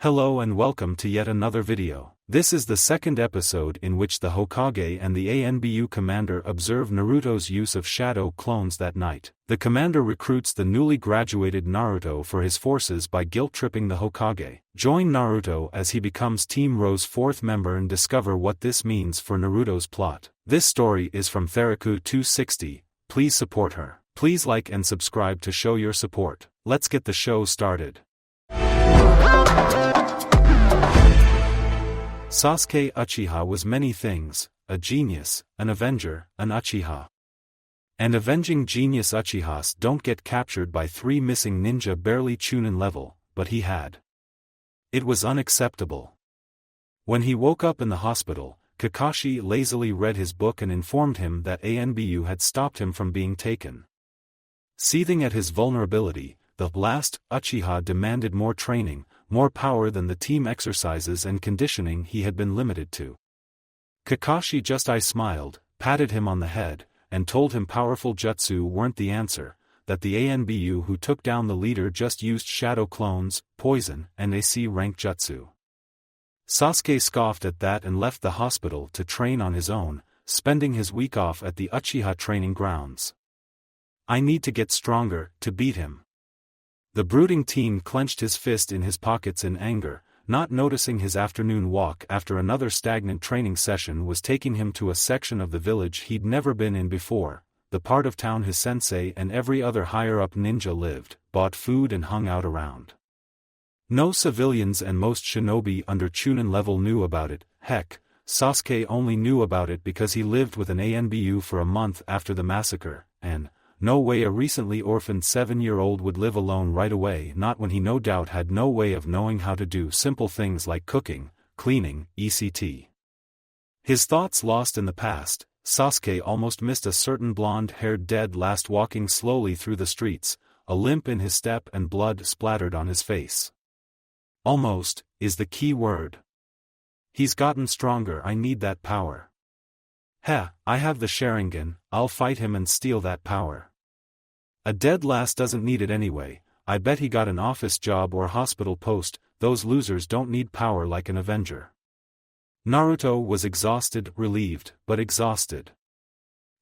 Hello and welcome to yet another video. This is the second episode in which the Hokage and the ANBU commander observe Naruto's use of shadow clones that night. The commander recruits the newly graduated Naruto for his forces by guilt-tripping the Hokage. Join Naruto as he becomes Team Ro's fourth member and discover what this means for Naruto's plot. This story is from Theraku 260. Please support her. Please like and subscribe to show your support. Let's get the show started. Sasuke Uchiha was many things: a genius, an avenger, an Uchiha. And avenging genius Uchihas don't get captured by three missing ninja barely Chunin level, but he had. It was unacceptable. When he woke up in the hospital, Kakashi lazily read his book and informed him that ANBU had stopped him from being taken. Seething at his vulnerability, the last Uchiha demanded more training, more power than the team exercises and conditioning he had been limited to. Kakashi just smiled, patted him on the head, and told him powerful jutsu weren't the answer, that the ANBU who took down the leader just used shadow clones, poison, and AC rank jutsu. Sasuke scoffed at that and left the hospital to train on his own, spending his week off at the Uchiha training grounds. I need to get stronger, to beat him. The brooding teen clenched his fist in his pockets in anger, not noticing his afternoon walk after another stagnant training session was taking him to a section of the village he'd never been in before, the part of town his sensei and every other higher-up ninja lived, bought food and hung out around. No civilians and most shinobi under Chunin level knew about it. Heck, Sasuke only knew about it because he lived with an ANBU for a month after the massacre, and no way a recently orphaned 7-year-old would live alone right away, not when he no doubt had no way of knowing how to do simple things like cooking, cleaning, etc. His thoughts lost in the past, Sasuke almost missed a certain blonde-haired dead last walking slowly through the streets, a limp in his step and blood splattered on his face. Almost, is the key word. He's gotten stronger. I need that power. Heh, I have the Sharingan, I'll fight him and steal that power. A dead lass doesn't need it anyway. I bet he got an office job or hospital post. Those losers don't need power like an avenger. Naruto was exhausted, relieved, but exhausted.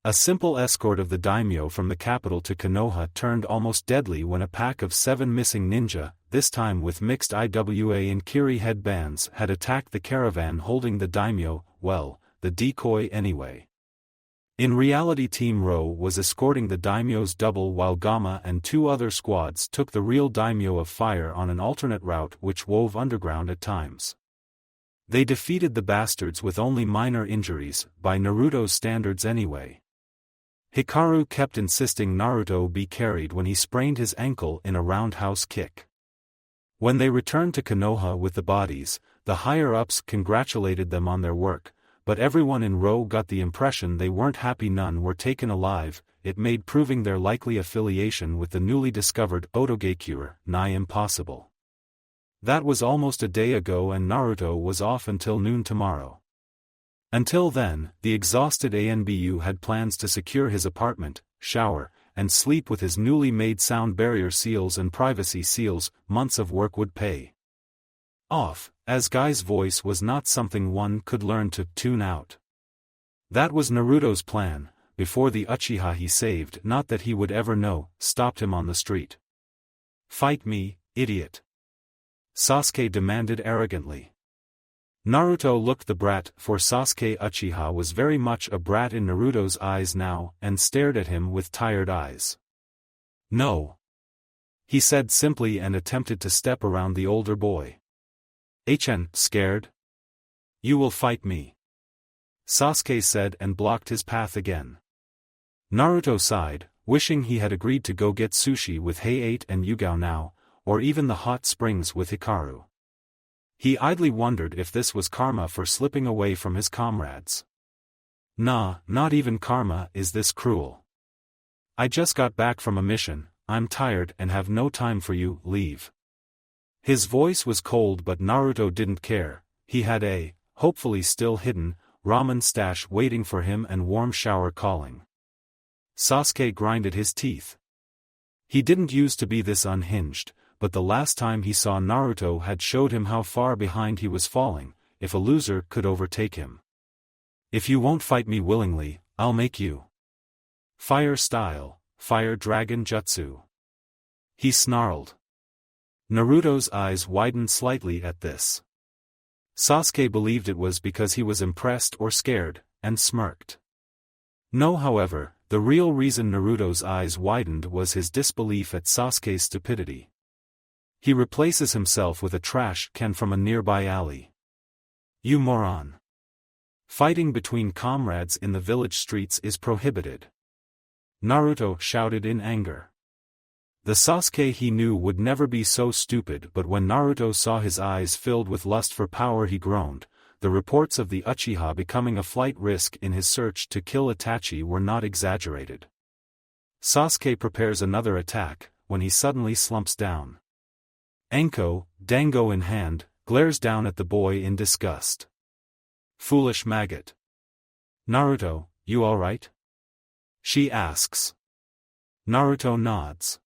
A simple escort of the daimyo from the capital to Konoha turned almost deadly when a pack of 7 missing ninja, this time with mixed IWA and Kiri headbands, had attacked the caravan holding the daimyo, well, the decoy anyway. In reality Team Ro was escorting the daimyo's double while Gamma and 2 other squads took the real daimyo of fire on an alternate route which wove underground at times. They defeated the bastards with only minor injuries, by Naruto's standards anyway. Hikaru kept insisting Naruto be carried when he sprained his ankle in a roundhouse kick. When they returned to Konoha with the bodies, the higher-ups congratulated them on their work, but everyone in Ro got the impression they weren't happy none were taken alive. It made proving their likely affiliation with the newly discovered Otogakure nigh impossible. That was almost a day ago and Naruto was off until noon tomorrow. Until then, the exhausted ANBU had plans to secure his apartment, shower, and sleep with his newly made sound barrier seals and privacy seals. Months of work would pay off, as Guy's voice was not something one could learn to tune out. That was Naruto's plan, before the Uchiha he saved, not that he would ever know, stopped him on the street. Fight me, idiot! Sasuke demanded arrogantly. Naruto looked the brat, for Sasuke Uchiha was very much a brat in Naruto's eyes now, and stared at him with tired eyes. No, he said simply and attempted to step around the older boy. Scared? You will fight me, Sasuke said and blocked his path again. Naruto sighed, wishing he had agreed to go get sushi with Hay-8 and Yugao now, or even the hot springs with Hikaru. He idly wondered if this was karma for slipping away from his comrades. Nah, not even karma. Is this cruel? I just got back from a mission, I'm tired and have no time for you, leave. His voice was cold but Naruto didn't care. He had a, hopefully still hidden, ramen stash waiting for him and warm shower calling. Sasuke grinded his teeth. He didn't used to be this unhinged, but the last time he saw Naruto had showed him how far behind he was falling, if a loser could overtake him. If you won't fight me willingly, I'll make you. Fire style, fire dragon jutsu. He snarled. Naruto's eyes widened slightly at this. Sasuke believed it was because he was impressed or scared, and smirked. No, however, the real reason Naruto's eyes widened was his disbelief at Sasuke's stupidity. He replaces himself with a trash can from a nearby alley. You moron. Fighting between comrades in the village streets is prohibited. Naruto shouted in anger. The Sasuke he knew would never be so stupid, but when Naruto saw his eyes filled with lust for power he groaned. The reports of the Uchiha becoming a flight risk in his search to kill Itachi were not exaggerated. Sasuke prepares another attack, when he suddenly slumps down. Anko, dango in hand, glares down at the boy in disgust. Foolish maggot. Naruto, you alright? She asks. Naruto nods.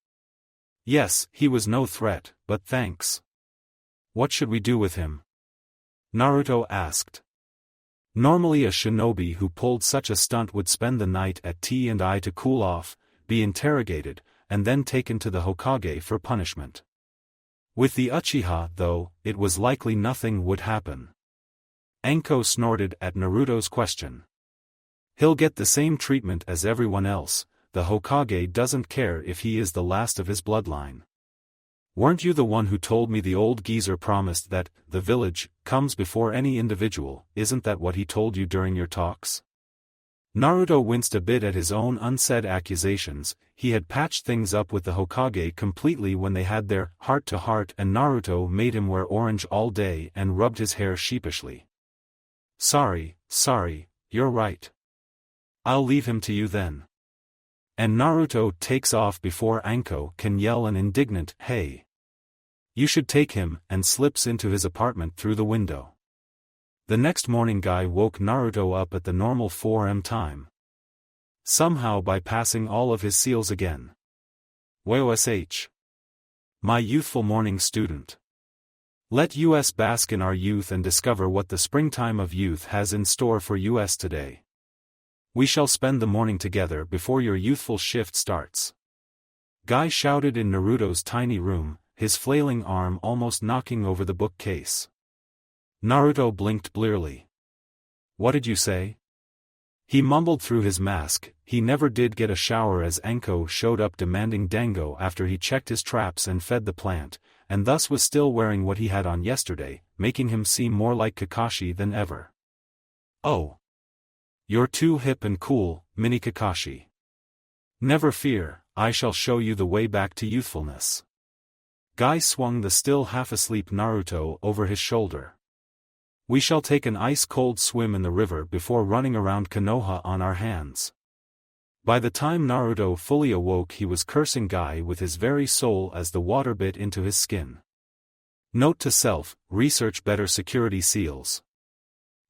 Yes, he was no threat, but thanks. What should we do with him? Naruto asked. Normally a shinobi who pulled such a stunt would spend the night at T&I to cool off, be interrogated, and then taken to the Hokage for punishment. With the Uchiha, though, it was likely nothing would happen. Anko snorted at Naruto's question. He'll get the same treatment as everyone else. The Hokage doesn't care if he is the last of his bloodline. Weren't you the one who told me the old geezer promised that the village comes before any individual? Isn't that what he told you during your talks? Naruto winced a bit at his own unsaid accusations. He had patched things up with the Hokage completely when they had their heart-to-heart, and Naruto made him wear orange all day and rubbed his hair sheepishly. Sorry, you're right. I'll leave him to you then. And Naruto takes off before Anko can yell an indignant, "Hey! You should take him," and slips into his apartment through the window. The next morning Guy woke Naruto up at the normal 4 am time. Somehow bypassing all of his seals again. "Wosh! My youthful morning student. Let us bask in our youth and discover what the springtime of youth has in store for us today. We shall spend the morning together before your youthful shift starts." Guy shouted in Naruto's tiny room, his flailing arm almost knocking over the bookcase. Naruto blinked blearily. "What did you say?" He mumbled through his mask. He never did get a shower as Anko showed up demanding dango after he checked his traps and fed the plant, and thus was still wearing what he had on yesterday, making him seem more like Kakashi than ever. "Oh. You're too hip and cool, mini Kakashi. Never fear, I shall show you the way back to youthfulness." Guy swung the still half-asleep Naruto over his shoulder. "We shall take an ice-cold swim in the river before running around Konoha on our hands." By the time Naruto fully awoke he was cursing Guy with his very soul as the water bit into his skin. Note to self, research better security seals.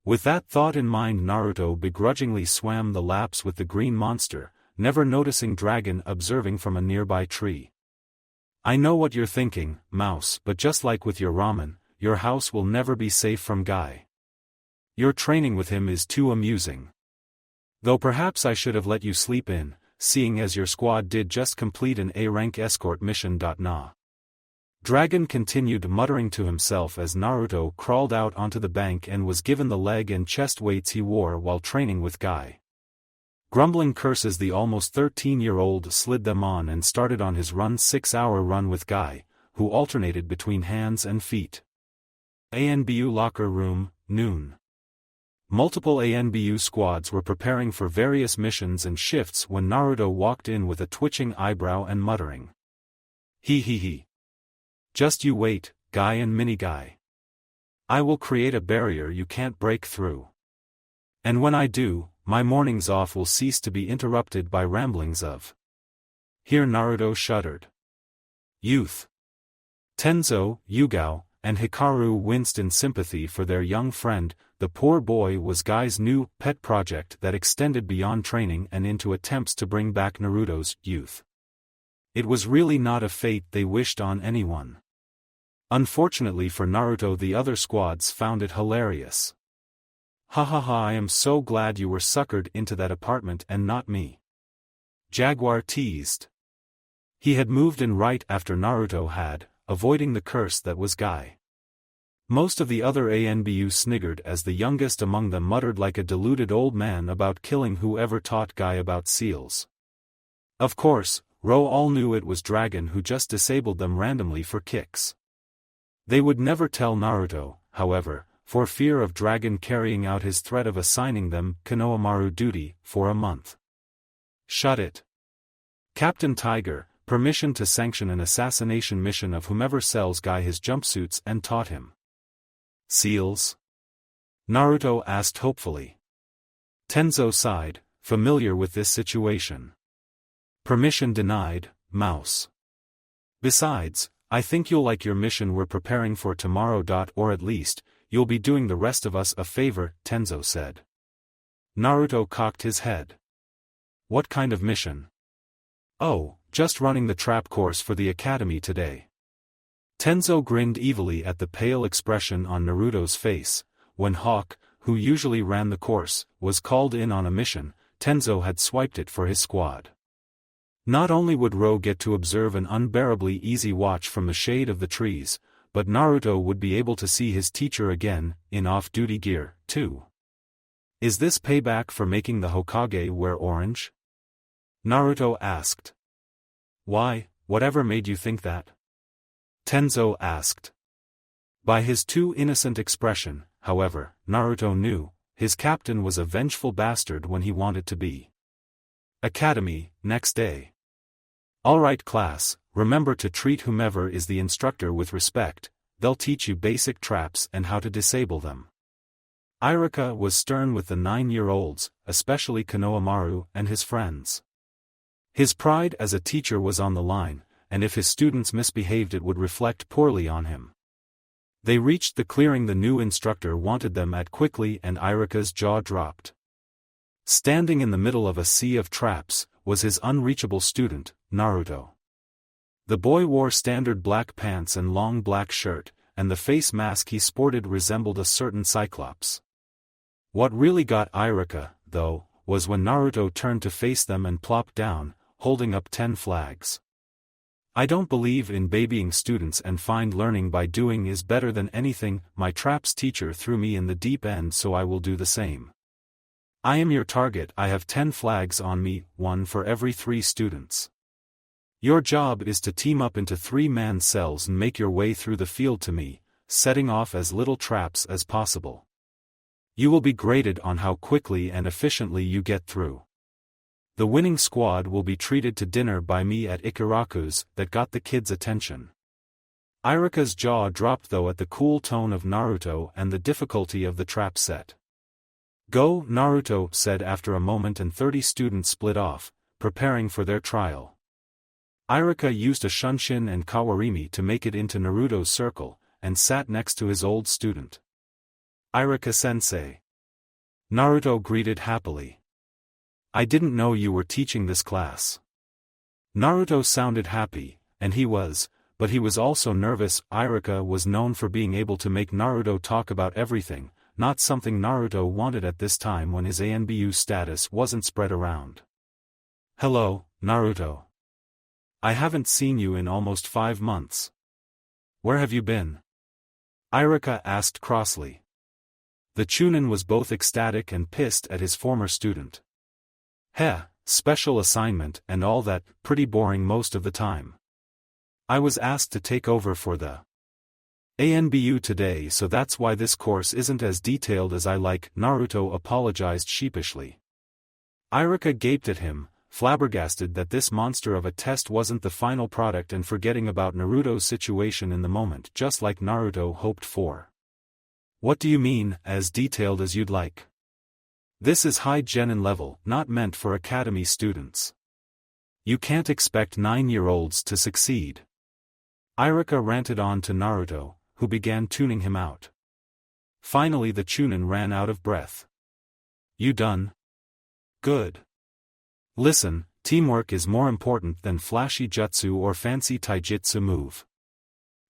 With that thought in mind Naruto begrudgingly swam the laps with the green monster, never noticing Dragon observing from a nearby tree. "I know what you're thinking, Mouse, but just like with your ramen, your house will never be safe from Guy. Your training with him is too amusing. Though perhaps I should have let you sleep in, seeing as your squad did just complete an A-rank escort mission. Nah." Dragon continued muttering to himself as Naruto crawled out onto the bank and was given the leg and chest weights he wore while training with Guy. Grumbling curses, the almost 13-year-old slid them on and started on his 6-hour run with Guy, who alternated between hands and feet. ANBU locker room, noon. Multiple ANBU squads were preparing for various missions and shifts when Naruto walked in with a twitching eyebrow and muttering. He. Just you wait, Guy and Mini Guy. I will create a barrier you can't break through. And when I do, my mornings off will cease to be interrupted by ramblings of." Here Naruto shuddered. Youth. Tenzo, Yugao, and Hikaru winced in sympathy for their young friend. The poor boy was Guy's new pet project that extended beyond training and into attempts to bring back Naruto's youth. It was really not a fate they wished on anyone. Unfortunately for Naruto, the other squads found it hilarious. "Ha ha ha, I am so glad you were suckered into that apartment and not me," Jaguar teased. He had moved in right after Naruto had, avoiding the curse that was Guy. Most of the other ANBU sniggered as the youngest among them muttered like a deluded old man about killing whoever taught Guy about seals. Of course, Ro all knew it was Dragon who just disabled them randomly for kicks. They would never tell Naruto, however, for fear of Dragon carrying out his threat of assigning them Konohamaru duty for a month. "Shut it. Captain Tiger, permission to sanction an assassination mission of whomever sells Guy his jumpsuits and taught him seals?" Naruto asked hopefully. Tenzo sighed, familiar with this situation. "Permission denied, mouse. Besides, I think you'll like your mission we're preparing for tomorrow. Or at least, you'll be doing the rest of us a favor," Tenzo said. Naruto cocked his head. "What kind of mission?" "Oh, just running the trap course for the academy today." Tenzo grinned evilly at the pale expression on Naruto's face. When Hawk, who usually ran the course, was called in on a mission, Tenzo had swiped it for his squad. Not only would Ro get to observe an unbearably easy watch from the shade of the trees, but Naruto would be able to see his teacher again, in off-duty gear, too. "Is this payback for making the Hokage wear orange?" Naruto asked. "Why, whatever made you think that?" Tenzo asked. By his too innocent expression, however, Naruto knew, his captain was a vengeful bastard when he wanted to be. Academy, next day. "Alright class, remember to treat whomever is the instructor with respect, they'll teach you basic traps and how to disable them." Iruka was stern with the 9-year-olds, especially Konohamaru and his friends. His pride as a teacher was on the line, and if his students misbehaved it would reflect poorly on him. They reached the clearing the new instructor wanted them at quickly and Iruka's jaw dropped. Standing in the middle of a sea of traps, was his unreachable student, Naruto. The boy wore standard black pants and long black shirt, and the face mask he sported resembled a certain cyclops. What really got Iruka, though, was when Naruto turned to face them and plopped down, holding up 10 flags. "I don't believe in babying students and find learning by doing is better than anything. My traps teacher threw me in the deep end, so I will do the same. I am your target. I have 10 flags on me, 1 for every 3 students. Your job is to team up into 3-man cells and make your way through the field to me, setting off as little traps as possible. You will be graded on how quickly and efficiently you get through. The winning squad will be treated to dinner by me at Ikaraku's." That got the kids' attention. Iruka's jaw dropped though at the cool tone of Naruto and the difficulty of the trap set. "Go," Naruto said after a moment, and 30 students split off, preparing for their trial. Iruka used a Shunshin and Kawarimi to make it into Naruto's circle, and sat next to his old student. "Iruka-sensei." Naruto greeted happily. "I didn't know you were teaching this class." Naruto sounded happy, and he was, but he was also nervous. Iruka was known for being able to make Naruto talk about everything, not something Naruto wanted at this time when his ANBU status wasn't spread around. "Hello, Naruto. I haven't seen you in almost 5 months. Where have you been?" Iruka asked crossly. The Chunin was both ecstatic and pissed at his former student. "Heh, special assignment and all that, pretty boring most of the time. I was asked to take over for the ANBU today, so that's why this course isn't as detailed as I like," Naruto apologized sheepishly. Iruka gaped at him, flabbergasted that this monster of a test wasn't the final product and forgetting about Naruto's situation in the moment, just like Naruto hoped for. "What do you mean, as detailed as you'd like? This is high genin level, not meant for academy students. You can't expect 9-year-olds to succeed." Iruka ranted on to Naruto, who began tuning him out. Finally the Chunin ran out of breath. "You done? Good. Listen, teamwork is more important than flashy jutsu or fancy taijutsu move.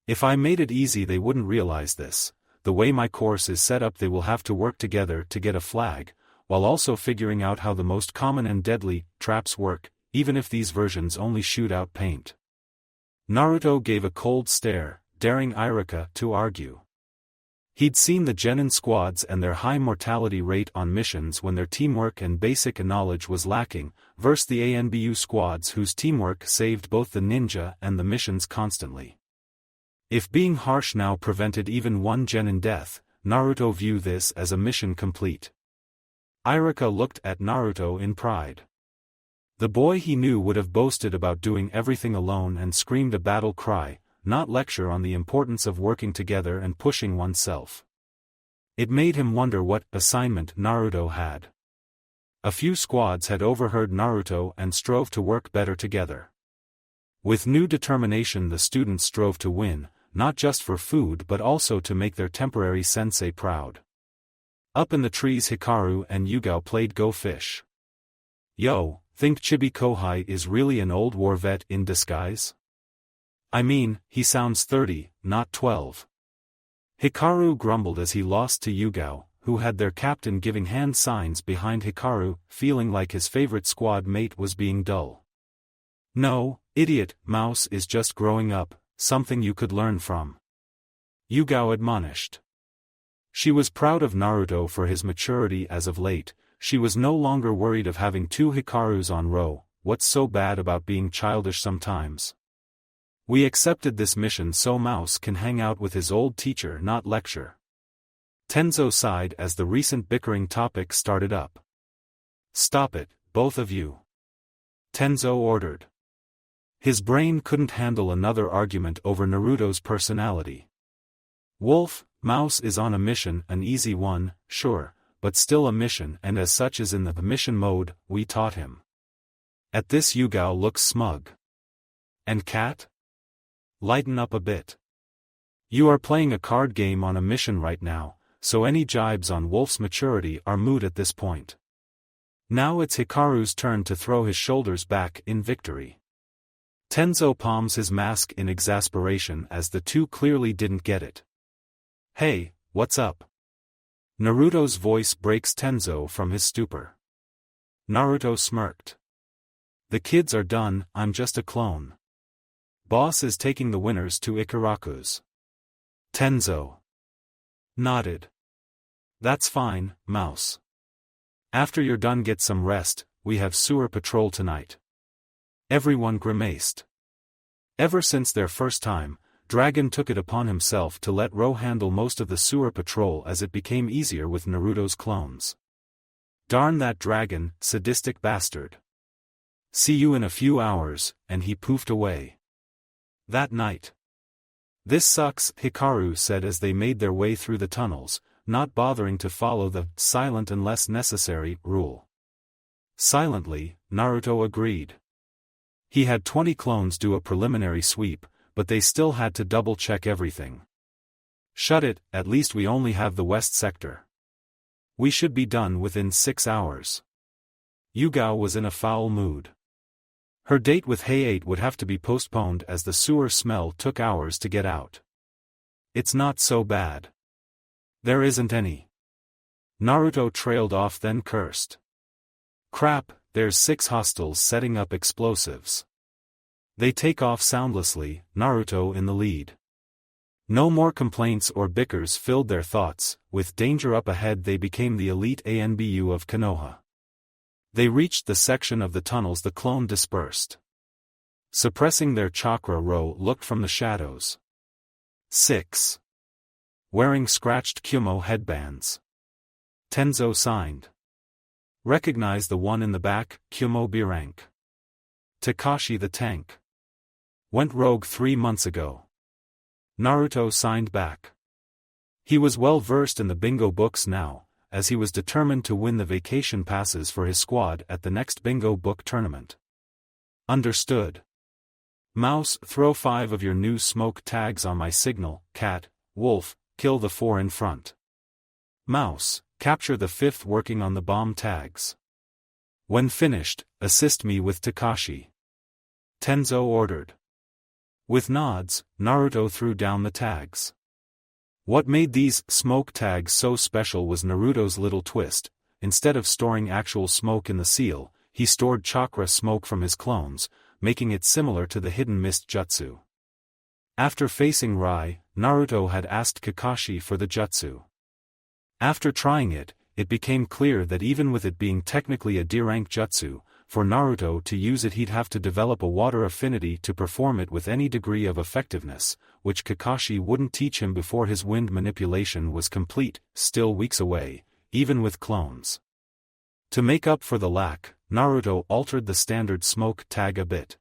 If I made it easy they wouldn't realize this. The way my course is set up they will have to work together to get a flag, while also figuring out how the most common and deadly traps work, even if these versions only shoot out paint. Naruto gave a cold stare, daring Iruka to argue. He'd seen the genin squads and their high mortality rate on missions when their teamwork and basic knowledge was lacking, versus the ANBU squads whose teamwork saved both the ninja and the missions constantly. If being harsh now prevented even one genin death, Naruto viewed this as a mission complete. Iruka looked at Naruto in pride. The boy he knew would have boasted about doing everything alone and screamed a battle cry, not lecture on the importance of working together and pushing oneself. It made him wonder what assignment Naruto had. A few squads had overheard Naruto and strove to work better together. With new determination the students strove to win, not just for food but also to make their temporary sensei proud. Up in the trees Hikaru and Yugao played Go Fish. Yo, think Chibi Kohai is really an old war vet in disguise? I mean, he sounds 30, not 12. Hikaru grumbled as he lost to Yugao, who had their captain giving hand signs behind Hikaru, feeling like his favorite squad mate was being dull. No, idiot, Mouse is just growing up, something you could learn from. Yugao admonished. She was proud of Naruto for his maturity as of late. She was no longer worried of having two Hikarus on row. What's so bad about being childish sometimes? We accepted this mission so Mouse can hang out with his old teacher, not lecture. Tenzo sighed as the recent bickering topic started up. Stop it, both of you. Tenzo ordered. His brain couldn't handle another argument over Naruto's personality. Wolf, Mouse is on a mission, an easy one, sure, but still a mission and as such is in the mission mode, we taught him. At this Yugao looks smug. And Cat? Lighten up a bit. You are playing a card game on a mission right now, so any jibes on Wolf's maturity are moot at this point. Now it's Hikaru's turn to throw his shoulders back in victory. Tenzo palms his mask in exasperation as the two clearly didn't get it. Hey, what's up? Naruto's voice breaks Tenzo from his stupor. Naruto smirked. The kids are done, I'm just a clone. Boss is taking the winners to Ikaraku's. Tenzo nodded. That's fine, Mouse. After you're done get some rest, we have sewer patrol tonight. Everyone grimaced. Ever since their first time, Dragon took it upon himself to let Ro handle most of the sewer patrol as it became easier with Naruto's clones. Darn that Dragon, sadistic bastard. See you in a few hours, and he poofed away. That night. This sucks, Hikaru said as they made their way through the tunnels, not bothering to follow the silent unless necessary rule. Silently, Naruto agreed. He had 20 clones do a preliminary sweep, but they still had to double-check everything. Shut it, at least we only have the west sector. We should be done within 6 hours. Yugao was in a foul mood. Her date with Hayate would have to be postponed as the sewer smell took hours to get out. It's not so bad. There isn't any. Naruto trailed off then cursed. Crap, there's 6 hostiles setting up explosives. They take off soundlessly, Naruto in the lead. No more complaints or bickers filled their thoughts, with danger up ahead they became the elite ANBU of Konoha. They reached the section of the tunnels the clone dispersed. Suppressing their chakra, Ro looked from the shadows. 6. Wearing scratched Kyumo headbands. Tenzo signed. Recognize the one in the back, Kyumo B rank. Takashi the tank. Went rogue 3 months ago. Naruto signed back. He was well versed in the bingo books now, as he was determined to win the vacation passes for his squad at the next bingo book tournament. Understood. Mouse, throw 5 of your new smoke tags on my signal. Cat, Wolf, kill the 4 in front. Mouse, capture the 5th working on the bomb tags. When finished, assist me with Takashi. Tenzo ordered. With nods, Naruto threw down the tags. What made these smoke tags so special was Naruto's little twist. Instead of storing actual smoke in the seal, he stored chakra smoke from his clones, making it similar to the hidden mist jutsu. After facing Rai, Naruto had asked Kakashi for the jutsu. After trying it, it became clear that even with it being technically a D-rank jutsu, for Naruto to use it he'd have to develop a water affinity to perform it with any degree of effectiveness, which Kakashi wouldn't teach him before his wind manipulation was complete, still weeks away, even with clones. To make up for the lack, Naruto altered the standard smoke tag a bit.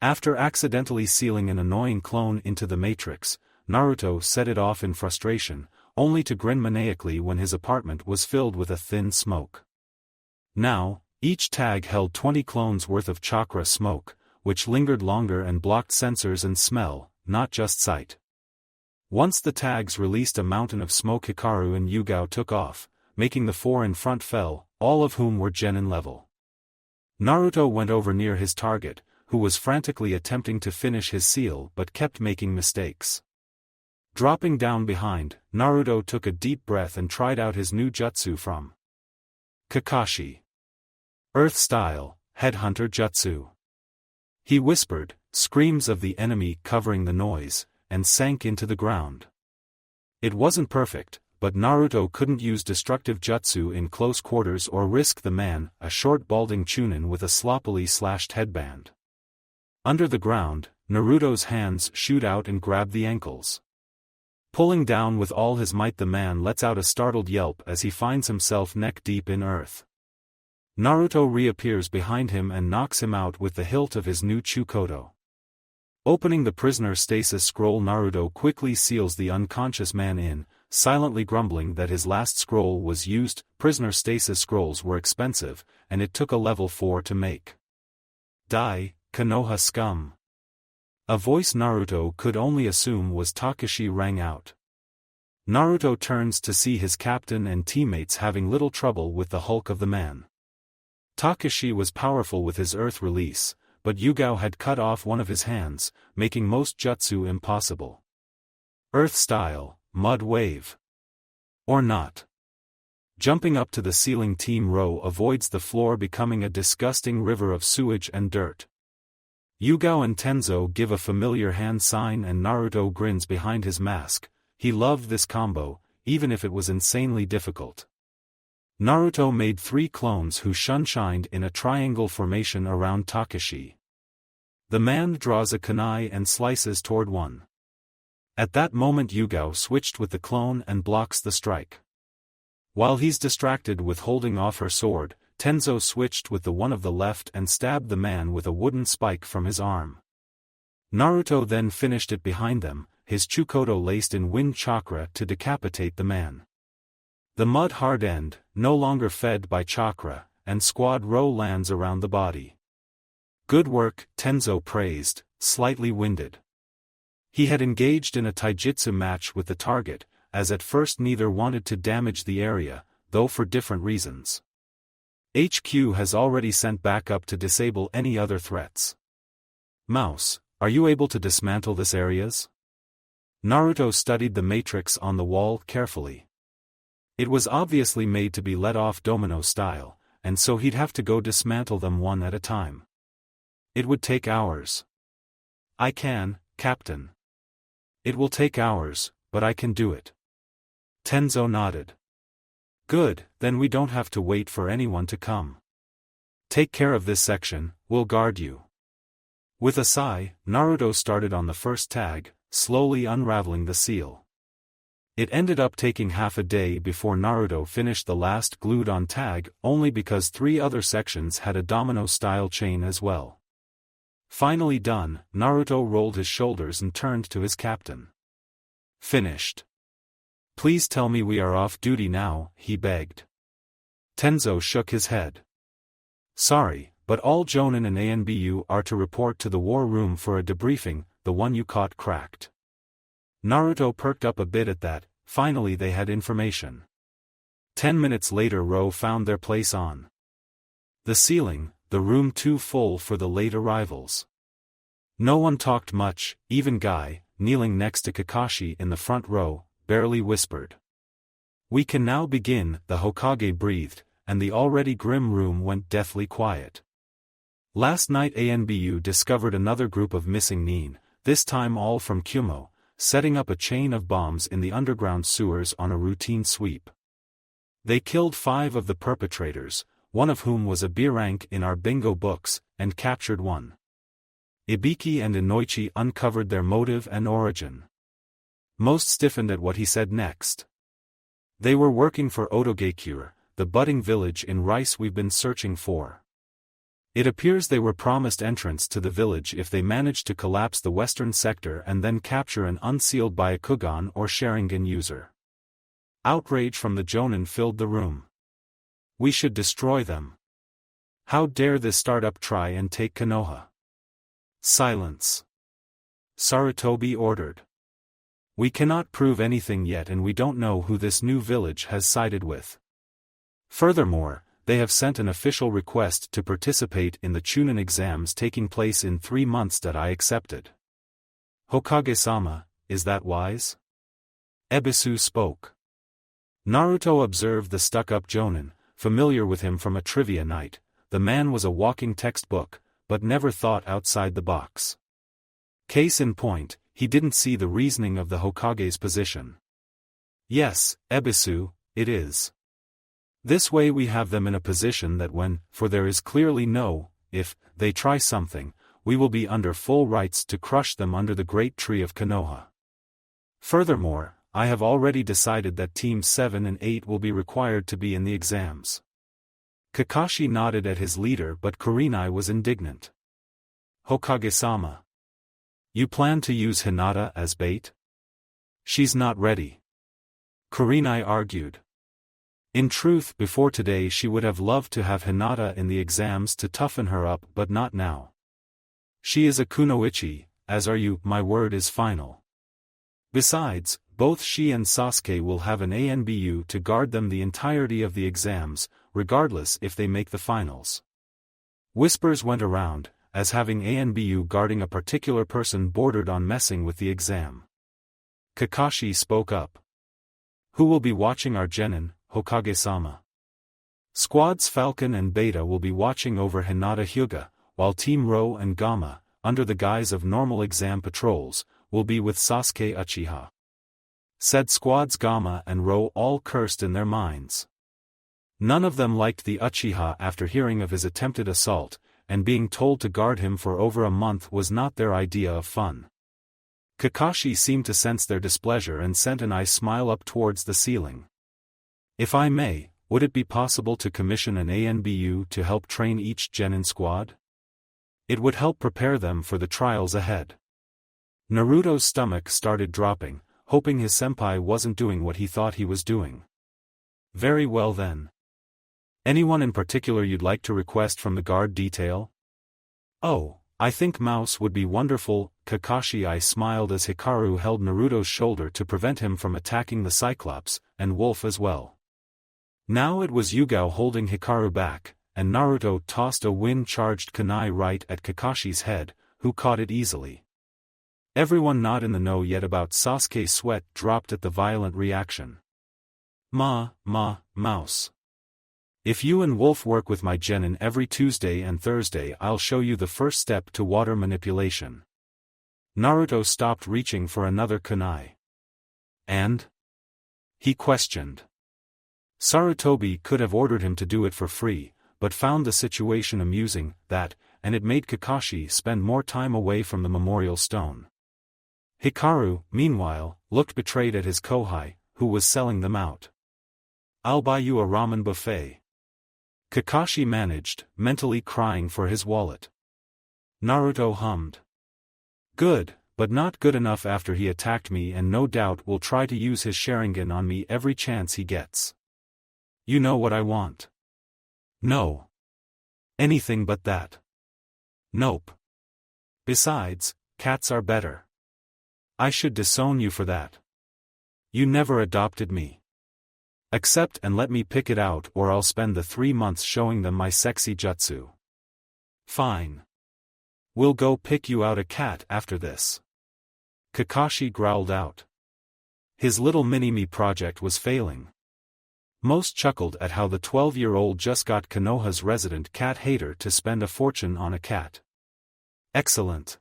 After accidentally sealing an annoying clone into the matrix, Naruto set it off in frustration, only to grin maniacally when his apartment was filled with a thin smoke. Now, each tag held 20 clones worth of chakra smoke, which lingered longer and blocked sensors and smell, not just sight. Once the tags released a mountain of smoke, Hikaru and Yugao took off, making the four in front fell, all of whom were genin level. Naruto went over near his target, who was frantically attempting to finish his seal but kept making mistakes. Dropping down behind, Naruto took a deep breath and tried out his new jutsu from Kakashi. Earth style, headhunter jutsu. He whispered, screams of the enemy covering the noise, and sank into the ground. It wasn't perfect, but Naruto couldn't use destructive jutsu in close quarters or risk the man, a short balding chunin with a sloppily slashed headband. Under the ground, Naruto's hands shoot out and grab the ankles. Pulling down with all his might, the man lets out a startled yelp as he finds himself neck-deep in earth. Naruto reappears behind him and knocks him out with the hilt of his new Chukoto. Opening the prisoner stasis scroll, Naruto quickly seals the unconscious man in, silently grumbling that his last scroll was used. Prisoner stasis scrolls were expensive, and it took a level 4 to make. Die, Konoha scum. A voice Naruto could only assume was Takashi rang out. Naruto turns to see his captain and teammates having little trouble with the hulk of the man. Takashi was powerful with his earth release, but Yugao had cut off one of his hands, making most jutsu impossible. Earth style, mud wave. Or not. Jumping up to the ceiling, Team Ro avoids the floor becoming a disgusting river of sewage and dirt. Yugao and Tenzo give a familiar hand sign and Naruto grins behind his mask. He loved this combo, even if it was insanely difficult. Naruto made 3 clones who shunshined in a triangle formation around Takashi. The man draws a kunai and slices toward one. At that moment Yugao switched with the clone and blocks the strike. While he's distracted with holding off her sword, Tenzo switched with the one of the left and stabbed the man with a wooden spike from his arm. Naruto then finished it behind them, his Chukoto laced in wind chakra to decapitate the man. The mud-hard end, no longer fed by chakra, and Squad Ro lands around the body. Good work, Tenzo praised, slightly winded. He had engaged in a taijutsu match with the target, as at first neither wanted to damage the area, though for different reasons. HQ has already sent backup to disable any other threats. Mouse, are you able to dismantle this areas? Naruto studied the matrix on the wall carefully. It was obviously made to be let off domino style, and so he'd have to go dismantle them one at a time. It would take hours. I can, Captain. It will take hours, but I can do it. Tenzo nodded. Good, then we don't have to wait for anyone to come. Take care of this section, we'll guard you. With a sigh, Naruto started on the first tag, slowly unraveling the seal. It ended up taking half a day before Naruto finished the last glued-on tag, only because 3 other sections had a domino-style chain as well. Finally done, Naruto rolled his shoulders and turned to his captain. Finished. Please tell me we are off duty now, he begged. Tenzo shook his head. Sorry, but all Jonin and ANBU are to report to the war room for a debriefing, the one you caught cracked. Naruto perked up a bit at that. Finally they had information. 10 minutes later Ro found their place on The ceiling, the room too full for the late arrivals. No one talked much, even Guy, kneeling next to Kakashi in the front row, barely whispered. "We can now begin," the Hokage breathed, and the already grim room went deathly quiet. Last night ANBU discovered another group of missing nin, this time all from Kumo, setting up a chain of bombs in the underground sewers on a routine sweep. They killed 5 of the perpetrators, one of whom was a B rank in our bingo books, and captured one. Ibiki and Inoichi uncovered their motive and origin. Most stiffened at what he said next. They were working for Otogekure, the budding village in Rice we've been searching for. It appears they were promised entrance to the village if they managed to collapse the western sector and then capture an unsealed Byakugan or Sharingan user. Outrage from the Jonin filled the room. "We should destroy them. How dare this startup try and take Konoha?" "Silence," Sarutobi ordered. "We cannot prove anything yet and we don't know who this new village has sided with. Furthermore, they have sent an official request to participate in the Chunin exams taking place in 3 months that I accepted." "Hokage-sama, is that wise?" Ebisu spoke. Naruto observed the stuck-up Jonin, familiar with him from a trivia night. The man was a walking textbook, but never thought outside the box. Case in point, he didn't see the reasoning of the Hokage's position. "Yes, Ebisu, it is. This way we have them in a position that when, for there is clearly no, if, they try something, we will be under full rights to crush them under the great tree of Konoha. Furthermore, I have already decided that Teams 7 and 8 will be required to be in the exams." Kakashi nodded at his leader but Kurenai was indignant. "Hokage-sama. You plan to use Hinata as bait? She's not ready." Kurenai argued. In truth, before today she would have loved to have Hinata in the exams to toughen her up but not now. "She is a kunoichi, as are you, my word is final. Besides, both she and Sasuke will have an ANBU to guard them the entirety of the exams, regardless if they make the finals." Whispers went around, as having ANBU guarding a particular person bordered on messing with the exam. Kakashi spoke up. "Who will be watching our genin, Hokage-sama?" "Squads Falcon and Beta will be watching over Hinata Hyuga, while Team Ro and Gamma, under the guise of normal exam patrols, will be with Sasuke Uchiha," said Squads Gamma and Ro, all cursed in their minds. None of them liked the Uchiha after hearing of his attempted assault, and being told to guard him for over a month was not their idea of fun. Kakashi seemed to sense their displeasure and sent an eye smile up towards the ceiling. "If I may, would it be possible to commission an ANBU to help train each genin squad? It would help prepare them for the trials ahead." Naruto's stomach started dropping, hoping his senpai wasn't doing what he thought he was doing. "Very well then. Anyone in particular you'd like to request from the guard detail?" "Oh, I think Mouse would be wonderful." Kakashi smiled as Hikaru held Naruto's shoulder to prevent him from attacking the Cyclops, and Wolf as well. Now it was Yugao holding Hikaru back, and Naruto tossed a wind-charged kunai right at Kakashi's head, who caught it easily. Everyone not in the know yet about Sasuke's sweat dropped at the violent reaction. Mouse. If you and Wolf work with my genin every Tuesday and Thursday, I'll show you the first step to water manipulation." Naruto stopped reaching for another kunai. "And?" he questioned. Sarutobi could have ordered him to do it for free, but found the situation amusing, and it made Kakashi spend more time away from the memorial stone. Hikaru, meanwhile, looked betrayed at his kohai, who was selling them out. "I'll buy you a ramen buffet," Kakashi managed, mentally crying for his wallet. Naruto hummed. "Good, but not good enough after he attacked me and no doubt will try to use his Sharingan on me every chance he gets. You know what I want?" "No. Anything but that." "Nope. Besides, cats are better. I should disown you for that. You never adopted me." Accept and let me pick it out, or I'll spend the 3 months showing them my sexy jutsu. Fine. We'll go pick you out a cat after this. Kakashi growled out. His little mini-me project was failing. Most chuckled at how the 12-year-old just got Konoha's resident cat hater to spend a fortune on a cat. Excellent.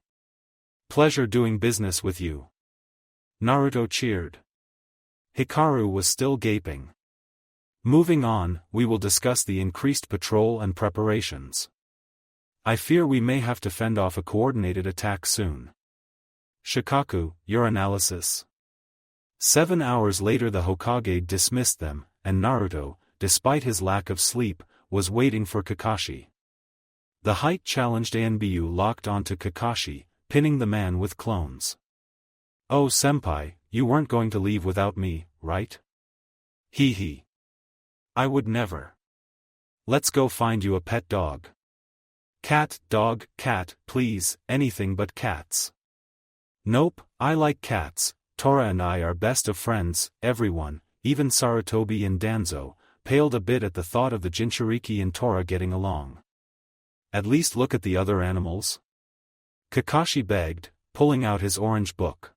Pleasure doing business with you. Naruto cheered. Hikaru was still gaping. Moving on, we will discuss the increased patrol and preparations. I fear we may have to fend off a coordinated attack soon. Shikaku, your analysis. 7 hours later the Hokage dismissed them, and Naruto, despite his lack of sleep, was waiting for Kakashi. The height-challenged ANBU locked onto Kakashi, pinning the man with clones. Oh senpai, you weren't going to leave without me, right? Hee hee. I would never. Let's go find you a pet dog. Cat, dog, cat, please, anything but cats. Nope, I like cats. Tora and I are best of friends. Everyone, even Sarutobi and Danzo, paled a bit at the thought of the Jinchuriki and Tora getting along. At least look at the other animals. Kakashi begged, pulling out his orange book.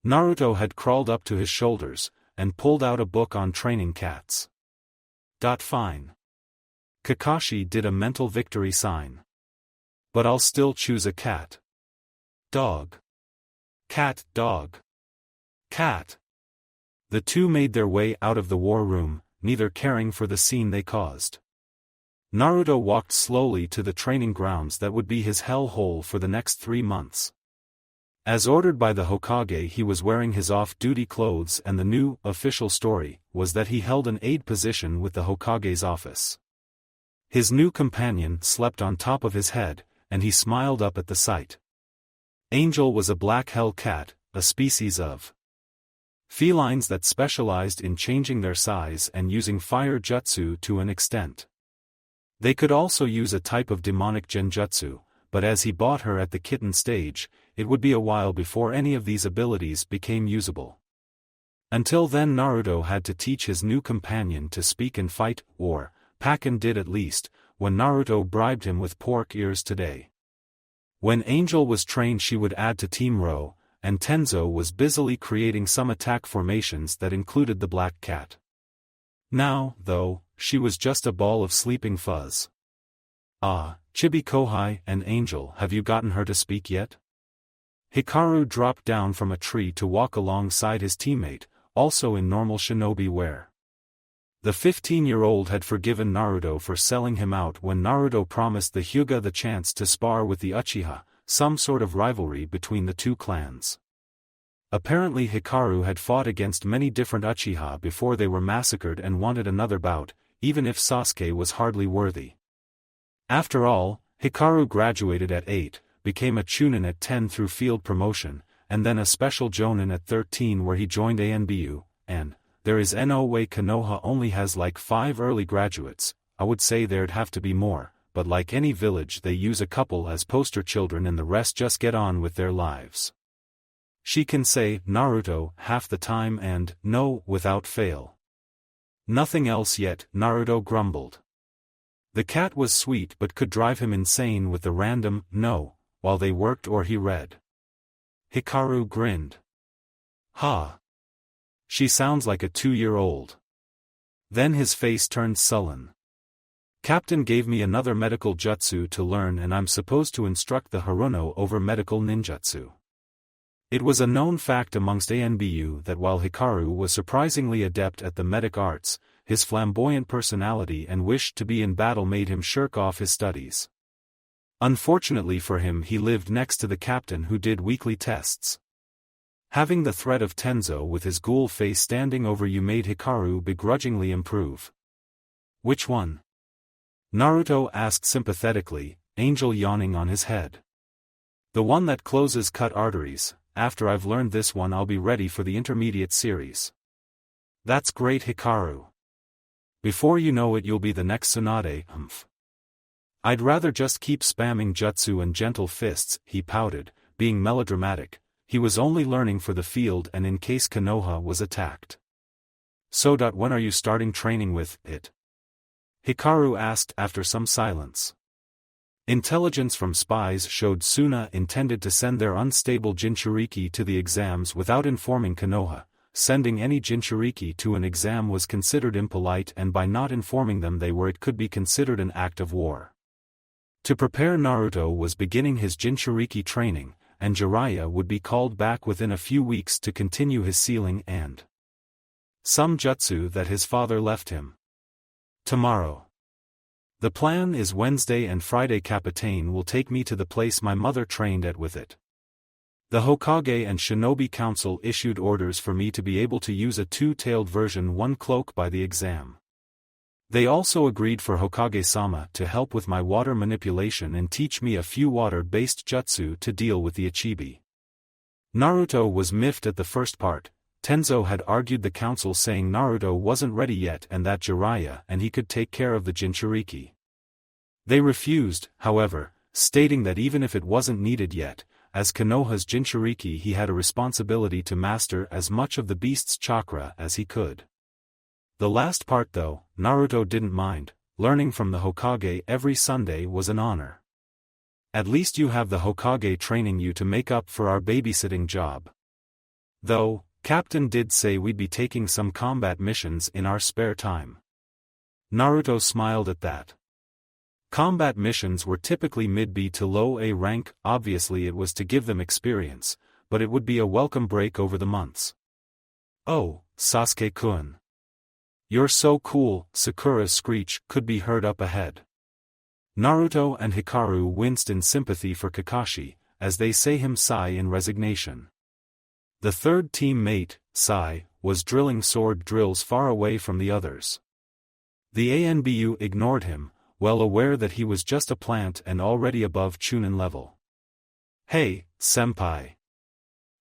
Naruto had crawled up to his shoulders, and pulled out a book on training cats. Fine. Kakashi did a mental victory sign. But I'll still choose a cat. Dog. Cat, dog. Cat. The two made their way out of the war room, neither caring for the scene they caused. Naruto walked slowly to the training grounds that would be his hellhole for the next 3 months. As ordered by the Hokage, he was wearing his off-duty clothes, and the new, official story was that he held an aide position with the Hokage's office. His new companion slept on top of his head, and he smiled up at the sight. Angel was a black hell cat, a species of felines that specialized in changing their size and using fire jutsu to an extent. They could also use a type of demonic genjutsu, but as he bought her at the kitten stage, it would be a while before any of these abilities became usable. Until then Naruto had to teach his new companion to speak and fight, or, Pakken did at least, when Naruto bribed him with pork ears today. When Angel was trained she would add to Team Ro, and Tenzo was busily creating some attack formations that included the black cat. Now, though, she was just a ball of sleeping fuzz. Ah, Chibi Kohai and Angel, have you gotten her to speak yet? Hikaru dropped down from a tree to walk alongside his teammate, also in normal shinobi wear. The 15-year-old had forgiven Naruto for selling him out when Naruto promised the Hyuga the chance to spar with the Uchiha, some sort of rivalry between the two clans. Apparently Hikaru had fought against many different Uchiha before they were massacred and wanted another bout, even if Sasuke was hardly worthy. After all, Hikaru graduated at 8, became a Chunin at 10 through field promotion, and then a special Jonin at 13 where he joined ANBU, and there is no way Konoha only has like 5 early graduates. I would say there'd have to be more, but like any village they use a couple as poster children and the rest just get on with their lives. She can say Naruto half the time and no without fail. Nothing else yet, Naruto grumbled. The cat was sweet but could drive him insane with the random no while they worked or he read. Hikaru grinned. Ha! She sounds like a 2-year-old. Then his face turned sullen. Captain gave me another medical jutsu to learn and I'm supposed to instruct the Haruno over medical ninjutsu. It was a known fact amongst ANBU that while Hikaru was surprisingly adept at the medic arts, his flamboyant personality and wish to be in battle made him shirk off his studies. Unfortunately for him he lived next to the captain who did weekly tests. Having the threat of Tenzo with his ghoul face standing over you made Hikaru begrudgingly improve. Which one? Naruto asked sympathetically, Angel yawning on his head. The one that closes cut arteries. After I've learned this one I'll be ready for the intermediate series. That's great Hikaru. Before you know it you'll be the next Tsunade, I'd rather just keep spamming jutsu and gentle fists, he pouted, being melodramatic. He was only learning for the field and in case Konoha was attacked. So. When are you starting training with it? Hikaru asked after some silence. Intelligence from spies showed Suna intended to send their unstable Jinchuriki to the exams without informing Konoha. Sending any Jinchuriki to an exam was considered impolite, and by not informing them it could be considered an act of war. To prepare, Naruto was beginning his Jinchuriki training, and Jiraiya would be called back within a few weeks to continue his sealing and some jutsu that his father left him. Tomorrow. The plan is Wednesday and Friday. Capitaine will take me to the place my mother trained at with it. The Hokage and Shinobi Council issued orders for me to be able to use a two-tailed version 1 cloak by the exam. They also agreed for Hokage-sama to help with my water manipulation and teach me a few water-based jutsu to deal with the Ichibi. Naruto was miffed at the first part. Tenzo had argued the council, saying Naruto wasn't ready yet and that Jiraiya and he could take care of the Jinchuriki. They refused, however, stating that even if it wasn't needed yet, as Konoha's Jinchuriki he had a responsibility to master as much of the beast's chakra as he could. The last part though, Naruto didn't mind. Learning from the Hokage every Sunday was an honor. At least you have the Hokage training you to make up for our babysitting job. Though, Captain did say we'd be taking some combat missions in our spare time. Naruto smiled at that. Combat missions were typically mid-B to low A rank. Obviously it was to give them experience, but it would be a welcome break over the months. Oh, Sasuke-kun. You're so cool, Sakura's screech could be heard up ahead. Naruto and Hikaru winced in sympathy for Kakashi, as they say him sigh in resignation. The third teammate, Sai, was drilling sword drills far away from the others. The ANBU ignored him, well aware that he was just a plant and already above Chunin level. Hey, senpai.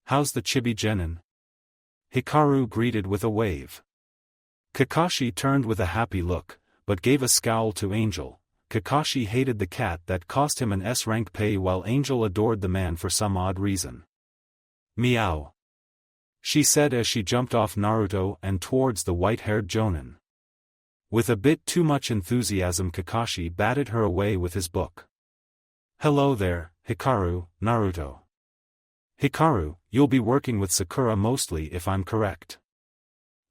How's the chibi genin? Hikaru greeted with a wave. Kakashi turned with a happy look, but gave a scowl to Angel. Kakashi hated the cat that cost him an S-rank pay while Angel adored the man for some odd reason. Meow. She said as she jumped off Naruto and towards the white-haired Jonin. With a bit too much enthusiasm, Kakashi batted her away with his book. Hello there, Hikaru, Naruto. Hikaru, you'll be working with Sakura mostly if I'm correct.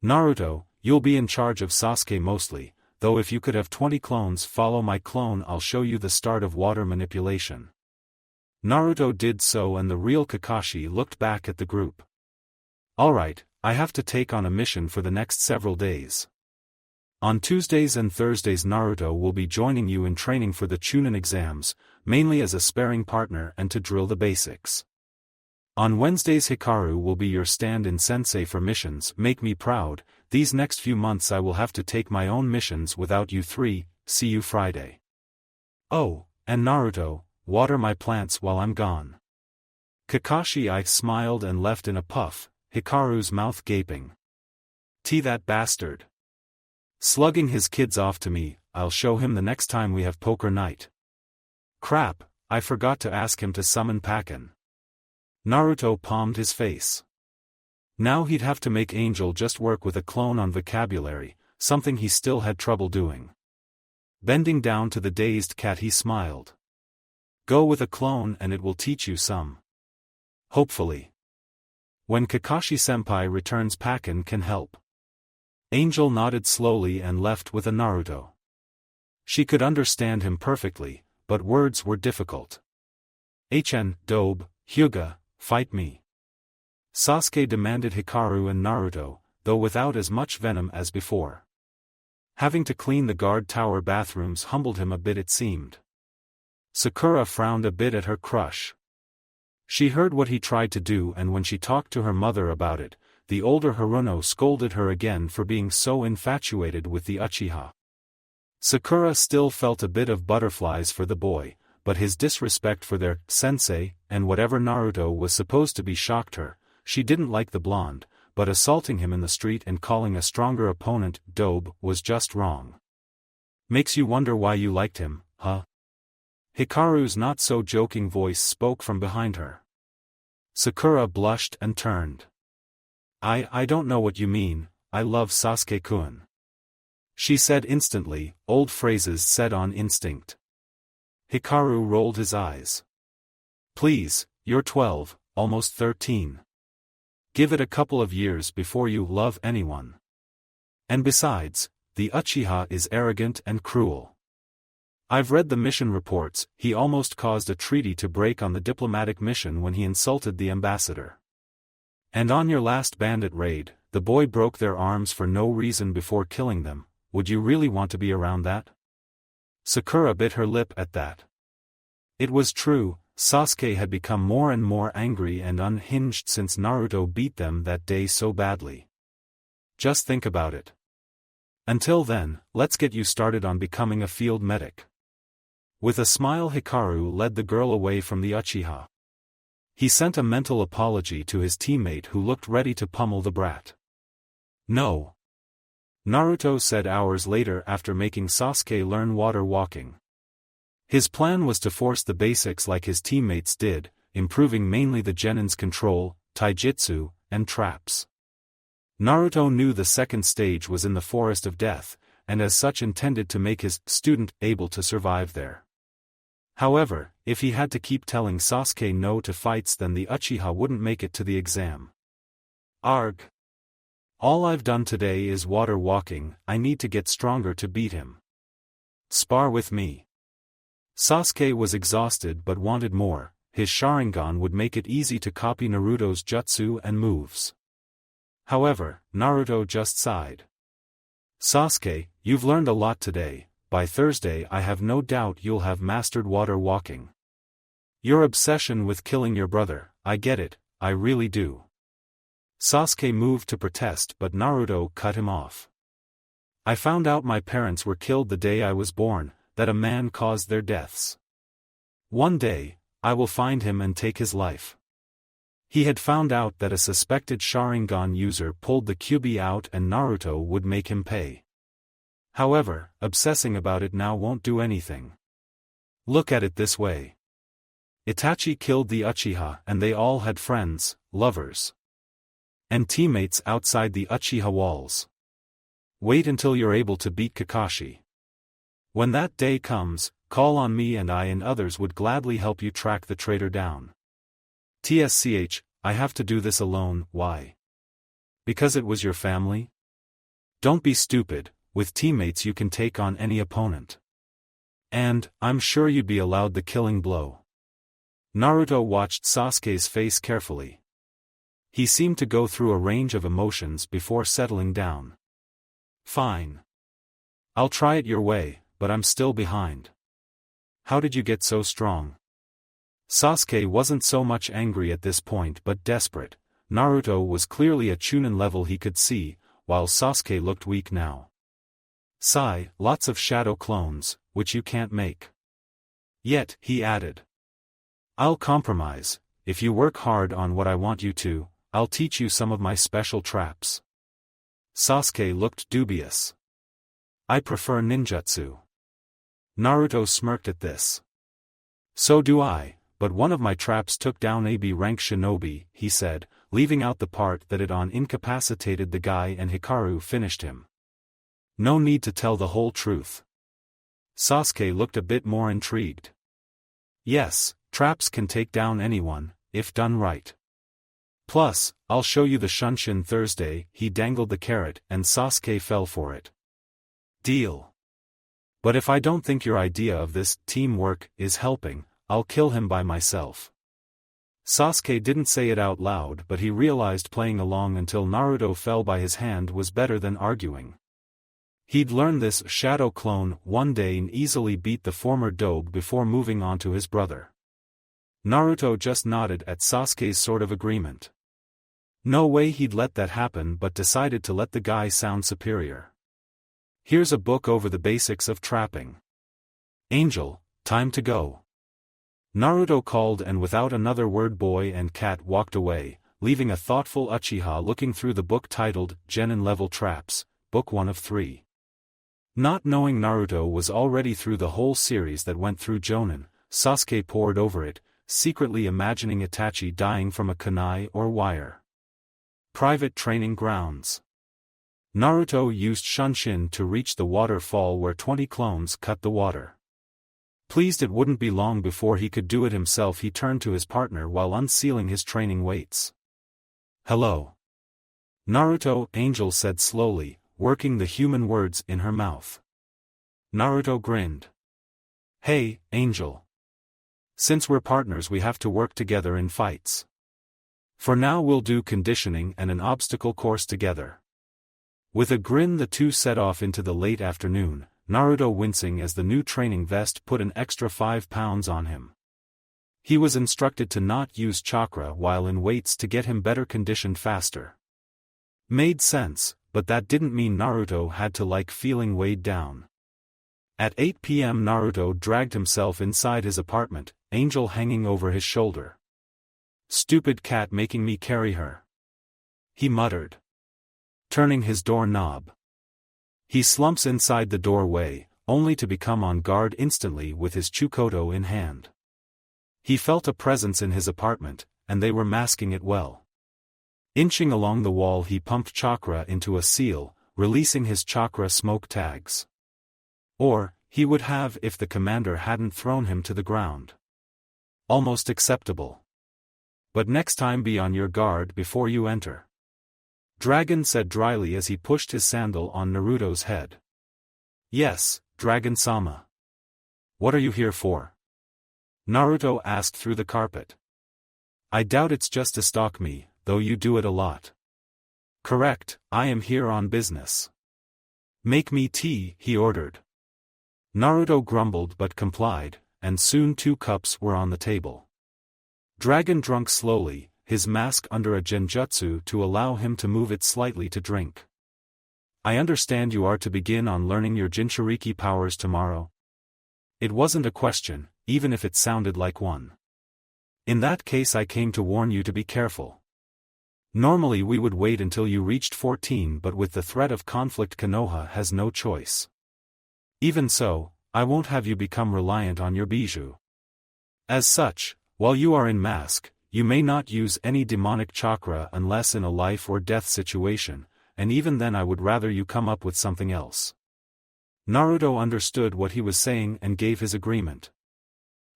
Naruto, you'll be in charge of Sasuke mostly, though if you could have 20 clones follow my clone I'll show you the start of water manipulation. Naruto did so and the real Kakashi looked back at the group. Alright, I have to take on a mission for the next several days. On Tuesdays and Thursdays Naruto will be joining you in training for the Chunin exams, mainly as a sparring partner and to drill the basics. On Wednesdays Hikaru will be your stand-in sensei for missions. Make me proud, these next few months I will have to take my own missions without you three. See you Friday. Oh, and Naruto, water my plants while I'm gone. Kakashi I smiled and left in a puff, Hikaru's mouth gaping. That bastard. Slugging his kids off to me, I'll show him the next time we have poker night. Crap, I forgot to ask him to summon Pakken. Naruto palmed his face. Now he'd have to make Angel just work with a clone on vocabulary, something he still had trouble doing. Bending down to the dazed cat he smiled. Go with a clone and it will teach you some. Hopefully. When Kakashi-senpai returns Pakken can help. Angel nodded slowly and left with a Naruto. She could understand him perfectly, but words were difficult. Dobe, Hyuga, fight me. Sasuke demanded Hikaru and Naruto, though without as much venom as before. Having to clean the guard tower bathrooms humbled him a bit it seemed. Sakura frowned a bit at her crush. She heard what he tried to do and when she talked to her mother about it, the older Haruno scolded her again for being so infatuated with the Uchiha. Sakura still felt a bit of butterflies for the boy, but his disrespect for their sensei, and whatever Naruto was supposed to be shocked her. She didn't like the blonde, but assaulting him in the street and calling a stronger opponent Dobe was just wrong. Makes you wonder why you liked him, huh? Hikaru's not-so-joking voice spoke from behind her. Sakura blushed and turned. I don't know what you mean, I love Sasuke-kun. She said instantly, old phrases said on instinct. Hikaru rolled his eyes. Please, you're 12, almost 13. Give it a couple of years before you love anyone. And besides, the Uchiha is arrogant and cruel. I've read the mission reports. He almost caused a treaty to break on the diplomatic mission when he insulted the ambassador. And on your last bandit raid, the boy broke their arms for no reason before killing them. Would you really want to be around that? Sakura bit her lip at that. It was true, Sasuke had become more and more angry and unhinged since Naruto beat them that day so badly. Just think about it. Until then, let's get you started on becoming a field medic. With a smile, Hikaru led the girl away from the Uchiha. He sent a mental apology to his teammate who looked ready to pummel the brat. No. Naruto said hours later after making Sasuke learn water walking. His plan was to force the basics like his teammates did, improving mainly the genin's control, taijutsu, and traps. Naruto knew the second stage was in the Forest of Death, and as such intended to make his student able to survive there. However, if he had to keep telling Sasuke no to fights, then the Uchiha wouldn't make it to the exam. Arg. All I've done today is water walking. I need to get stronger to beat him. Spar with me. Sasuke was exhausted but wanted more. His Sharingan would make it easy to copy Naruto's jutsu and moves. However, Naruto just sighed. Sasuke, you've learned a lot today. By Thursday I have no doubt you'll have mastered water walking. Your obsession with killing your brother, I get it, I really do. Sasuke moved to protest but Naruto cut him off. I found out my parents were killed the day I was born, that a man caused their deaths. One day, I will find him and take his life. He had found out that a suspected Sharingan user pulled the Kyuubi out and Naruto would make him pay. However, obsessing about it now won't do anything. Look at it this way. Itachi killed the Uchiha and they all had friends, lovers, and teammates outside the Uchiha walls. Wait until you're able to beat Kakashi. When that day comes, call on me and I and others would gladly help you track the traitor down. TSCH, I have to do this alone. Why? Because it was your family? Don't be stupid, with teammates you can take on any opponent. And, I'm sure you'd be allowed the killing blow. Naruto watched Sasuke's face carefully. He seemed to go through a range of emotions before settling down. Fine. I'll try it your way, but I'm still behind. How did you get so strong? Sasuke wasn't so much angry at this point but desperate. Naruto was clearly a Chunin level he could see, while Sasuke looked weak now. Sigh, lots of shadow clones, which you can't make. Yet, he added. I'll compromise. If you work hard on what I want you to, I'll teach you some of my special traps. Sasuke looked dubious. I prefer ninjutsu. Naruto smirked at this. So do I, but one of my traps took down a B-rank shinobi, he said, leaving out the part that it incapacitated the guy and Hikaru finished him. No need to tell the whole truth. Sasuke looked a bit more intrigued. Yes, traps can take down anyone, if done right. Plus, I'll show you the Shunshin Thursday. He dangled the carrot and Sasuke fell for it. Deal. But if I don't think your idea of this teamwork is helping, I'll kill him by myself. Sasuke didn't say it out loud but he realized playing along until Naruto fell by his hand was better than arguing. He'd learn this shadow clone one day and easily beat the former dobe before moving on to his brother. Naruto just nodded at Sasuke's sort of agreement. No way he'd let that happen but decided to let the guy sound superior. Here's a book over the basics of trapping. Angel, time to go. Naruto called and without another word boy and cat walked away, leaving a thoughtful Uchiha looking through the book titled Genin Level Traps, Book 1 of 3. Not knowing Naruto was already through the whole series that went through Jonin, Sasuke pored over it, secretly imagining Itachi dying from a kunai or wire. Private training grounds. Naruto used Shunshin to reach the waterfall where 20 clones cut the water. Pleased it wouldn't be long before he could do it himself, he turned to his partner while unsealing his training weights. "Hello." Naruto, Angel said slowly, working the human words in her mouth. Naruto grinned. "Hey, Angel. Since we're partners we have to work together in fights. For now we'll do conditioning and an obstacle course together." With a grin the two set off into the late afternoon, Naruto wincing as the new training vest put an extra 5 pounds on him. He was instructed to not use chakra while in weights to get him better conditioned faster. Made sense, but that didn't mean Naruto had to like feeling weighed down. At 8 p.m. Naruto dragged himself inside his apartment, Angel hanging over his shoulder. "Stupid cat making me carry her," he muttered, turning his doorknob. He slumps inside the doorway, only to become on guard instantly with his Chukoto in hand. He felt a presence in his apartment, and they were masking it well. Inching along the wall he pumped chakra into a seal, releasing his chakra smoke tags. Or, he would have if the commander hadn't thrown him to the ground. Almost acceptable. But next time be on your guard before you enter. Dragon said dryly as he pushed his sandal on Naruto's head. "Yes, Dragon-sama. What are you here for?" Naruto asked through the carpet. "I doubt it's just to stalk me, though you do it a lot." "Correct, I am here on business." "Make me tea," he ordered. Naruto grumbled but complied, and soon 2 cups were on the table. Dragon drank slowly, his mask under a genjutsu to allow him to move it slightly to drink. "I understand you are to begin on learning your Jinchuriki powers tomorrow?" It wasn't a question, even if it sounded like one. "In that case I came to warn you to be careful. Normally we would wait until you reached 14, but with the threat of conflict Konoha has no choice. Even so, I won't have you become reliant on your bijou. As such, while you are in mask, you may not use any demonic chakra unless in a life or death situation, and even then I would rather you come up with something else." Naruto understood what he was saying and gave his agreement.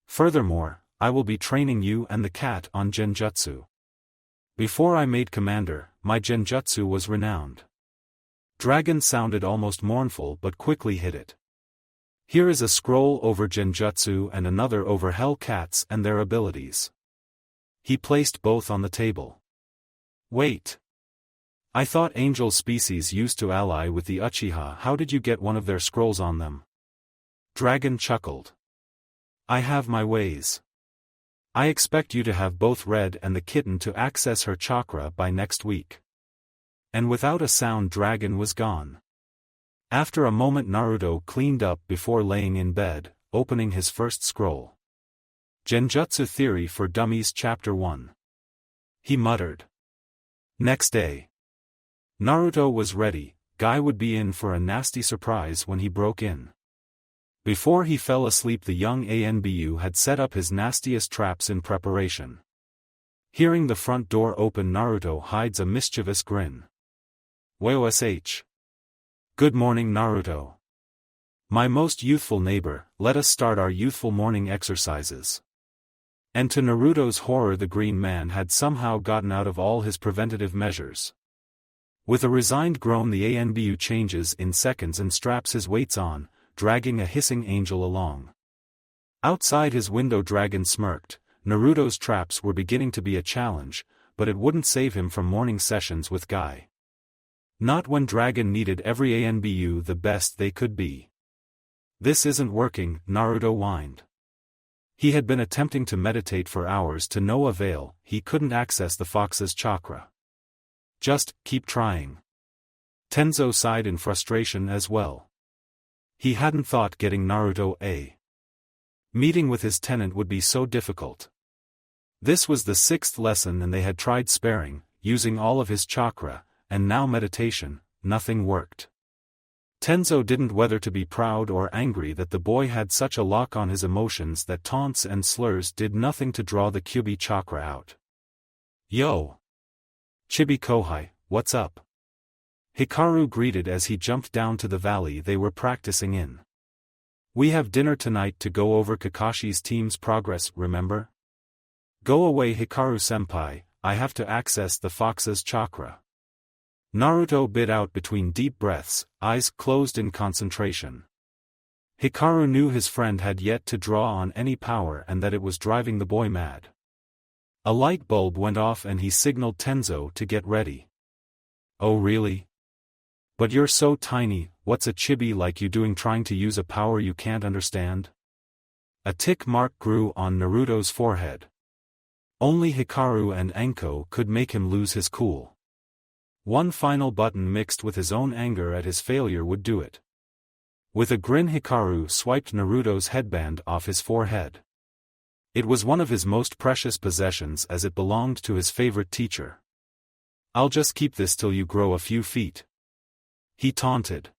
"Furthermore, I will be training you and the cat on genjutsu. Before I made commander, my genjutsu was renowned." Dragon sounded almost mournful but quickly hid it. "Here is a scroll over genjutsu and another over hell cats and their abilities." He placed both on the table. "Wait. I thought angel species used to ally with the Uchiha. How did you get one of their scrolls on them?" Dragon chuckled. "I have my ways. I expect you to have both Red and the kitten to access her chakra by next week." And without a sound Dragon was gone. After a moment Naruto cleaned up before laying in bed, opening his first scroll. Genjutsu Theory for Dummies Chapter 1. He muttered. Next day. Naruto was ready. Guy would be in for a nasty surprise when he broke in. Before he fell asleep the young ANBU had set up his nastiest traps in preparation. Hearing the front door open Naruto hides a mischievous grin. "Wosh. Good morning Naruto. My most youthful neighbor, let us start our youthful morning exercises." And to Naruto's horror the green man had somehow gotten out of all his preventative measures. With a resigned groan the ANBU changes in seconds and straps his weights on, dragging a hissing angel along. Outside his window Dragon smirked. Naruto's traps were beginning to be a challenge, but it wouldn't save him from morning sessions with Guy. Not when Dragon needed every ANBU the best they could be. "This isn't working," Naruto whined. He had been attempting to meditate for hours to no avail. He couldn't access the fox's chakra. "Just keep trying." Tenzo sighed in frustration as well. He hadn't thought getting Naruto a meeting with his tenant would be so difficult. This was the 6th lesson and they had tried sparing, using all of his chakra, and now meditation, nothing worked. Tenzo didn't whether to be proud or angry that the boy had such a lock on his emotions that taunts and slurs did nothing to draw the Kyubi chakra out. "Yo! Chibi Kohai, what's up?" Hikaru greeted as he jumped down to the valley they were practicing in. We have dinner tonight to go over Kakashi's team's progress, remember? Go away Hikaru-senpai, I have to access the fox's chakra. Naruto bit out between deep breaths, eyes closed in concentration. Hikaru knew his friend had yet to draw on any power and that it was driving the boy mad. A light bulb went off and he signaled Tenzo to get ready. Oh really? But you're so tiny, what's a chibi like you doing trying to use a power you can't understand? A tick mark grew on Naruto's forehead. Only Hikaru and Anko could make him lose his cool. One final button mixed with his own anger at his failure would do it. With a grin Hikaru swiped Naruto's headband off his forehead. It was one of his most precious possessions as it belonged to his favorite teacher. I'll just keep this till you grow a few feet. He taunted.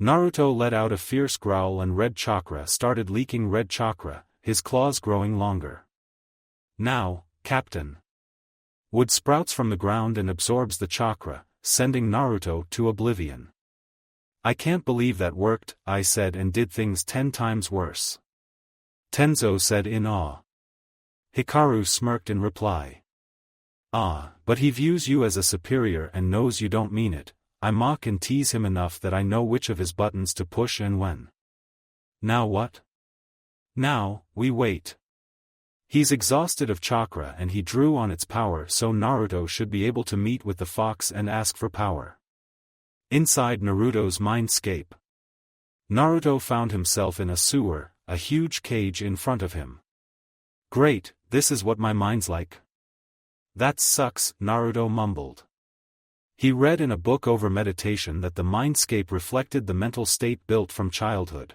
Naruto let out a fierce growl and red chakra started leaking red chakra, his claws growing longer. Now, Captain. Wood sprouts from the ground and absorbs the chakra, sending Naruto to oblivion. I can't believe that worked, I said and did things 10 times worse. Tenzo said in awe. Hikaru smirked in reply. Ah, but he views you as a superior and knows you don't mean it. I mock and tease him enough that I know which of his buttons to push and when. Now what? Now, we wait. He's exhausted of chakra and he drew on its power so Naruto should be able to meet with the fox and ask for power. Inside Naruto's mindscape. Naruto found himself in a sewer, a huge cage in front of him. Great, this is what my mind's like. That sucks, Naruto mumbled. He read in a book over meditation that the mindscape reflected the mental state built from childhood.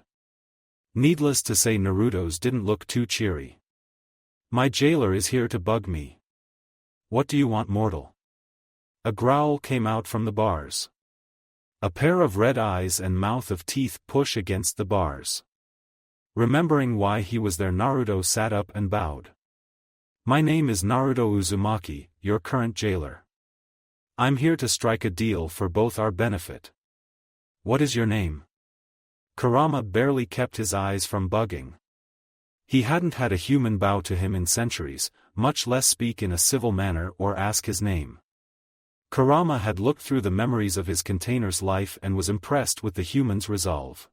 Needless to say Naruto's didn't look too cheery. My jailer is here to bug me. What do you want, mortal? A growl came out from the bars. A pair of red eyes and mouth of teeth push against the bars. Remembering why he was there Naruto sat up and bowed. My name is Naruto Uzumaki, your current jailer. I'm here to strike a deal for both our benefit. What is your name? Kurama barely kept his eyes from bugging. He hadn't had a human bow to him in centuries, much less speak in a civil manner or ask his name. Kurama had looked through the memories of his container's life and was impressed with the human's resolve.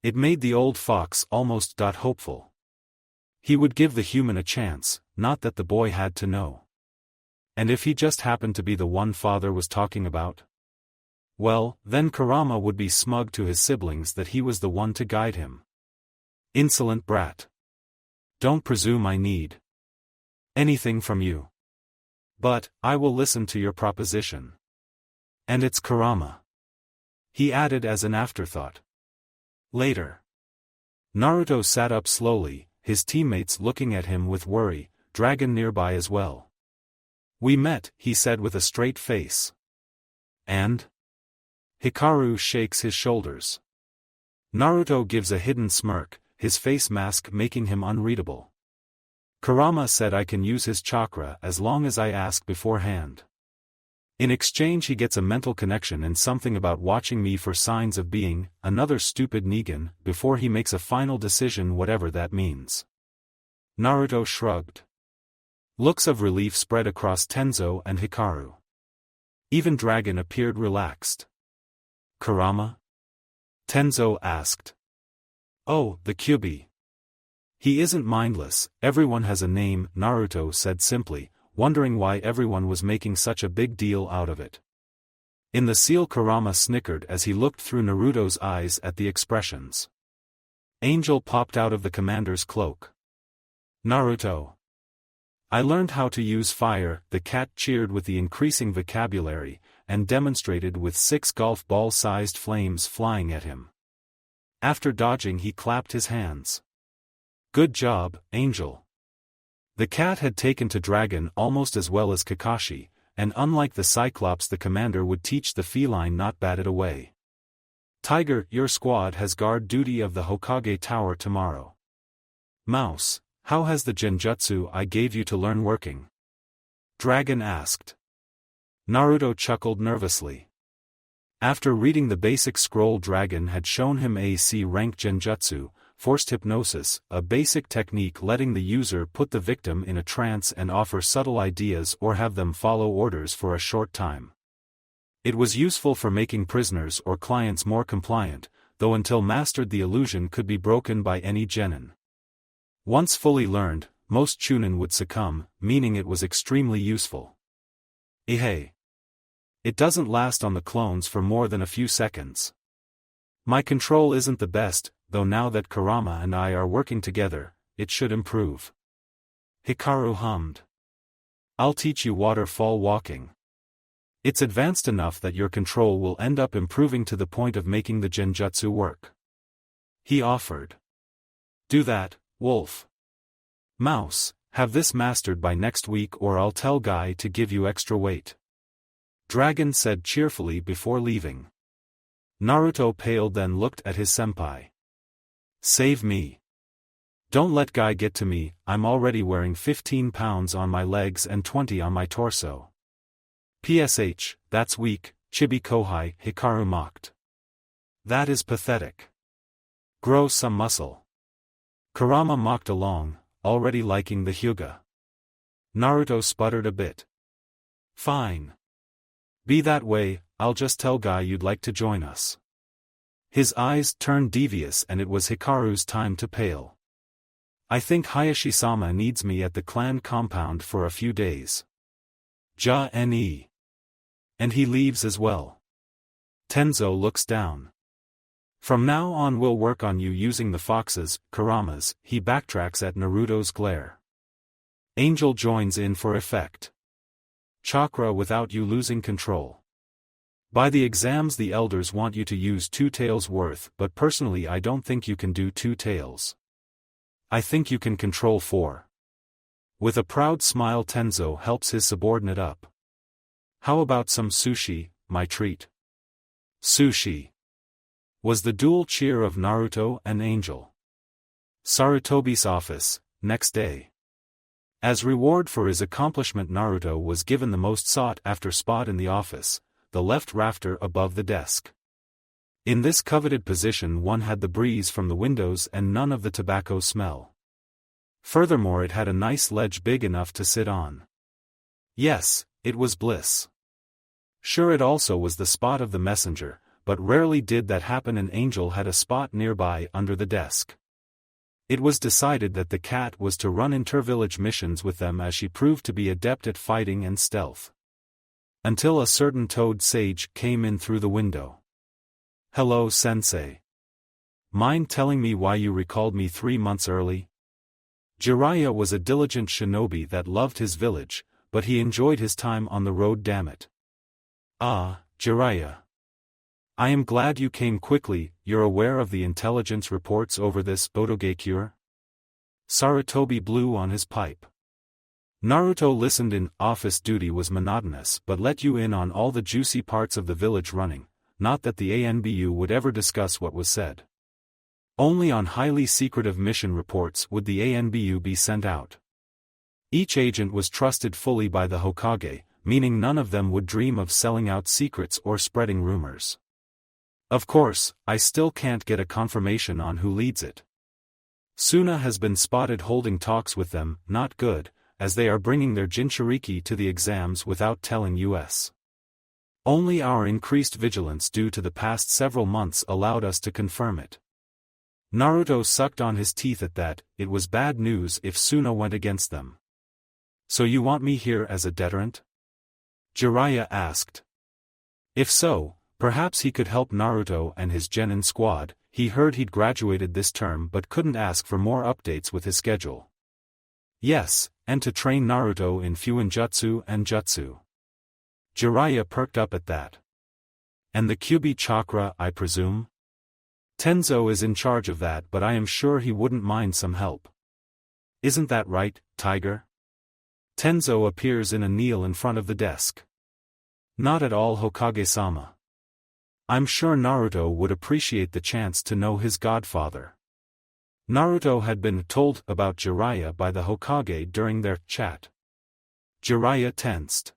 It made the old fox almost hopeful. He would give the human a chance, not that the boy had to know. And if he just happened to be the one father was talking about? Well, then Kurama would be smug to his siblings that he was the one to guide him. Insolent brat. Don't presume I need anything from you. But, I will listen to your proposition. And it's Kurama. He added as an afterthought. Later. Naruto sat up slowly, his teammates looking at him with worry, Dragon nearby as well. We met, he said with a straight face. And? Hikaru shakes his shoulders. Naruto gives a hidden smirk, his face mask making him unreadable. Kurama said I can use his chakra as long as I ask beforehand. In exchange he gets a mental connection and something about watching me for signs of being another stupid Negan before he makes a final decision whatever that means. Naruto shrugged. Looks of relief spread across Tenzo and Hikaru. Even Dragon appeared relaxed. Kurama? Tenzo asked. Oh, the Kyubi. He isn't mindless, everyone has a name, Naruto said simply, wondering why everyone was making such a big deal out of it. In the seal Kurama snickered as he looked through Naruto's eyes at the expressions. Angel popped out of the commander's cloak. Naruto. I learned how to use fire, the cat cheered with the increasing vocabulary, and demonstrated with 6 golf ball-sized flames flying at him. After dodging he clapped his hands. Good job, Angel. The cat had taken to Dragon almost as well as Kakashi, and unlike the Cyclops the commander would teach the feline not bat it away. Tiger, your squad has guard duty of the Hokage Tower tomorrow. Mouse, how has the genjutsu I gave you to learn working? Dragon asked. Naruto chuckled nervously. After reading the basic scroll, Dragon had shown him AC rank genjutsu, forced hypnosis, a basic technique letting the user put the victim in a trance and offer subtle ideas or have them follow orders for a short time. It was useful for making prisoners or clients more compliant, though until mastered the illusion could be broken by any genin. Once fully learned, most chunin would succumb, meaning it was extremely useful. Hey. It doesn't last on the clones for more than a few seconds. My control isn't the best, though now that Kurama and I are working together, it should improve. Hikaru hummed. I'll teach you waterfall walking. It's advanced enough that your control will end up improving to the point of making the genjutsu work. He offered. Do that, Wolf. Mouse, have this mastered by next week or I'll tell Guy to give you extra weight. Dragon said cheerfully before leaving. Naruto paled, then looked at his senpai. Save me. Don't let Guy get to me, I'm already wearing 15 pounds on my legs and 20 on my torso. PSH, that's weak, Chibi Kohai, Hikaru mocked. That is pathetic. Grow some muscle. Kurama mocked along, already liking the Hyuga. Naruto sputtered a bit. Fine. Be that way, I'll just tell Guy you'd like to join us. His eyes turned devious and it was Hikaru's time to pale. I think Hayashi-sama needs me at the clan compound for a few days. Ja-ne. And he leaves as well. Tenzo looks down. From now on we'll work on you using the foxes, Kuramas, he backtracks at Naruto's glare. Angel joins in for effect. Chakra without you losing control. By the exams the elders want you to use 2 taels worth, but personally I don't think you can do 2 taels. I think you can control 4. With a proud smile Tenzo helps his subordinate up. How about some sushi, my treat? Sushi. Was the dual cheer of Naruto and Angel. Sarutobi's office, next day. As reward for his accomplishment Naruto was given the most sought-after spot in the office, the left rafter above the desk. In this coveted position one had the breeze from the windows and none of the tobacco smell. Furthermore it had a nice ledge big enough to sit on. Yes, it was bliss. Sure, it also was the spot of the messenger, but rarely did that happen, and Angel had a spot nearby under the desk. It was decided that the cat was to run inter-village missions with them as she proved to be adept at fighting and stealth. Until a certain toad sage came in through the window. Hello sensei. Mind telling me why you recalled me 3 months early? Jiraiya was a diligent shinobi that loved his village, but he enjoyed his time on the road, damn it. Ah, Jiraiya. I am glad you came quickly. You're aware of the intelligence reports over this Botoge cure? Sarutobi blew on his pipe. Naruto listened in. Office duty was monotonous but let you in on all the juicy parts of the village running, not that the ANBU would ever discuss what was said. Only on highly secretive mission reports would the ANBU be sent out. Each agent was trusted fully by the Hokage, meaning none of them would dream of selling out secrets or spreading rumors. Of course, I still can't get a confirmation on who leads it. Suna has been spotted holding talks with them, not good, as they are bringing their Jinchuriki to the exams without telling us. Only our increased vigilance due to the past several months allowed us to confirm it. Naruto sucked on his teeth at that. It was bad news if Suna went against them. So you want me here as a deterrent? Jiraiya asked. If so, perhaps he could help Naruto and his genin squad. He heard he'd graduated this term but couldn't ask for more updates with his schedule. Yes, and to train Naruto in Fuinjutsu and Jutsu. Jiraiya perked up at that. And the Kyubi chakra, I presume? Tenzo is in charge of that, but I am sure he wouldn't mind some help. Isn't that right, Tiger? Tenzo appears in a kneel in front of the desk. Not at all, Hokage-sama. I'm sure Naruto would appreciate the chance to know his godfather. Naruto had been told about Jiraiya by the Hokage during their chat. Jiraiya tensed.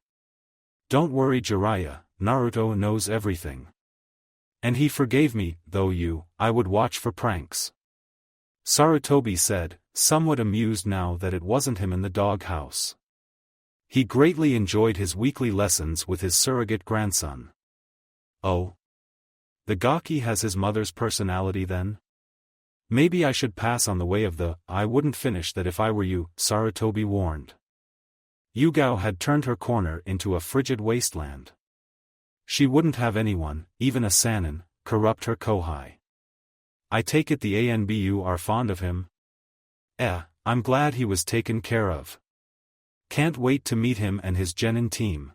Don't worry Jiraiya, Naruto knows everything. And he forgave me, though I would watch for pranks. Sarutobi said, somewhat amused now that it wasn't him in the doghouse. He greatly enjoyed his weekly lessons with his surrogate grandson. Oh. The Gaki has his mother's personality then? Maybe I should pass on the way of I wouldn't finish that if I were you, Sarutobi warned. Yugao had turned her corner into a frigid wasteland. She wouldn't have anyone, even a Sannin, corrupt her Kohai. I take it the ANBU are fond of him? I'm glad he was taken care of. Can't wait to meet him and his genin team.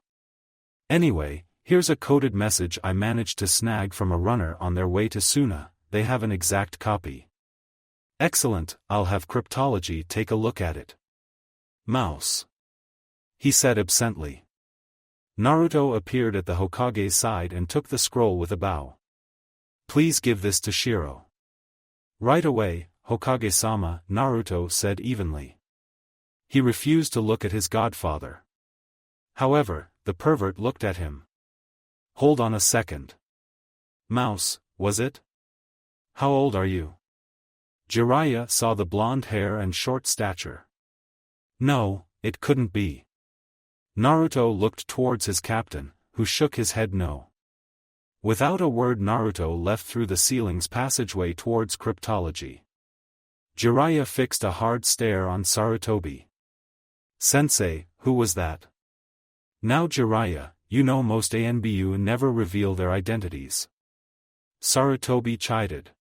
Anyway, here's a coded message I managed to snag from a runner on their way to Suna, they have an exact copy. Excellent, I'll have cryptology take a look at it. Mouse. He said absently. Naruto appeared at the Hokage's side and took the scroll with a bow. Please give this to Shiro. Right away, Hokage-sama, Naruto said evenly. He refused to look at his godfather. However, the pervert looked at him. Hold on a second. Mouse, was it? How old are you? Jiraiya saw the blonde hair and short stature. No, it couldn't be. Naruto looked towards his captain, who shook his head no. Without a word Naruto left through the ceiling's passageway towards cryptology. Jiraiya fixed a hard stare on Sarutobi. Sensei, who was that? Now Jiraiya, you know most ANBU never reveal their identities. Sarutobi chided.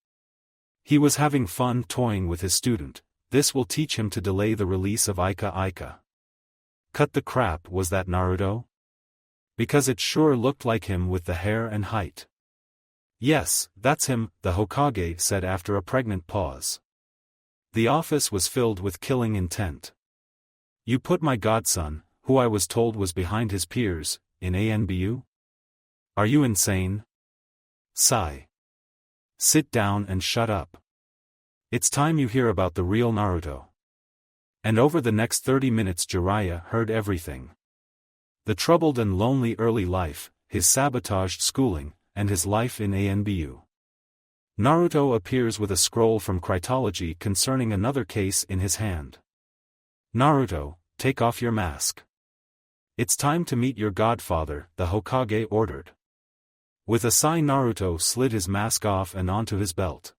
He was having fun toying with his student, this will teach him to delay the release of Ika. Cut the crap, was that Naruto? Because it sure looked like him with the hair and height. Yes, that's him, the Hokage said after a pregnant pause. The office was filled with killing intent. You put my godson, who I was told was behind his peers, in ANBU? Are you insane? Sigh. Sit down and shut up. It's time you hear about the real Naruto. And over the next 30 minutes Jiraiya heard everything. The troubled and lonely early life, his sabotaged schooling, and his life in ANBU. Naruto appears with a scroll from Cryptology concerning another case in his hand. Naruto, take off your mask. It's time to meet your godfather, the Hokage ordered. With a sigh Naruto slid his mask off and onto his belt.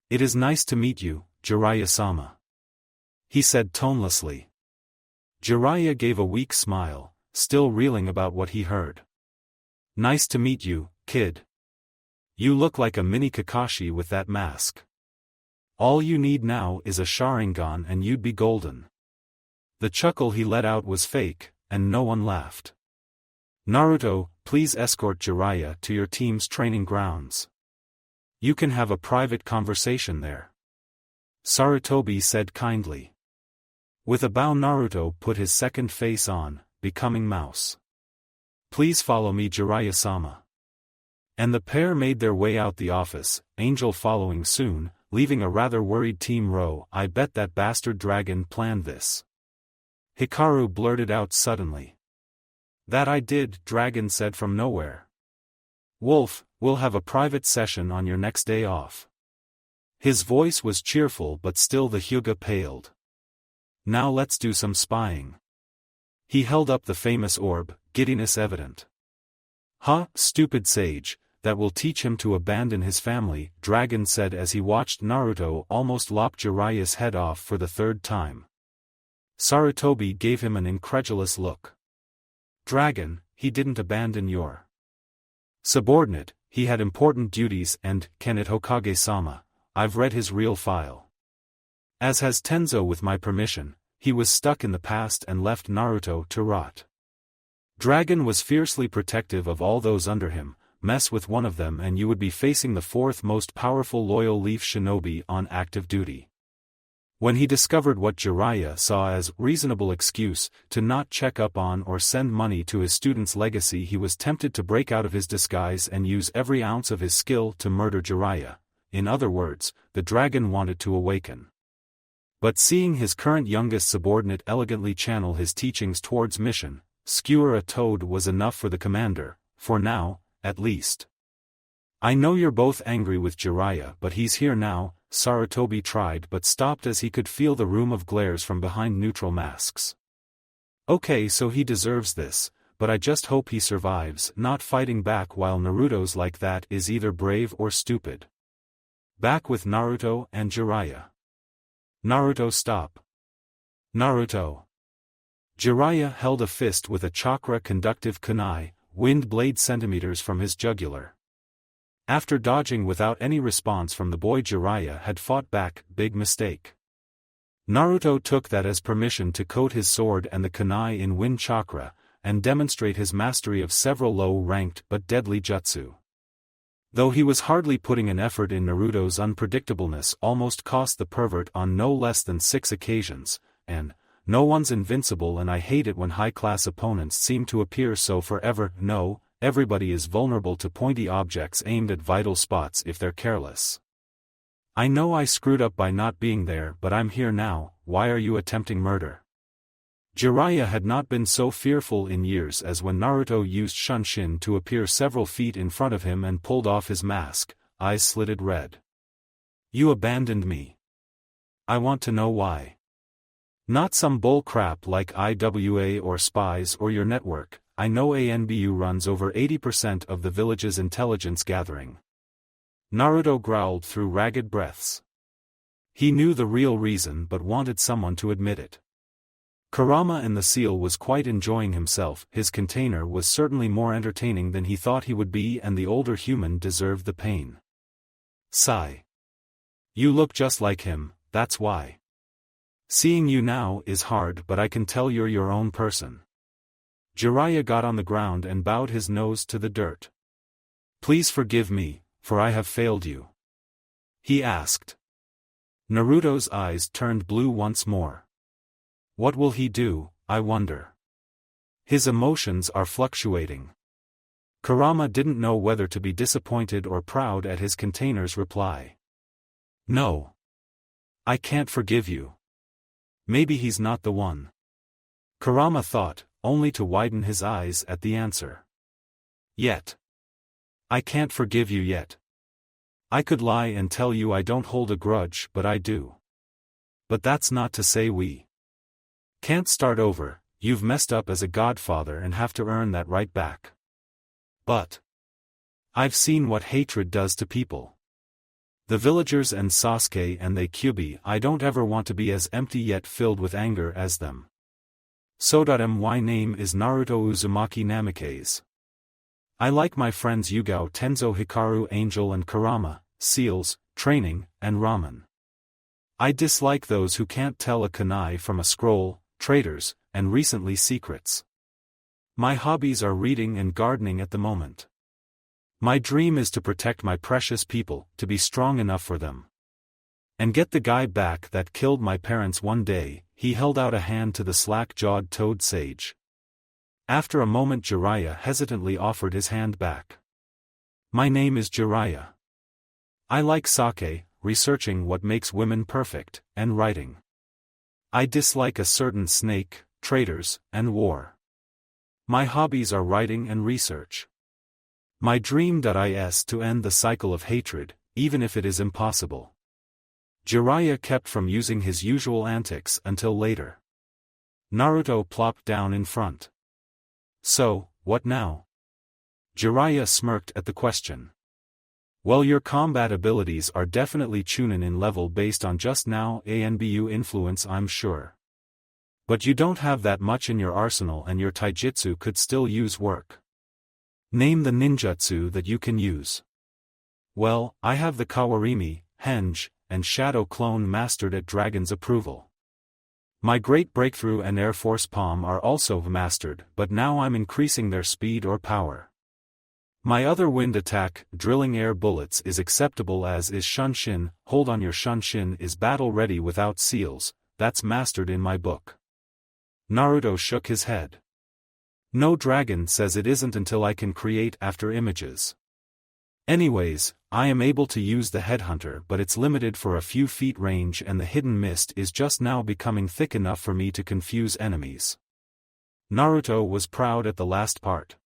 It is nice to meet you, Jiraiya-sama. He said tonelessly. Jiraiya gave a weak smile, still reeling about what he heard. Nice to meet you, kid. You look like a mini Kakashi with that mask. All you need now is a Sharingan and you'd be golden. The chuckle he let out was fake, and no one laughed. Naruto, please escort Jiraiya to your team's training grounds. You can have a private conversation there. Sarutobi said kindly. With a bow Naruto put his second face on, becoming mouse. Please follow me Jiraiya-sama. And the pair made their way out the office, Angel following soon, leaving a rather worried Team Ro. I bet that bastard dragon planned this. Hikaru blurted out suddenly. That I did, Dragon said from nowhere. Wolf, we'll have a private session on your next day off. His voice was cheerful but still the Hyuga paled. Now let's do some spying. He held up the famous orb, giddiness evident. Stupid sage, that will teach him to abandon his family, Dragon said as he watched Naruto almost lop Jiraiya's head off for the third time. Sarutobi gave him an incredulous look. Dragon, he didn't abandon your subordinate, he had important duties and, can it Hokage-sama, I've read his real file. As has Tenzo with my permission, he was stuck in the past and left Naruto to rot. Dragon was fiercely protective of all those under him, mess with one of them and you would be facing the fourth most powerful loyal leaf shinobi on active duty. When he discovered what Jiraiya saw as reasonable excuse to not check up on or send money to his student's legacy he was tempted to break out of his disguise and use every ounce of his skill to murder Jiraiya. In other words, the dragon wanted to awaken. But seeing his current youngest subordinate elegantly channel his teachings towards mission, skewer a toad was enough for the commander, for now, at least. I know you're both angry with Jiraiya, but he's here now. Sarutobi tried but stopped as he could feel the room of glares from behind neutral masks. Okay, so he deserves this, but I just hope he survives. Not fighting back while Naruto's like that is either brave or stupid. Back with Naruto and Jiraiya. Naruto, stop. Naruto. Jiraiya held a fist with a chakra-conductive kunai, wind blade centimeters from his jugular. After dodging without any response from the boy, Jiraiya had fought back. Big mistake. Naruto took that as permission to coat his sword and the kunai in wind chakra, and demonstrate his mastery of several low-ranked but deadly jutsu. Though he was hardly putting an effort in, Naruto's unpredictableness almost cost the pervert on no less than 6 occasions, and no one's invincible, and I hate it when high-class opponents seem to appear so forever. No, everybody is vulnerable to pointy objects aimed at vital spots if they're careless. I know I screwed up by not being there, but I'm here now. Why are you attempting murder? Jiraiya had not been so fearful in years as when Naruto used Shunshin to appear several feet in front of him and pulled off his mask, eyes slitted red. You abandoned me. I want to know why. Not some bull crap like IWA or spies or your network. I know ANBU runs over 80% of the village's intelligence gathering. Naruto growled through ragged breaths. He knew the real reason but wanted someone to admit it. Kurama and the seal was quite enjoying himself. His container was certainly more entertaining than he thought he would be, and the older human deserved the pain. Sigh. You look just like him, that's why. Seeing you now is hard, but I can tell you're your own person. Jiraiya got on the ground and bowed his nose to the dirt. Please forgive me, for I have failed you. He asked. Naruto's eyes turned blue once more. What will he do, I wonder? His emotions are fluctuating. Kurama didn't know whether to be disappointed or proud at his container's reply. No. I can't forgive you. Maybe he's not the one. Kurama thought, only to widen his eyes at the answer. Yet. I can't forgive you yet. I could lie and tell you I don't hold a grudge, but I do. But that's not to say we can't start over. You've messed up as a godfather and have to earn that right back. But I've seen what hatred does to people. The villagers and Sasuke and the Kyuubi. I don't ever want to be as empty yet filled with anger as them. My name is Naruto Uzumaki Namikaze. I like my friends Yugao, Tenzo, Hikaru, Angel and Kurama, seals, training, and ramen. I dislike those who can't tell a kunai from a scroll, traitors, and recently secrets. My hobbies are reading and gardening at the moment. My dream is to protect my precious people, to be strong enough for them. And get the guy back that killed my parents one day. He held out a hand to the slack-jawed toad sage. After a moment, Jiraiya hesitantly offered his hand back. My name is Jiraiya. I like sake, researching what makes women perfect, and writing. I dislike a certain snake, traitors, and war. My hobbies are writing and research. My dream is to end the cycle of hatred, even if it is impossible. Jiraiya kept from using his usual antics until later. Naruto plopped down in front. So, what now? Jiraiya smirked at the question. Well, your combat abilities are definitely chunin in level based on just now ANBU influence, I'm sure. But you don't have that much in your arsenal, and your taijutsu could still use work. Name the ninjutsu that you can use. Well, I have the Kawarimi, Henge, and Shadow Clone mastered at Dragon's approval. My Great Breakthrough and Air Force Palm are also mastered, but now I'm increasing their speed or power. My other wind attack, drilling air bullets, is acceptable, as is Shunshin. Hold on, your Shunshin is battle ready without seals, that's mastered in my book. Naruto shook his head. No, dragon says it isn't until I can create after images. Anyways, I am able to use the headhunter, but it's limited for a few feet range, and the hidden mist is just now becoming thick enough for me to confuse enemies. Naruto was proud at the last part.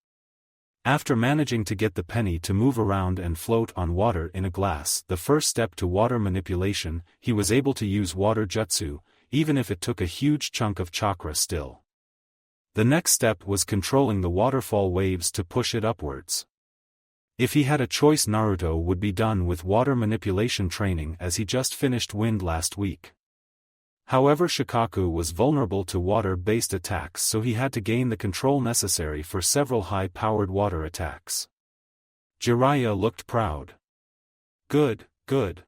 After managing to get the penny to move around and float on water in a glass, the first step to water manipulation, he was able to use water jutsu, even if it took a huge chunk of chakra still. The next step was controlling the waterfall waves to push it upwards. If he had a choice, Naruto would be done with water manipulation training as he just finished wind last week. However, Shikaku was vulnerable to water-based attacks, so he had to gain the control necessary for several high-powered water attacks. Jiraiya looked proud. Good, good.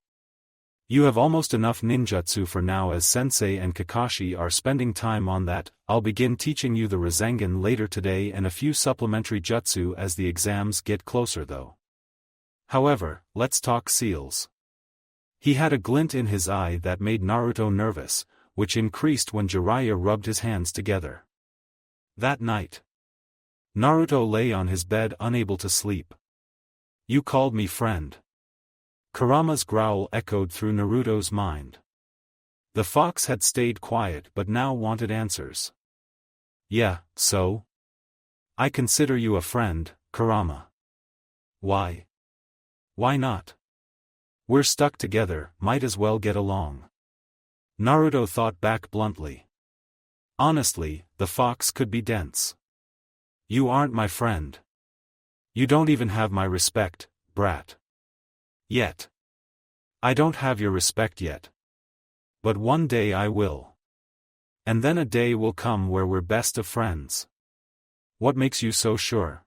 You have almost enough ninjutsu for now, as Sensei and Kakashi are spending time on that. I'll begin teaching you the Rasengan later today and a few supplementary jutsu as the exams get closer though. However, let's talk seals. He had a glint in his eye that made Naruto nervous, which increased when Jiraiya rubbed his hands together. That night, Naruto lay on his bed unable to sleep. You called me friend. Kurama's growl echoed through Naruto's mind. The fox had stayed quiet but now wanted answers. Yeah, so? I consider you a friend, Kurama. Why? Why not? We're stuck together, might as well get along. Naruto thought back bluntly. Honestly, the fox could be dense. You aren't my friend. You don't even have my respect, brat. Yet. I don't have your respect yet. But one day I will. And then a day will come where we're best of friends. What makes you so sure?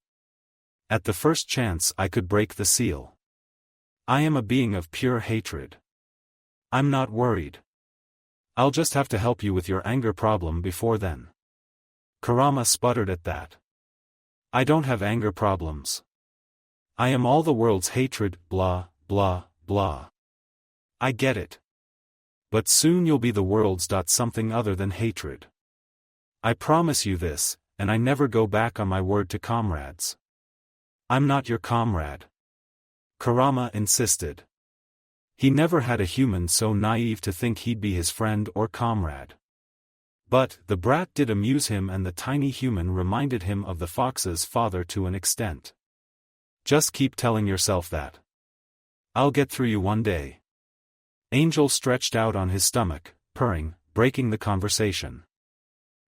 At the first chance I could break the seal. I am a being of pure hatred. I'm not worried. I'll just have to help you with your anger problem before then. Kurama sputtered at that. I don't have anger problems. I am all the world's hatred, blah, blah, blah. I get it. But soon you'll be the world's something other than hatred. I promise you this, and I never go back on my word to comrades. I'm not your comrade. Kurama insisted. He never had a human so naive to think he'd be his friend or comrade. But the brat did amuse him, and the tiny human reminded him of the fox's father to an extent. Just keep telling yourself that. I'll get through you one day. Angel stretched out on his stomach, purring, breaking the conversation.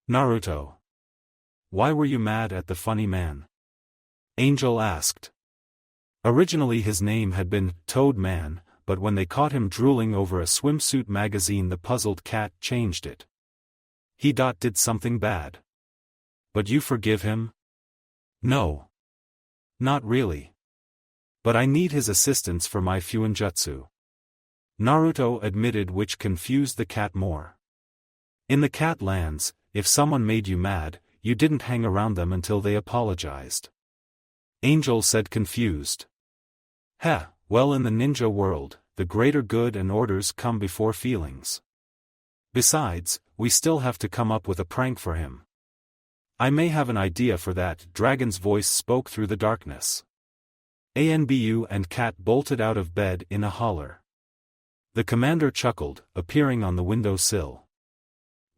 Naruto. Why were you mad at the funny man? Angel asked. Originally his name had been Toad Man, but when they caught him drooling over a swimsuit magazine, the puzzled cat changed it. He did something bad. But you forgive him? No. Not really. But I need his assistance for my fuinjutsu. Naruto admitted, which confused the cat more. In the cat lands, if someone made you mad, you didn't hang around them until they apologized. Angel said, confused. Well, in the ninja world, the greater good and orders come before feelings. Besides, we still have to come up with a prank for him. I may have an idea for that. Dragon's voice spoke through the darkness. ANBU and Cat bolted out of bed in a holler. The commander chuckled, appearing on the window sill.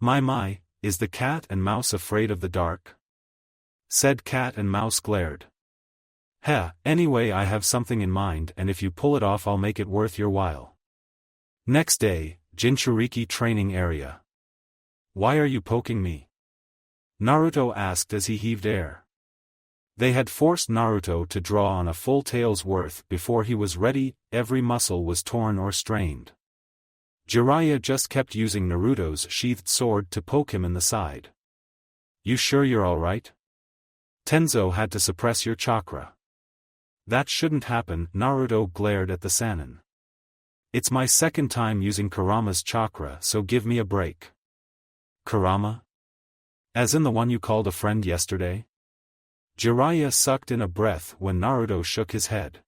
My, is the cat and mouse afraid of the dark? Said Cat and Mouse glared. Anyway, I have something in mind, and if you pull it off I'll make it worth your while. Next day, Jinchuriki training area. Why are you poking me? Naruto asked as he heaved air. They had forced Naruto to draw on a full tail's worth before he was ready. Every muscle was torn or strained. Jiraiya just kept using Naruto's sheathed sword to poke him in the side. You sure you're alright? Tenzo had to suppress your chakra. That shouldn't happen. Naruto glared at the Sannin. It's my second time using Kurama's chakra, so give me a break. Kurama? As in the one you called a friend yesterday? Jiraiya sucked in a breath when Naruto shook his head.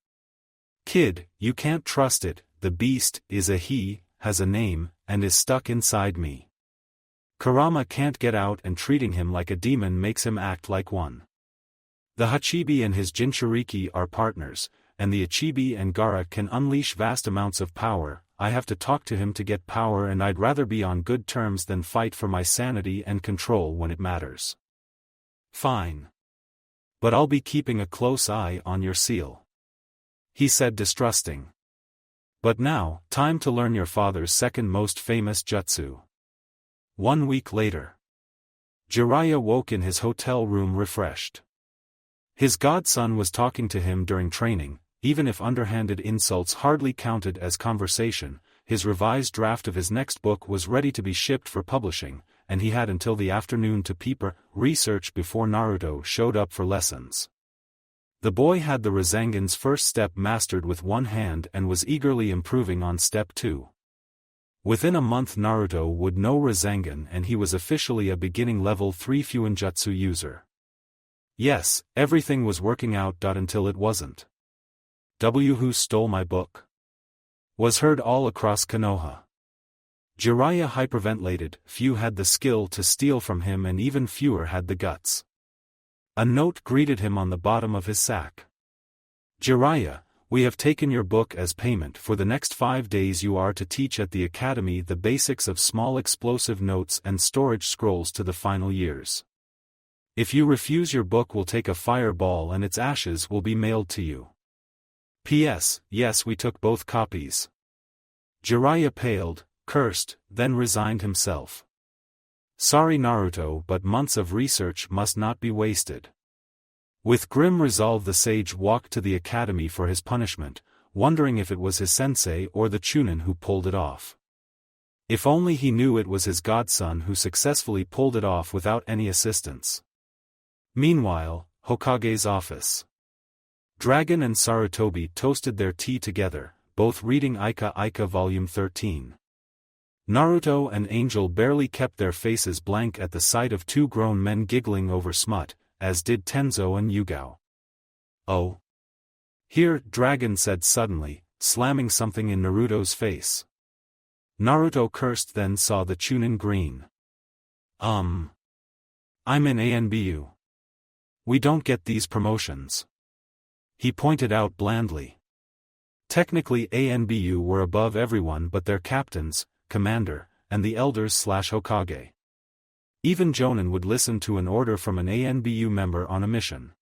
Kid, you can't trust it. The beast is a he, has a name, and is stuck inside me. Kurama can't get out, and treating him like a demon makes him act like one. The Hachibi and his Jinchuriki are partners, and the Ichibi and Gaara can unleash vast amounts of power. I have to talk to him to get power, and I'd rather be on good terms than fight for my sanity and control when it matters. Fine. But I'll be keeping a close eye on your seal," he said, distrusting. "But now, time to learn your father's second most famous jutsu." 1 week later. Jiraiya woke in his hotel room refreshed. His godson was talking to him during training. Even if underhanded insults hardly counted as conversation, his revised draft of his next book was ready to be shipped for publishing, and he had until the afternoon to research before Naruto showed up for lessons. The boy had the Rasengan's first step mastered with one hand and was eagerly improving on step 2. Within a month Naruto would know Rasengan and he was officially a beginning level 3 Fuinjutsu user. Yes, everything was working out until it wasn't. Who stole my book? Was heard all across Konoha. Jiraiya hyperventilated. Few had the skill to steal from him and even fewer had the guts. A note greeted him on the bottom of his sack. "Jiraiya, we have taken your book as payment. For the next 5 days you are to teach at the academy the basics of small explosive notes and storage scrolls to the final years. If you refuse, your book will take a fireball and its ashes will be mailed to you. P.S. Yes, we took both copies." Jiraiya paled, cursed, then resigned himself. "Sorry Naruto, but months of research must not be wasted." With grim resolve the sage walked to the academy for his punishment, wondering if it was his sensei or the Chunin who pulled it off. If only he knew it was his godson who successfully pulled it off without any assistance. Meanwhile, Hokage's office. Dragon and Sarutobi toasted their tea together, both reading Ika Volume 13. Naruto and Angel barely kept their faces blank at the sight of 2 grown men giggling over smut, as did Tenzo and Yugao. "Oh. Here," Dragon said suddenly, slamming something in Naruto's face. Naruto cursed, then saw the Chunin grin. I'm in ANBU. We don't get these promotions," he pointed out blandly. Technically ANBU were above everyone but their captains, commander, and the elders/Hokage. Even Jonin would listen to an order from an ANBU member on a mission.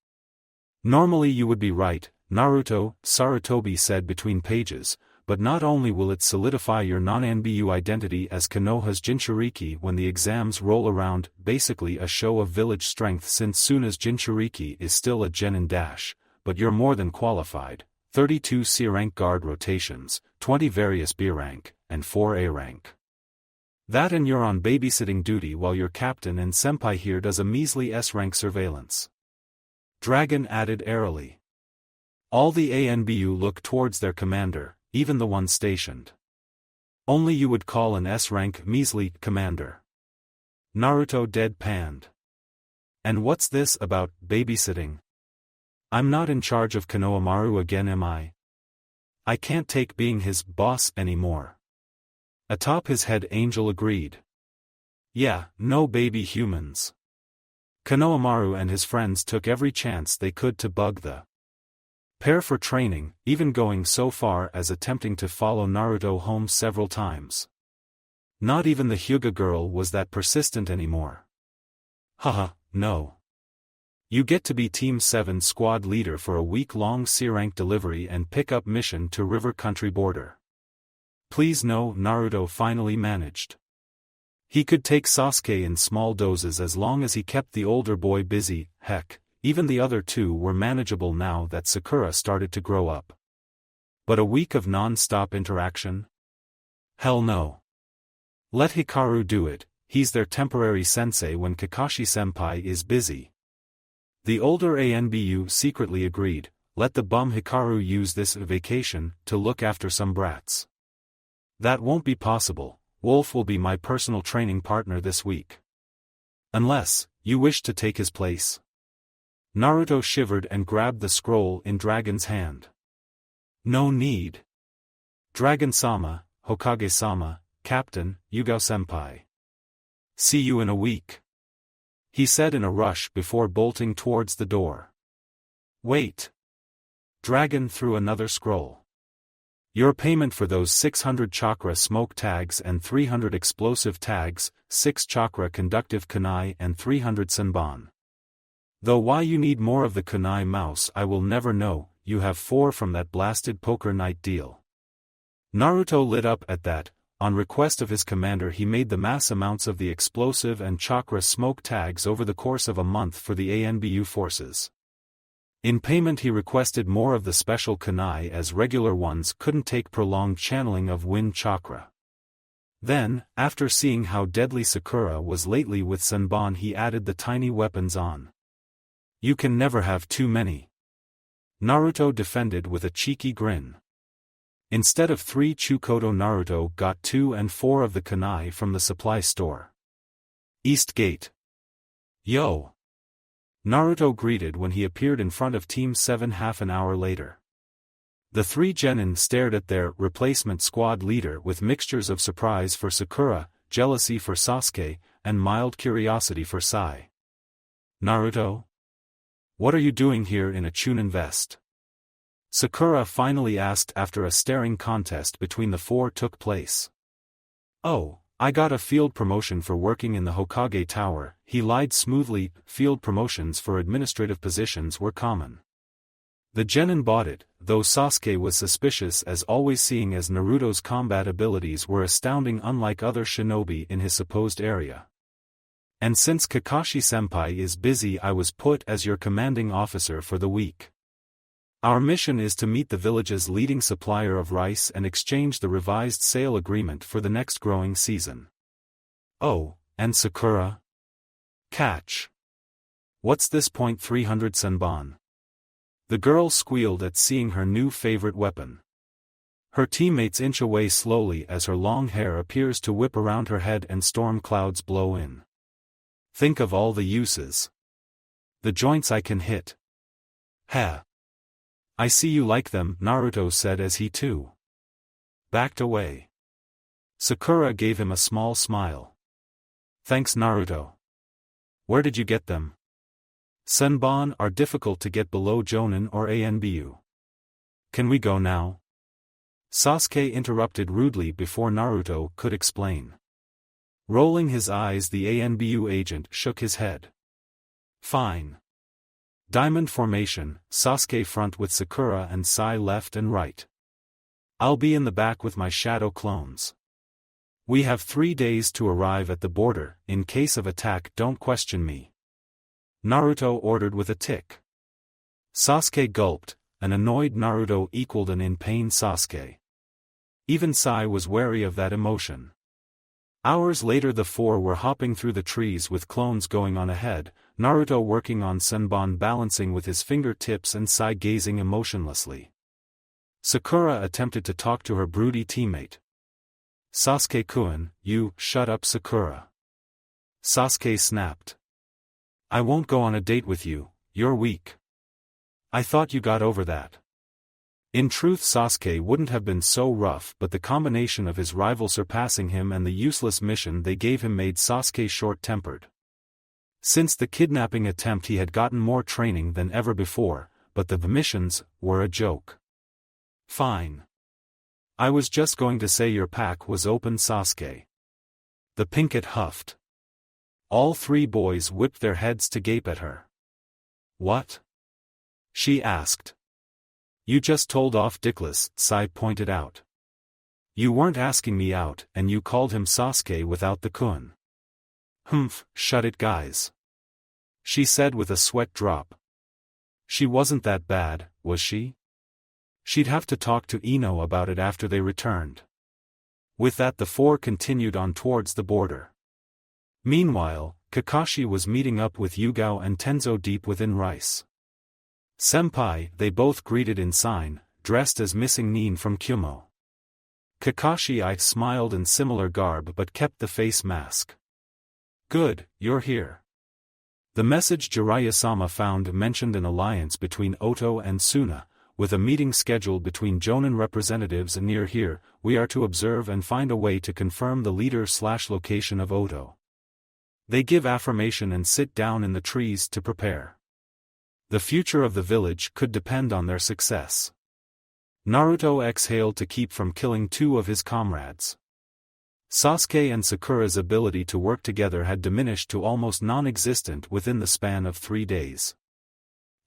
"Normally you would be right, Naruto," Sarutobi said between pages, "but not only will it solidify your non-ANBU identity as Konoha's Jinchuriki when the exams roll around, basically a show of village strength since soon as Jinchuriki is still a genin dash, but you're more than qualified. 32 C rank guard rotations, 20 various B rank, and 4 A rank. That and you're on babysitting duty while your captain and senpai here does a measly S rank surveillance." Dragon added airily. All the ANBU look towards their commander, even the one stationed. "Only you would call an S rank measly, commander." Naruto deadpanned. "And what's this about babysitting? I'm not in charge of Konohamaru again, am I? I can't take being his boss anymore." Atop his head Angel agreed. "Yeah, no baby humans." Konohamaru and his friends took every chance they could to bug the pair for training, even going so far as attempting to follow Naruto home several times. Not even the Hyuga girl was that persistent anymore. "Haha, no. You get to be Team 7 squad leader for a week-long C-rank delivery and pick-up mission to River Country border." "Please no," Naruto finally managed. He could take Sasuke in small doses as long as he kept the older boy busy. Heck, even the other 2 were manageable now that Sakura started to grow up. But a week of non-stop interaction? Hell no. Let Hikaru do it, he's their temporary sensei when Kakashi-senpai is busy. The older ANBU secretly agreed, let the bum Hikaru use this vacation to look after some brats. "That won't be possible. Wolf will be my personal training partner this week. Unless you wish to take his place." Naruto shivered and grabbed the scroll in Dragon's hand. "No need. Dragon-sama, Hokage-sama, Captain, Yugao-senpai. See you in a week," he said in a rush before bolting towards the door. "Wait." Dragon threw another scroll. "Your payment for those 600 chakra smoke tags and 300 explosive tags, 6 chakra conductive kunai and 300 senbon." Though why you need more of the kunai mouse I will never know, you have 4 from that blasted poker night deal. Naruto lit up at that. On request of his commander he made the mass amounts of the explosive and chakra smoke tags over the course of a month for the ANBU forces. In payment he requested more of the special kunai as regular ones couldn't take prolonged channeling of wind chakra. Then, after seeing how deadly Sakura was lately with Senbon, he added the tiny weapons on. You can never have too many. Naruto defended with a cheeky grin. Instead of 3 Chukoto, Naruto got 2 and 4 of the kunai from the supply store. East Gate. Yo! Naruto greeted when he appeared in front of Team 7 half an hour later. The 3 genin stared at their replacement squad leader with mixtures of surprise for Sakura, jealousy for Sasuke, and mild curiosity for Sai. Naruto? What are you doing here in a Chunin vest? Sakura finally asked after a staring contest between the 4 took place. Oh, I got a field promotion for working in the Hokage Tower, he lied smoothly. Field promotions for administrative positions were common. The genin bought it, though Sasuke was suspicious as always, seeing as Naruto's combat abilities were astounding unlike other shinobi in his supposed area. And since Kakashi-senpai is busy, I was put as your commanding officer for the week. Our mission is to meet the village's leading supplier of rice and exchange the revised sale agreement for the next growing season. Oh, and Sakura? Catch. What's this .300 Senbon? The girl squealed at seeing her new favorite weapon. Her teammates inch away slowly as her long hair appears to whip around her head and storm clouds blow in. Think of all the uses. The joints I can hit. Ha! I see you like them, Naruto said as he too backed away. Sakura gave him a small smile. Thanks, Naruto. Where did you get them? Senbon are difficult to get below Jonin or ANBU. Can we go now? Sasuke interrupted rudely before Naruto could explain. Rolling his eyes, the ANBU agent shook his head. Fine. Diamond formation, Sasuke front with Sakura and Sai left and right. I'll be in the back with my shadow clones. We have 3 days to arrive at the border. In case of attack, don't question me. Naruto ordered with a tick. Sasuke gulped. An annoyed Naruto equaled an in pain Sasuke. Even Sai was wary of that emotion. Hours later the 4 were hopping through the trees with clones going on ahead, Naruto working on Senbon balancing with his fingertips and Sai gazing emotionlessly. Sakura attempted to talk to her broody teammate. Sasuke-kun, you, shut up Sakura. Sasuke snapped. I won't go on a date with you, you're weak. I thought you got over that. In truth, Sasuke wouldn't have been so rough, but the combination of his rival surpassing him and the useless mission they gave him made Sasuke short-tempered. Since the kidnapping attempt he had gotten more training than ever before, but the missions were a joke. Fine. I was just going to say your pack was open, Sasuke. The pinkett huffed. All 3 boys whipped their heads to gape at her. What? She asked. You just told off Dickless, Sai pointed out. You weren't asking me out, and you called him Sasuke without the kun. Humph, shut it guys. She said with a sweat drop. She wasn't that bad, was she? She'd have to talk to Ino about it after they returned. With that the 4 continued on towards the border. Meanwhile, Kakashi was meeting up with Yugao and Tenzo deep within rice. Senpai, they both greeted in sign, dressed as missing Nin from Kyumo. Kakashi smiled in similar garb but kept the face mask. Good, you're here. The message Jiraiya-sama found mentioned an alliance between Oto and Suna, with a meeting scheduled between Jonin representatives near here. We are to observe and find a way to confirm the leader/location of Oto. They give affirmation and sit down in the trees to prepare. The future of the village could depend on their success. Naruto exhaled to keep from killing 2 of his comrades. Sasuke and Sakura's ability to work together had diminished to almost non-existent within the span of 3 days.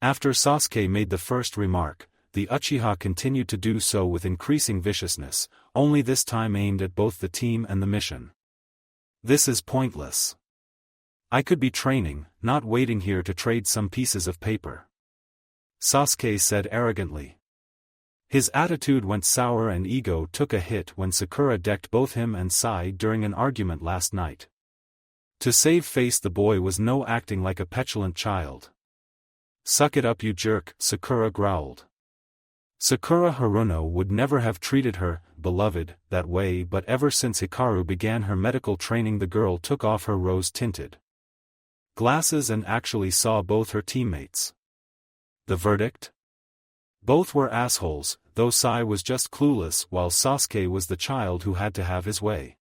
After Sasuke made the first remark, the Uchiha continued to do so with increasing viciousness, only this time aimed at both the team and the mission. This is pointless. I could be training, not waiting here to trade some pieces of paper. Sasuke said arrogantly. His attitude went sour and ego took a hit when Sakura decked both him and Sai during an argument last night. To save face, the boy was no acting like a petulant child. "Suck it up, you jerk," Sakura growled. Sakura Haruno would never have treated her beloved that way, but ever since Hikaru began her medical training, the girl took off her rose-tinted glasses and actually saw both her teammates. The verdict? Both were assholes, though Sai was just clueless while Sasuke was the child who had to have his way.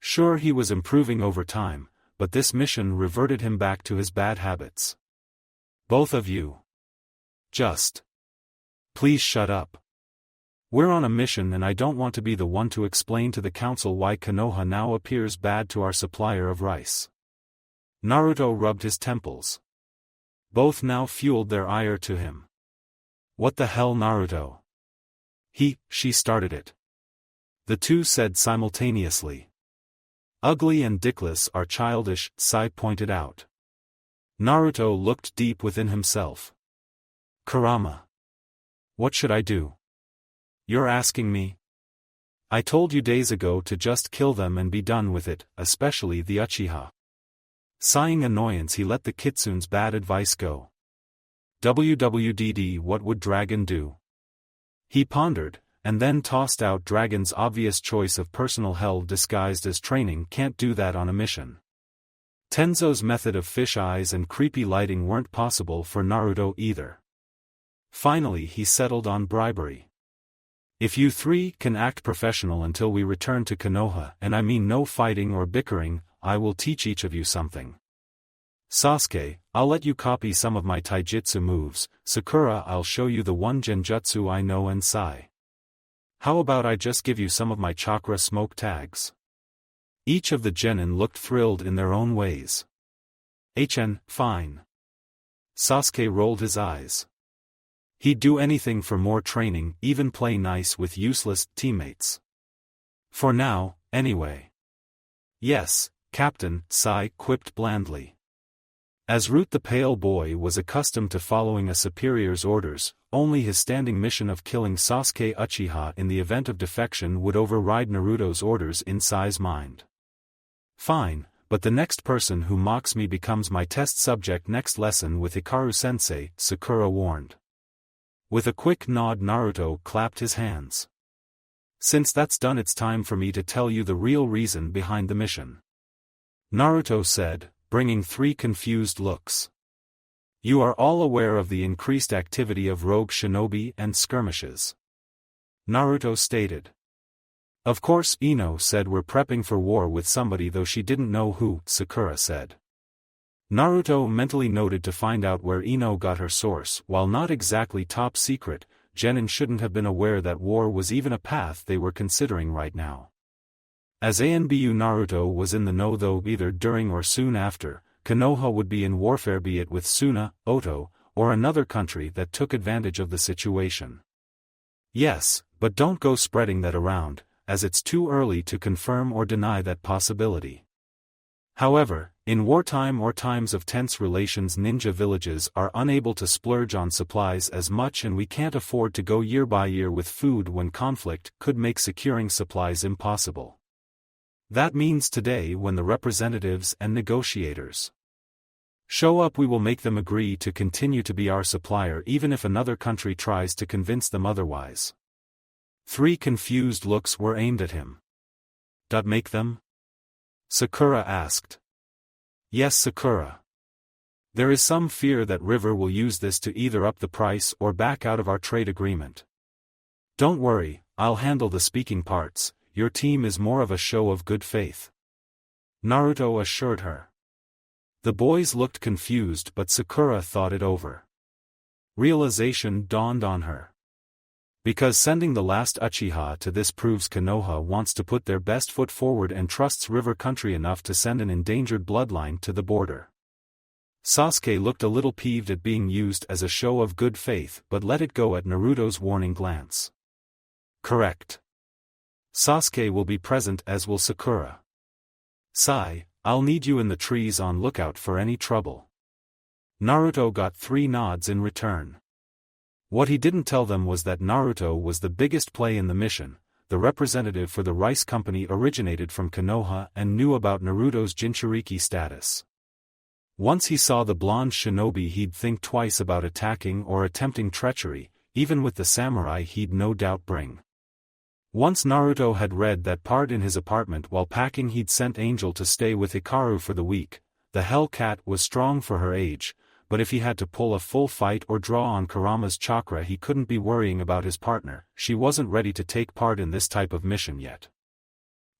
Sure, he was improving over time, but this mission reverted him back to his bad habits. Both of you. Just. Please shut up. We're on a mission and I don't want to be the one to explain to the council why Konoha now appears bad to our supplier of rice. Naruto rubbed his temples. Both now fueled their ire to him. What the hell, Naruto? She started it. The two said simultaneously. Ugly and dickless are childish, Sai pointed out. Naruto looked deep within himself. Kurama. What should I do? You're asking me? I told you days ago to just kill them and be done with it, especially the Uchiha. Sighing annoyance, he let the Kitsune's bad advice go. WWDD, what would Dragon do? He pondered, and then tossed out Dragon's obvious choice of personal hell disguised as training. Can't do that on a mission. Tenzo's method of fish eyes and creepy lighting weren't possible for Naruto either. Finally he settled on bribery. If you three can act professional until we return to Konoha, and I mean no fighting or bickering, I will teach each of you something. Sasuke, I'll let you copy some of my taijutsu moves, Sakura, I'll show you the one genjutsu I know, and Sai. How about I just give you some of my chakra smoke tags? Each of the genin looked thrilled in their own ways. Fine. Sasuke rolled his eyes. He'd do anything for more training, even play nice with useless teammates. For now, anyway. Yes, Captain, Sai quipped blandly. As Root the Pale Boy was accustomed to following a superior's orders, only his standing mission of killing Sasuke Uchiha in the event of defection would override Naruto's orders in Sai's mind. Fine, but the next person who mocks me becomes my test subject next lesson with Hikaru-sensei, Sakura warned. With a quick nod, Naruto clapped his hands. Since that's done, it's time for me to tell you the real reason behind the mission. Naruto said, bringing 3 confused looks. You are all aware of the increased activity of rogue shinobi and skirmishes. Naruto stated. Of course, Ino said. We're prepping for war with somebody, though she didn't know who, Sakura said. Naruto mentally noted to find out where Ino got her source. While not exactly top secret, genin shouldn't have been aware that war was even a path they were considering right now. As ANBU, Naruto was in the know, though either during or soon after, Konoha would be in warfare, be it with Suna, Oto, or another country that took advantage of the situation. Yes, but don't go spreading that around, as it's too early to confirm or deny that possibility. However, in wartime or times of tense relations, ninja villages are unable to splurge on supplies as much, and we can't afford to go year by year with food when conflict could make securing supplies impossible. That means today, when the representatives and negotiators show up, we will make them agree to continue to be our supplier even if another country tries to convince them otherwise. 3 confused looks were aimed at him. Did make them? Sakura asked. Yes, Sakura. There is some fear that River will use this to either up the price or back out of our trade agreement. Don't worry, I'll handle the speaking parts. Your team is more of a show of good faith. Naruto assured her. The boys looked confused, but Sakura thought it over. Realization dawned on her. Because sending the last Uchiha to this proves Konoha wants to put their best foot forward and trusts river country enough to send an endangered bloodline to the border. Sasuke looked a little peeved at being used as a show of good faith but let it go at Naruto's warning glance. Correct. Sasuke will be present as will Sakura. Sai, I'll need you in the trees on lookout for any trouble. Naruto got 3 nods in return. What he didn't tell them was that Naruto was the biggest play in the mission. The representative for the rice company originated from Konoha and knew about Naruto's Jinchuriki status. Once he saw the blonde shinobi, he'd think twice about attacking or attempting treachery, even with the samurai he'd no doubt bring. Once Naruto had read that part in his apartment while packing, he'd sent Angel to stay with Hikaru for the week. The Hellcat was strong for her age, but if he had to pull a full fight or draw on Kurama's chakra, he couldn't be worrying about his partner. She wasn't ready to take part in this type of mission yet.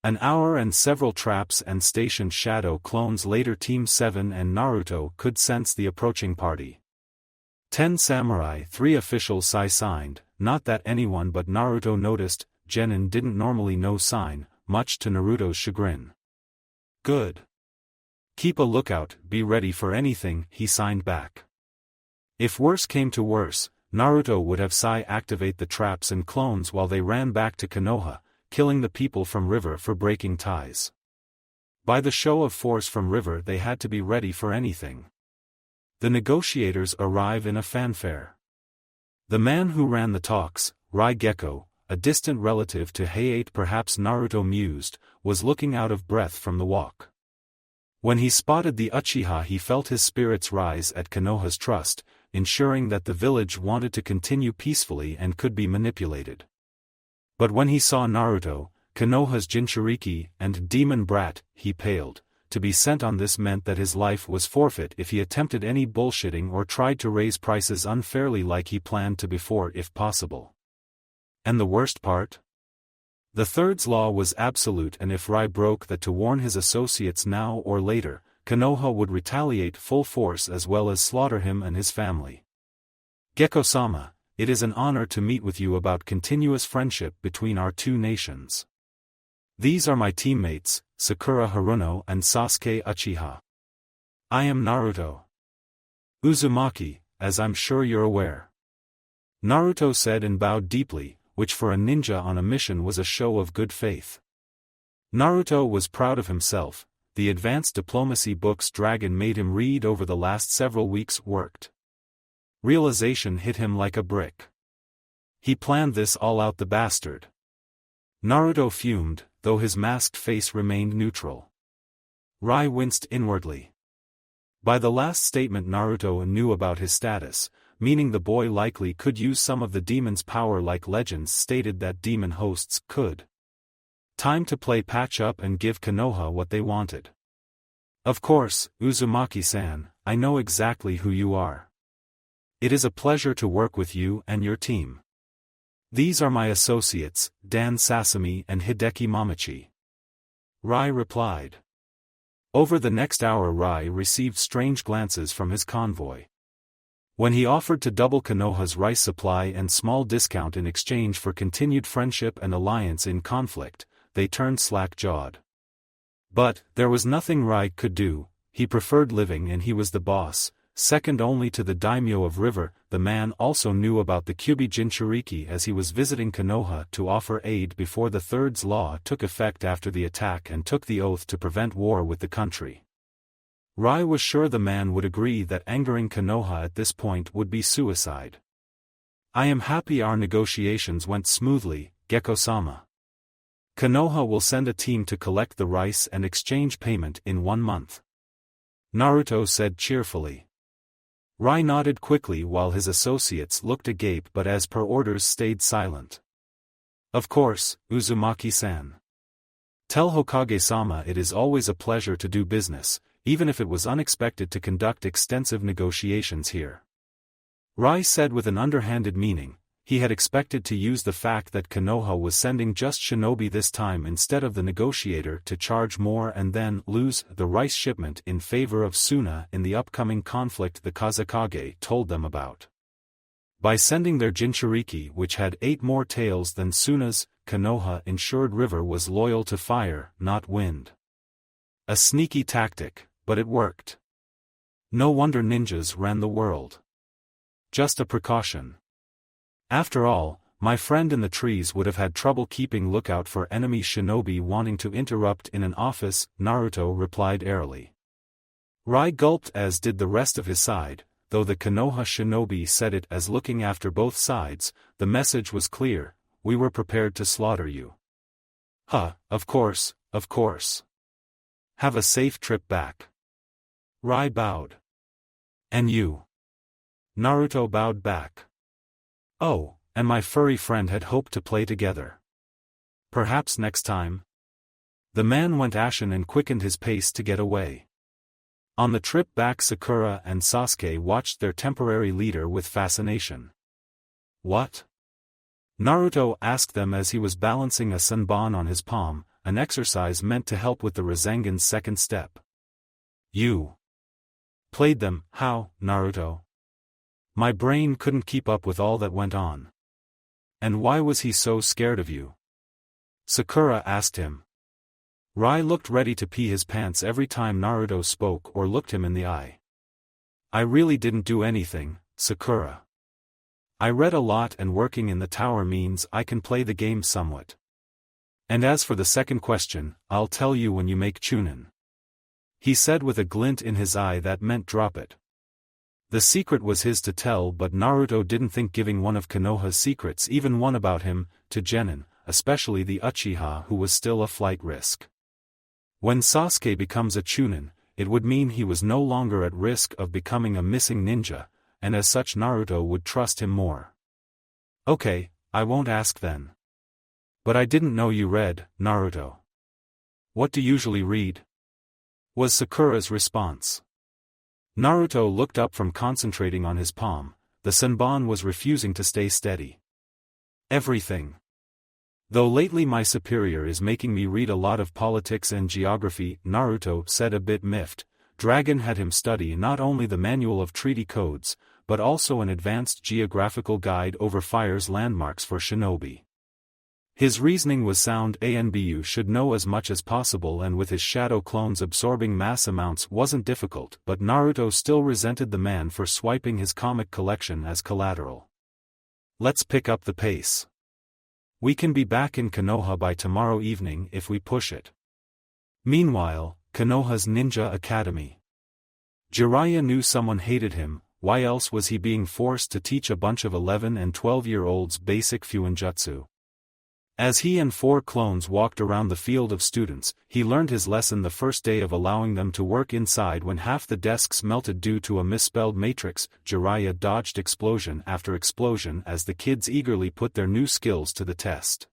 An hour and several traps and stationed shadow clones later, Team 7 and Naruto could sense the approaching party. 10 samurai, 3 officials. Sai signed, not that anyone but Naruto noticed. Genin didn't normally know sign, much to Naruto's chagrin. Good. Keep a lookout, be ready for anything, he signed back. If worse came to worse, Naruto would have Sai activate the traps and clones while they ran back to Konoha, killing the people from River for breaking ties. By the show of force from River, they had to be ready for anything. The negotiators arrive in a fanfare. The man who ran the talks, Rai Gecko, a distant relative to Hayate, perhaps Naruto mused, was looking out of breath from the walk. When he spotted the Uchiha, he felt his spirits rise at Konoha's trust, ensuring that the village wanted to continue peacefully and could be manipulated. But when he saw Naruto, Konoha's Jinchuriki and demon brat, he paled. To be sent on this meant that his life was forfeit if he attempted any bullshitting or tried to raise prices unfairly like he planned to before, if possible. And the worst part? The third's law was absolute, and if Rai broke that, to warn his associates now or later, Konoha would retaliate full force as well as slaughter him and his family. Gecko-sama, it is an honor to meet with you about continuous friendship between our two nations. These are my teammates, Sakura Haruno and Sasuke Uchiha. I am Naruto. Uzumaki, as I'm sure you're aware. Naruto said and bowed deeply, which for a ninja on a mission was a show of good faith. Naruto was proud of himself. The advanced diplomacy books Dragon made him read over the last several weeks worked. Realization hit him like a brick. He planned this all out, the bastard. Naruto fumed, though his masked face remained neutral. Rai winced inwardly. By the last statement, Naruto knew about his status, meaning the boy likely could use some of the demon's power like legends stated that demon hosts could. Time to play patch up and give Konoha what they wanted. Of course, Uzumaki-san, I know exactly who you are. It is a pleasure to work with you and your team. These are my associates, Dan Sasami and Hideki Mamachi. Rai replied. Over the next hour, Rai received strange glances from his convoy. When he offered to double Konoha's rice supply and small discount in exchange for continued friendship and alliance in conflict, they turned slack-jawed. But there was nothing Rai could do. He preferred living, and he was the boss, second only to the daimyo of River. The man also knew about the Kyubi Jinchuriki, as he was visiting Konoha to offer aid before the Third's law took effect after the attack and took the oath to prevent war with the country. Rai was sure the man would agree that angering Konoha at this point would be suicide. I am happy our negotiations went smoothly, Gecko-sama. Konoha will send a team to collect the rice and exchange payment in 1 month. Naruto said cheerfully. Rai nodded quickly while his associates looked agape but as per orders stayed silent. Of course, Uzumaki-san. Tell Hokage-sama it is always a pleasure to do business, even if it was unexpected to conduct extensive negotiations here. Rai said with an underhanded meaning. He had expected to use the fact that Konoha was sending just shinobi this time instead of the negotiator to charge more and then lose the rice shipment in favor of Suna in the upcoming conflict the Kazekage told them about. By sending their Jinchuriki, which had 8 more tails than Suna's, Konoha ensured River was loyal to fire, not wind. A sneaky tactic, but it worked. No wonder ninjas ran the world. Just a precaution. After all, my friend in the trees would have had trouble keeping lookout for enemy shinobi wanting to interrupt in an office, Naruto replied airily. Rai gulped, as did the rest of his side. Though the Konoha shinobi said it as looking after both sides, the message was clear: we were prepared to slaughter you. Of course, of course. Have a safe trip back. Rai bowed. And you? Naruto bowed back. Oh, and my furry friend had hoped to play together. Perhaps next time? The man went ashen and quickened his pace to get away. On the trip back, Sakura and Sasuke watched their temporary leader with fascination. What? Naruto asked them as he was balancing a Senbon on his palm, an exercise meant to help with the Rasengan's second step. You played them. How, Naruto? My brain couldn't keep up with all that went on. And why was he so scared of you? Sakura asked him. Rai looked ready to pee his pants every time Naruto spoke or looked him in the eye. I really didn't do anything, Sakura. I read a lot, and working in the tower means I can play the game somewhat. And as for the second question, I'll tell you when you make Chunin. He said with a glint in his eye that meant drop it. The secret was his to tell, but Naruto didn't think giving one of Konoha's secrets, even one about him, to Genin, especially the Uchiha, who was still a flight risk. When Sasuke becomes a Chunin, it would mean he was no longer at risk of becoming a missing ninja, and as such Naruto would trust him more. Okay, I won't ask then. But I didn't know you read, Naruto. What do you usually read? Was Sakura's response. Naruto looked up from concentrating on his palm. The Senbon was refusing to stay steady. Everything. Though lately my superior is making me read a lot of politics and geography, Naruto said a bit miffed. Dragon had him study not only the manual of treaty codes, but also an advanced geographical guide over fire's landmarks for shinobi. His reasoning was sound. ANBU should know as much as possible, and with his shadow clones absorbing mass amounts wasn't difficult, but Naruto still resented the man for swiping his comic collection as collateral. Let's pick up the pace. We can be back in Konoha by tomorrow evening if we push it. Meanwhile, Konoha's Ninja Academy. Jiraiya knew someone hated him. Why else was he being forced to teach a bunch of 11 and 12-year-olds basic Fuinjutsu? As he and 4 clones walked around the field of students, he learned his lesson the first day of allowing them to work inside when half the desks melted due to a misspelled matrix. Jiraiya dodged explosion after explosion as the kids eagerly put their new skills to the test.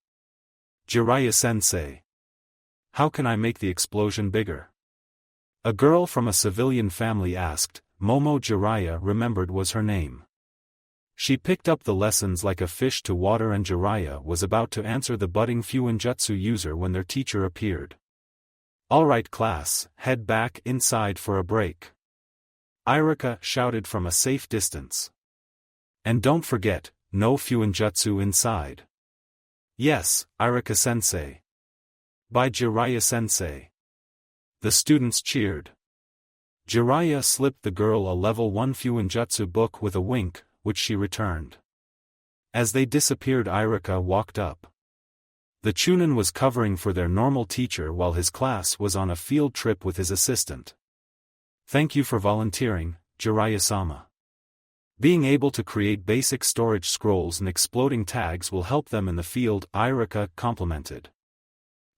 Jiraiya-sensei. How can I make the explosion bigger? A girl from a civilian family asked. Momo Jiraiya remembered was her name. She picked up the lessons like a fish to water, and Jiraiya was about to answer the budding Fuinjutsu user when their teacher appeared. Alright class, head back inside for a break. Irika shouted from a safe distance. And don't forget, no Fuinjutsu inside. Yes, Irika-sensei. By Jiraiya-sensei. The students cheered. Jiraiya slipped the girl a level 1 Fuinjutsu book with a wink, which she returned. As they disappeared, Irika walked up. The Chunin was covering for their normal teacher while his class was on a field trip with his assistant. Thank you for volunteering, Jiraiya-sama. Being able to create basic storage scrolls and exploding tags will help them in the field, Irika complimented.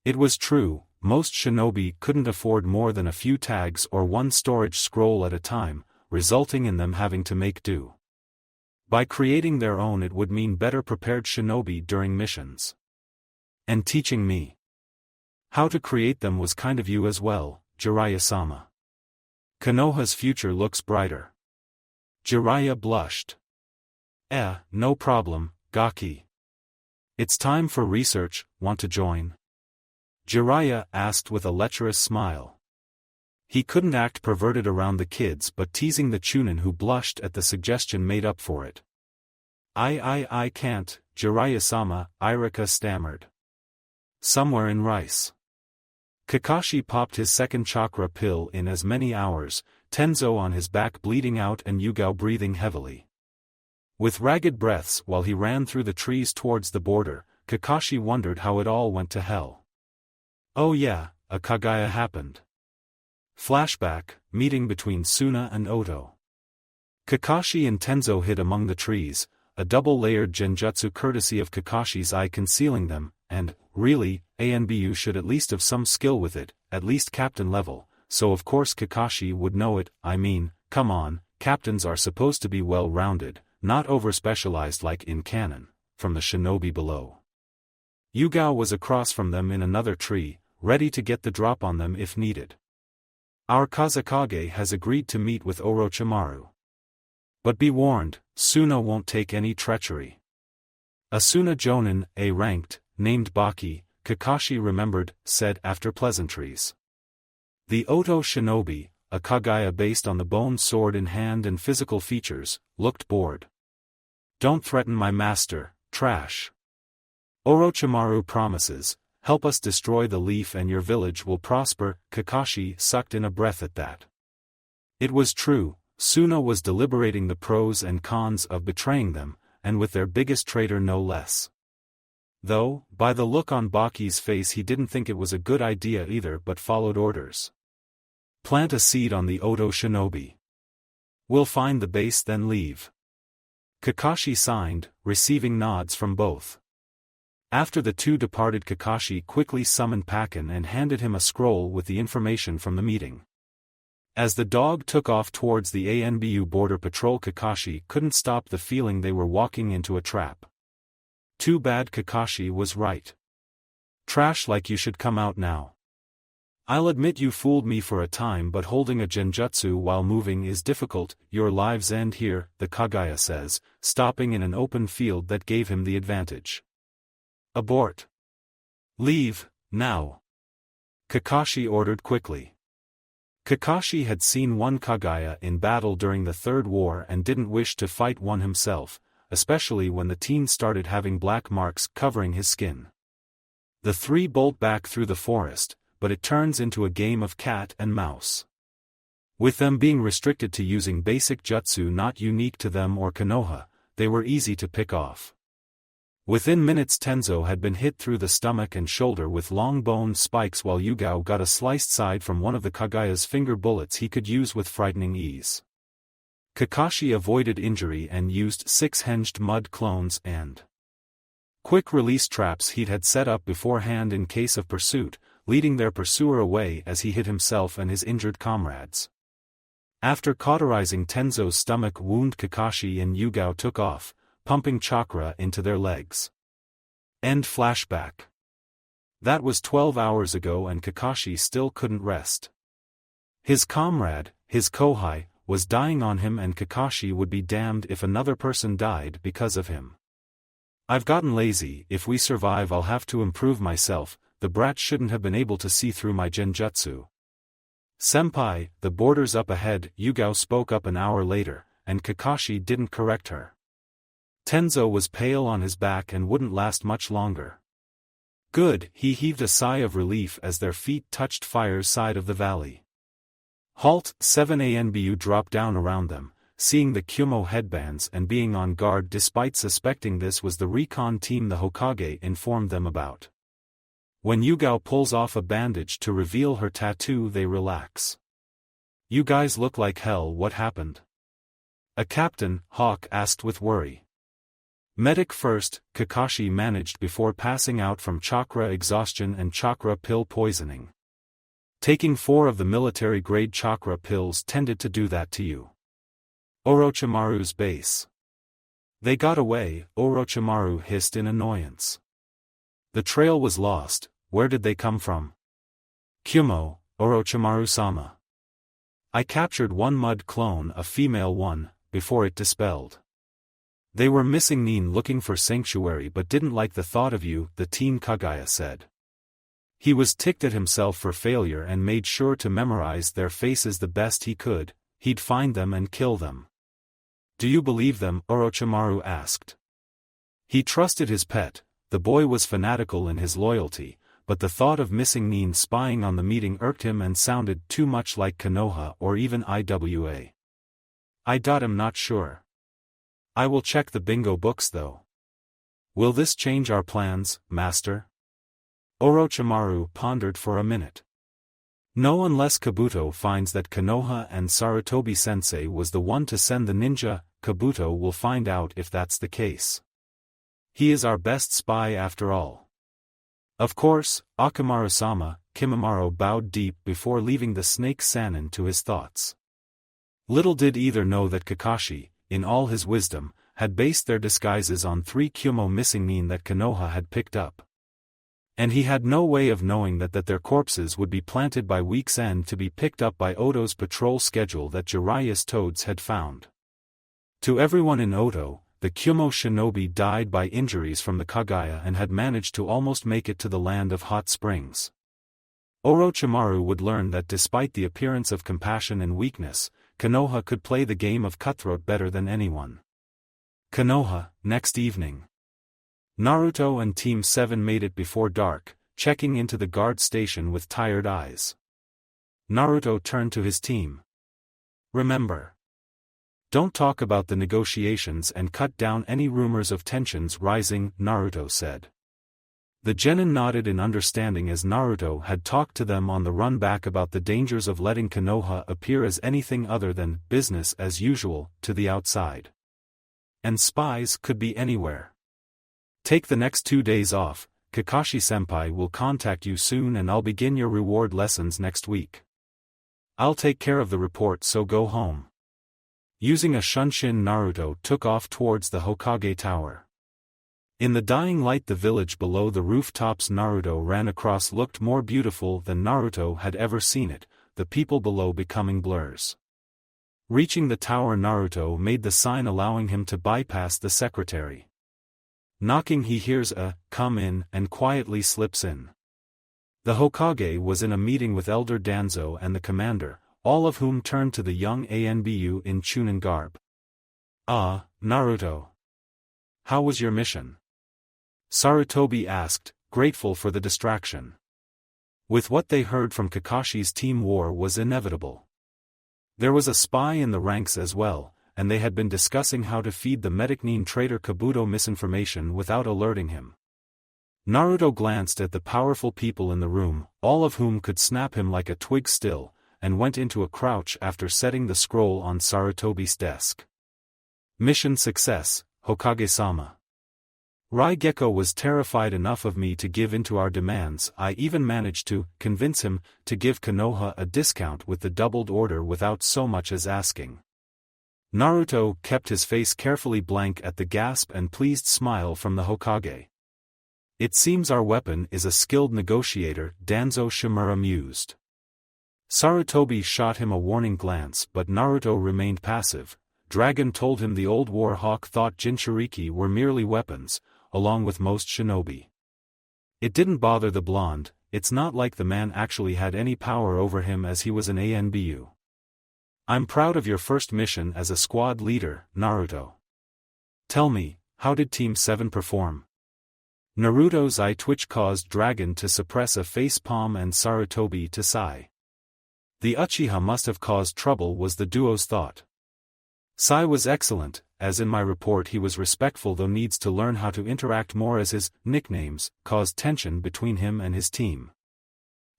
It was true, most shinobi couldn't afford more than a few tags or one storage scroll at a time, resulting in them having to make do. By creating their own, it would mean better prepared shinobi during missions. And teaching me how to create them was kind of you as well, Jiraiya-sama. Konoha's future looks brighter. Jiraiya blushed. No problem, Gaki. It's time for research, want to join? Jiraiya asked with a lecherous smile. He couldn't act perverted around the kids, but teasing the Chunin who blushed at the suggestion made up for it. I can't, Jiraiya-sama, Irika stammered. Somewhere in rice. Kakashi popped his second chakra pill in as many hours, Tenzo on his back bleeding out and Yugao breathing heavily. With ragged breaths while he ran through the trees towards the border, Kakashi wondered how it all went to hell. Oh yeah, a Kagaya happened. Flashback, meeting between Suna and Oto. Kakashi and Tenzo hid among the trees, a double-layered genjutsu courtesy of Kakashi's eye concealing them, and, really, ANBU should at least have some skill with it, at least captain level, so of course Kakashi would know it. I mean, come on, captains are supposed to be well-rounded, not over-specialized like in canon, from the shinobi below. Yugao was across from them in another tree, ready to get the drop on them if needed. Our Kazekage has agreed to meet with Orochimaru. But be warned, Suna won't take any treachery. A Suna Jonin, A-ranked, named Baki, Kakashi remembered, said after pleasantries. The Oto shinobi, a Kagaya based on the bone sword in hand and physical features, looked bored. Don't threaten my master, trash. Orochimaru promises, help us destroy the leaf and your village will prosper. Kakashi sucked in a breath at that. It was true, Suna was deliberating the pros and cons of betraying them, and with their biggest traitor no less. Though, by the look on Baki's face he didn't think it was a good idea either but followed orders. Plant a seed on the Oto shinobi. We'll find the base then leave. Kakashi signed, receiving nods from both. After the two departed, Kakashi quickly summoned Pakken and handed him a scroll with the information from the meeting. As the dog took off towards the ANBU border patrol, Kakashi couldn't stop the feeling they were walking into a trap. Too bad Kakashi was right. Trash like you should come out now. I'll admit you fooled me for a time, but holding a genjutsu while moving is difficult. Your lives end here, the Kagaya says, stopping in an open field that gave him the advantage. Abort. Leave, now. Kakashi ordered quickly. Kakashi had seen one Kagaya in battle during the Third War and didn't wish to fight one himself, especially when the teen started having black marks covering his skin. The three bolt back through the forest, but it turns into a game of cat and mouse. With them being restricted to using basic jutsu not unique to them or Konoha, they were easy to pick off. Within minutes Tenzo had been hit through the stomach and shoulder with long bone spikes, while Yugao got a sliced side from one of the Kagaya's finger bullets he could use with frightening ease. Kakashi avoided injury and used 6-hinged mud clones and quick-release traps he'd had set up beforehand in case of pursuit, leading their pursuer away as he hit himself and his injured comrades. After cauterizing Tenzo's stomach wound, Kakashi and Yugao took off, pumping chakra into their legs. End flashback. That was 12 hours ago and Kakashi still couldn't rest. His comrade, his Kohai, was dying on him and Kakashi would be damned if another person died because of him. I've gotten lazy. If we survive I'll have to improve myself. The brat shouldn't have been able to see through my genjutsu. Senpai, the border's up ahead, Yugao spoke up an hour later, and Kakashi didn't correct her. Tenzo was pale on his back and wouldn't last much longer. Good, he heaved a sigh of relief as their feet touched Fire's side of the valley. Halt, 7 ANBU dropped down around them, seeing the Kyumo headbands and being on guard despite suspecting this was the recon team the Hokage informed them about. When Yugao pulls off a bandage to reveal her tattoo they relax. You guys look like hell, what happened? A captain, Hawk asked with worry. Medic first, Kakashi managed before passing out from chakra exhaustion and chakra pill poisoning. Taking 4 of the military-grade chakra pills tended to do that to you. Orochimaru's base. They got away, Orochimaru hissed in annoyance. The trail was lost. Where did they come from? Kyumo, Orochimaru-sama. I captured one mud clone, a female one, before it dispelled. They were missing Nin looking for sanctuary but didn't like the thought of you, the teen Kagaya said. He was ticked at himself for failure and made sure to memorize their faces the best he could. He'd find them and kill them. Do you believe them? Orochimaru asked. He trusted his pet, the boy was fanatical in his loyalty, but the thought of missing Nin spying on the meeting irked him and sounded too much like Konoha or even IWA. I'm not sure. I will check the bingo books though. Will this change our plans, master? Orochimaru pondered for a minute. No, unless Kabuto finds that Konoha and Sarutobi-sensei was the one to send the ninja. Kabuto will find out if that's the case. He is our best spy after all. Of course, Akamaru-sama. Kimimaro bowed deep before leaving the snake Sannin to his thoughts. Little did either know that Kakashi, in all his wisdom, had based their disguises on 3 Kyumo missing Nin that Konoha had picked up. And he had no way of knowing that their corpses would be planted by week's end to be picked up by Oto's patrol schedule that Jiraiya's toads had found. To everyone in Oto, the Kyumo shinobi died by injuries from the Kaguya and had managed to almost make it to the land of hot springs. Orochimaru would learn that despite the appearance of compassion and weakness, Konoha could play the game of cutthroat better than anyone. Konoha, next evening. Naruto and Team 7 made it before dark, checking into the guard station with tired eyes. Naruto turned to his team. Remember. Don't talk about the negotiations and cut down any rumors of tensions rising, Naruto said. The genin nodded in understanding as Naruto had talked to them on the run back about the dangers of letting Konoha appear as anything other than business as usual to the outside. And spies could be anywhere. Take the next 2 days off, Kakashi-senpai will contact you soon and I'll begin your reward lessons next week. I'll take care of the report, so go home. Using a shunshin, Naruto took off towards the Hokage Tower. In the dying light, the village below the rooftops Naruto ran across looked more beautiful than Naruto had ever seen it, the people below becoming blurs. Reaching the tower, Naruto made the sign allowing him to bypass the secretary. Knocking, he hears a "come in" and quietly slips in. The Hokage was in a meeting with Elder Danzo and the commander, all of whom turned to the young ANBU in Chunin garb. "Ah, Naruto. How was your mission?" Sarutobi asked, grateful for the distraction. With what they heard from Kakashi's team, war was inevitable. There was a spy in the ranks as well, and they had been discussing how to feed the medic Nin traitor Kabuto misinformation without alerting him. Naruto glanced at the powerful people in the room, all of whom could snap him like a twig still, and went into a crouch after setting the scroll on Sarutobi's desk. Mission success, Hokage-sama. Raigeko was terrified enough of me to give in to our demands. I even managed to convince him to give Konoha a discount with the doubled order without so much as asking. Naruto kept his face carefully blank at the gasp and pleased smile from the Hokage. It seems our weapon is a skilled negotiator, Danzo Shimura mused. Sarutobi shot him a warning glance, but Naruto remained passive. Dragon told him the old war hawk thought Jinchuriki were merely weapons, along with most shinobi. It didn't bother the blonde. It's not like the man actually had any power over him as he was an ANBU. I'm proud of your first mission as a squad leader, Naruto. Tell me, how did Team 7 perform? Naruto's eye twitch caused Dragon to suppress a facepalm and Sarutobi to sigh. The Uchiha must have caused trouble, was the duo's thought. Sai was excellent, as in my report he was respectful though needs to learn how to interact more as his nicknames caused tension between him and his team.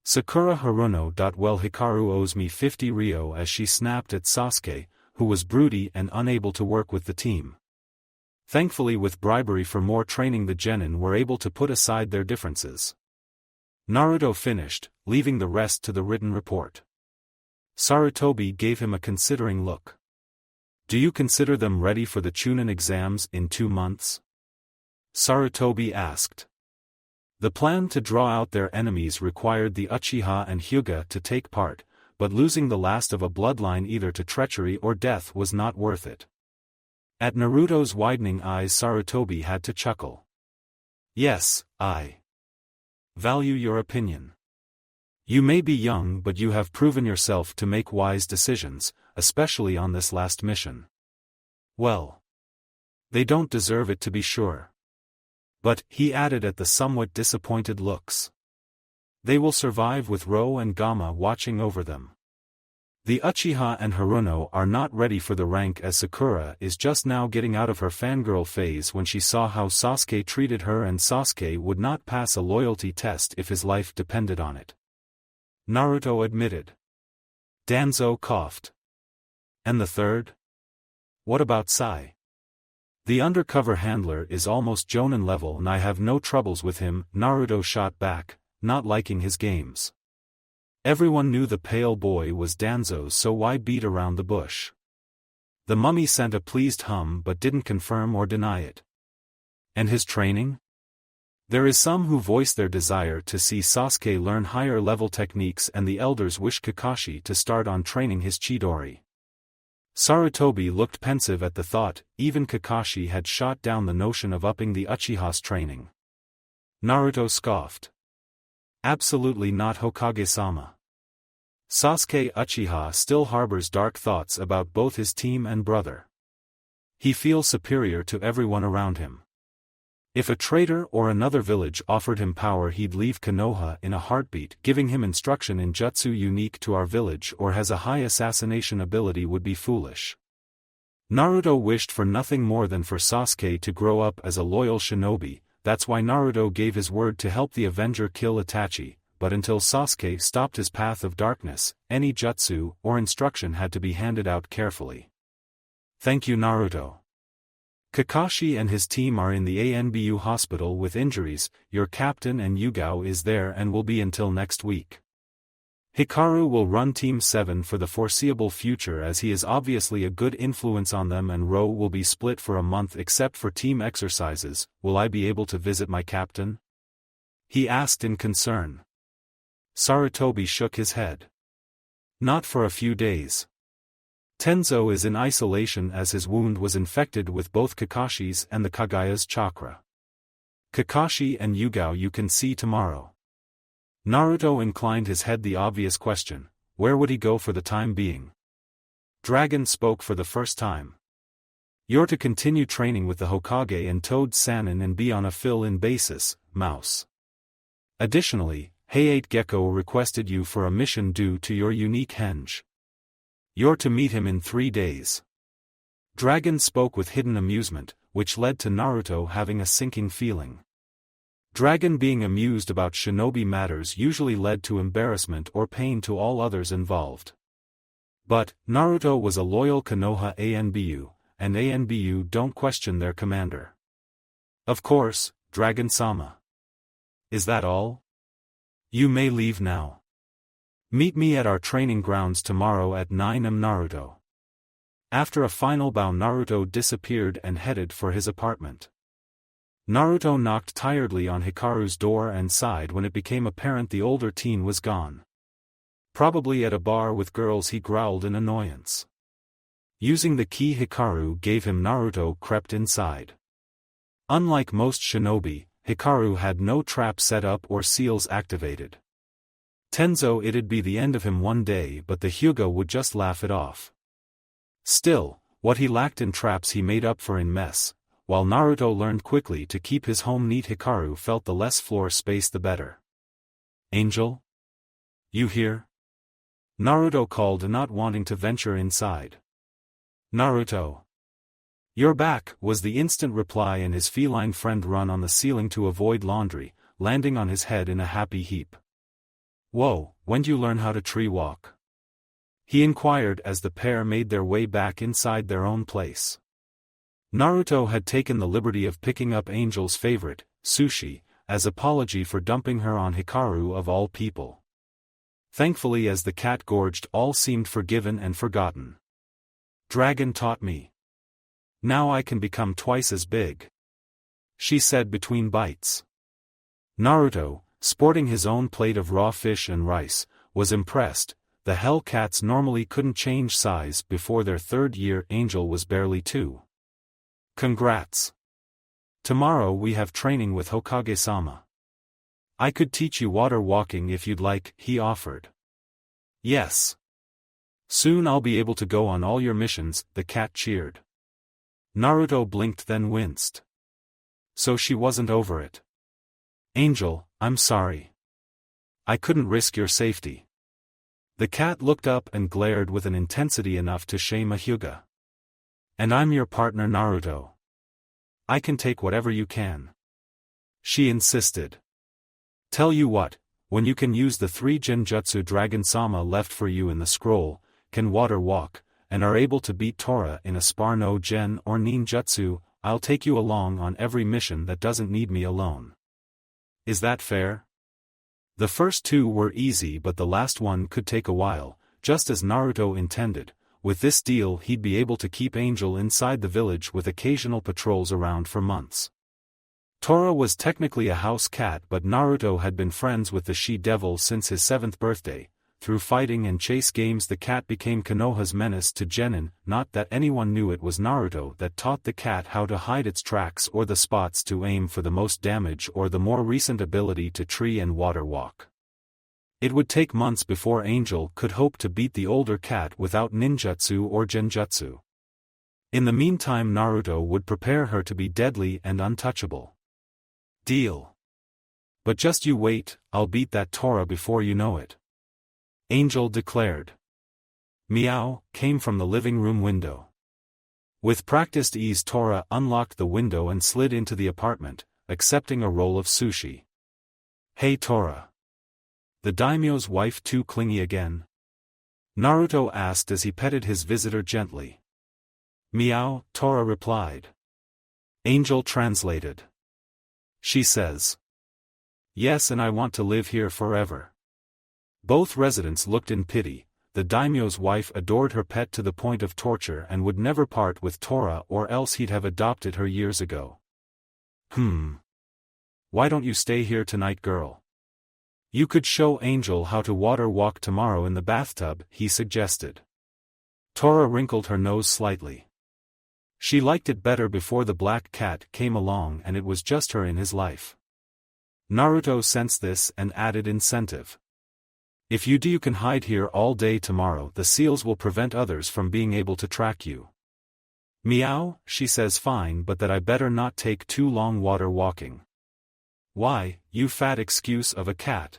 Sakura Haruno. Well, Hikaru owes me 50 Ryo as she snapped at Sasuke, who was broody and unable to work with the team. Thankfully, with bribery for more training, the genin were able to put aside their differences. Naruto finished, leaving the rest to the written report. Sarutobi gave him a considering look. Do you consider them ready for the Chunin exams in 2 months? Sarutobi asked. The plan to draw out their enemies required the Uchiha and Hyuga to take part, but losing the last of a bloodline either to treachery or death was not worth it. At Naruto's widening eyes, Sarutobi had to chuckle. Yes, I value your opinion. You may be young, but you have proven yourself to make wise decisions, especially on this last mission. Well, they don't deserve it, to be sure. But, he added at the somewhat disappointed looks. They will survive with Ro and Gamma watching over them. The Uchiha and Haruno are not ready for the rank as Sakura is just now getting out of her fangirl phase when she saw how Sasuke treated her, and Sasuke would not pass a loyalty test if his life depended on it. Naruto admitted. Danzo coughed. And the third? What about Sai? The undercover handler is almost Jonin level and I have no troubles with him, Naruto shot back, not liking his games. Everyone knew the pale boy was Danzo's, so why beat around the bush? The mummy sent a pleased hum but didn't confirm or deny it. And his training? There is some who voice their desire to see Sasuke learn higher level techniques, and the elders wish Kakashi to start on training his Chidori. Sarutobi looked pensive at the thought. Even Kakashi had shot down the notion of upping the Uchiha's training. Naruto scoffed. Absolutely not, Hokage-sama. Sasuke Uchiha still harbors dark thoughts about both his team and brother. He feels superior to everyone around him. If a traitor or another village offered him power, he'd leave Konoha in a heartbeat. Giving him instruction in jutsu unique to our village or has a high assassination ability would be foolish. Naruto wished for nothing more than for Sasuke to grow up as a loyal shinobi. That's why Naruto gave his word to help the Avenger kill Itachi, but until Sasuke stopped his path of darkness, any jutsu or instruction had to be handed out carefully. Thank you, Naruto. Kakashi and his team are in the ANBU hospital with injuries. Your captain and Yugao is there and will be until next week. Hikaru will run Team 7 for the foreseeable future as he is obviously a good influence on them, and Ro will be split for a month except for team exercises. Will I be able to visit my captain? He asked in concern. Sarutobi shook his head. Not for a few days. Tenzo is in isolation as his wound was infected with both Kakashi's and the Kagaya's chakra. Kakashi and Yugao you can see tomorrow. Naruto inclined his head. The obvious question, where would he go for the time being? Dragon spoke for the first time. You're to continue training with the Hokage and Toad Sannin and be on a fill-in basis, Mouse. Additionally, Hayate Gecko requested you for a mission due to your unique henge. You're to meet him in 3 days. Dragon spoke with hidden amusement, which led to Naruto having a sinking feeling. Dragon being amused about shinobi matters usually led to embarrassment or pain to all others involved. But, Naruto was a loyal Konoha ANBU, and ANBU don't question their commander. Of course, Dragon-sama. Is that all? You may leave now. Meet me at our training grounds tomorrow at 9 am, Naruto. After a final bow, Naruto disappeared and headed for his apartment. Naruto knocked tiredly on Hikaru's door and sighed when it became apparent the older teen was gone. Probably at a bar with girls, he growled in annoyance. Using the key Hikaru gave him, Naruto crept inside. Unlike most shinobi, Hikaru had no trap set up or seals activated. Tenzo, it'd be the end of him one day, but the Hyuga would just laugh it off. Still, what he lacked in traps he made up for in mess. While Naruto learned quickly to keep his home neat, Hikaru felt the less floor space the better. Angel? You here? Naruto called, not wanting to venture inside. Naruto. You're back, was the instant reply, and his feline friend run on the ceiling to avoid laundry, landing on his head in a happy heap. Whoa, when'd you learn how to tree walk? He inquired as the pair made their way back inside their own place. Naruto had taken the liberty of picking up Angel's favorite, sushi, as apology for dumping her on Hikaru of all people. Thankfully, as the cat gorged, all seemed forgiven and forgotten. Dragon taught me. Now I can become twice as big, she said between bites. Naruto, sporting his own plate of raw fish and rice, was impressed. The hell cats normally couldn't change size before their 3rd year. Angel was barely 2. Congrats. Tomorrow we have training with Hokage-sama. I could teach you water walking if you'd like, he offered. Yes. Soon I'll be able to go on all your missions, the cat cheered. Naruto blinked then winced. So she wasn't over it. Angel, I'm sorry. I couldn't risk your safety. The cat looked up and glared with an intensity enough to shame a Hyuga. And I'm your partner Naruto. I can take whatever you can. She insisted. Tell you what, when you can use the 3 genjutsu Dragon-sama left for you in the scroll, can water walk, and are able to beat Tora in a spar no gen or ninjutsu, I'll take you along on every mission that doesn't need me alone. Is that fair? The first 2 were easy but the last one could take a while, just as Naruto intended. With this deal he'd be able to keep Angel inside the village with occasional patrols around for months. Tora was technically a house cat but Naruto had been friends with the she-devil since his 7th birthday. Through fighting and chase games the cat became Konoha's menace to Genin, not that anyone knew it was Naruto that taught the cat how to hide its tracks or the spots to aim for the most damage or the more recent ability to tree and water walk. It would take months before Angel could hope to beat the older cat without ninjutsu or genjutsu. In the meantime Naruto would prepare her to be deadly and untouchable. Deal. But just you wait, I'll beat that Tora before you know it. Angel declared. Meow came from the living room window. With practiced ease Tora unlocked the window and slid into the apartment, accepting a roll of sushi. Hey Tora. The daimyo's wife too clingy again? Naruto asked as he petted his visitor gently. Meow, Tora replied. Angel translated. She says. Yes, and I want to live here forever. Both residents looked in pity. The daimyo's wife adored her pet to the point of torture and would never part with Tora or else he'd have adopted her years ago. Why don't you stay here tonight, girl? You could show Angel how to water walk tomorrow in the bathtub, he suggested. Tora wrinkled her nose slightly. She liked it better before the black cat came along and it was just her in his life. Naruto sensed this and added incentive. If you do, you can hide here all day tomorrow. The seals will prevent others from being able to track you. Meow, she says fine, but that I better not take too long water walking. Why, you fat excuse of a cat.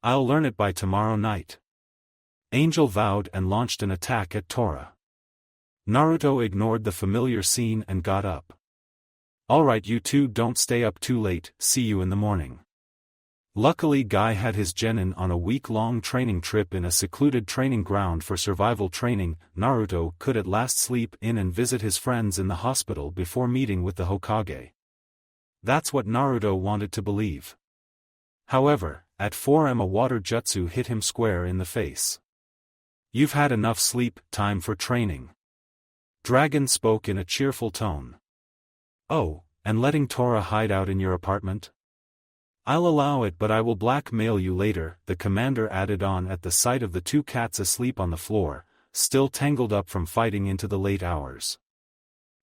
I'll learn it by tomorrow night. Angel vowed and launched an attack at Tora. Naruto ignored the familiar scene and got up. Alright, you two don't stay up too late, see you in the morning. Luckily Guy had his genin on a week-long training trip in a secluded training ground for survival training. Naruto could at last sleep in and visit his friends in the hospital before meeting with the Hokage. That's what Naruto wanted to believe. However, at 4 am a water jutsu hit him square in the face. You've had enough sleep, time for training. Dragon spoke in a cheerful tone. Oh, and letting Tora hide out in your apartment? I'll allow it, but I will blackmail you later, the commander added on at the sight of the 2 cats asleep on the floor, still tangled up from fighting into the late hours.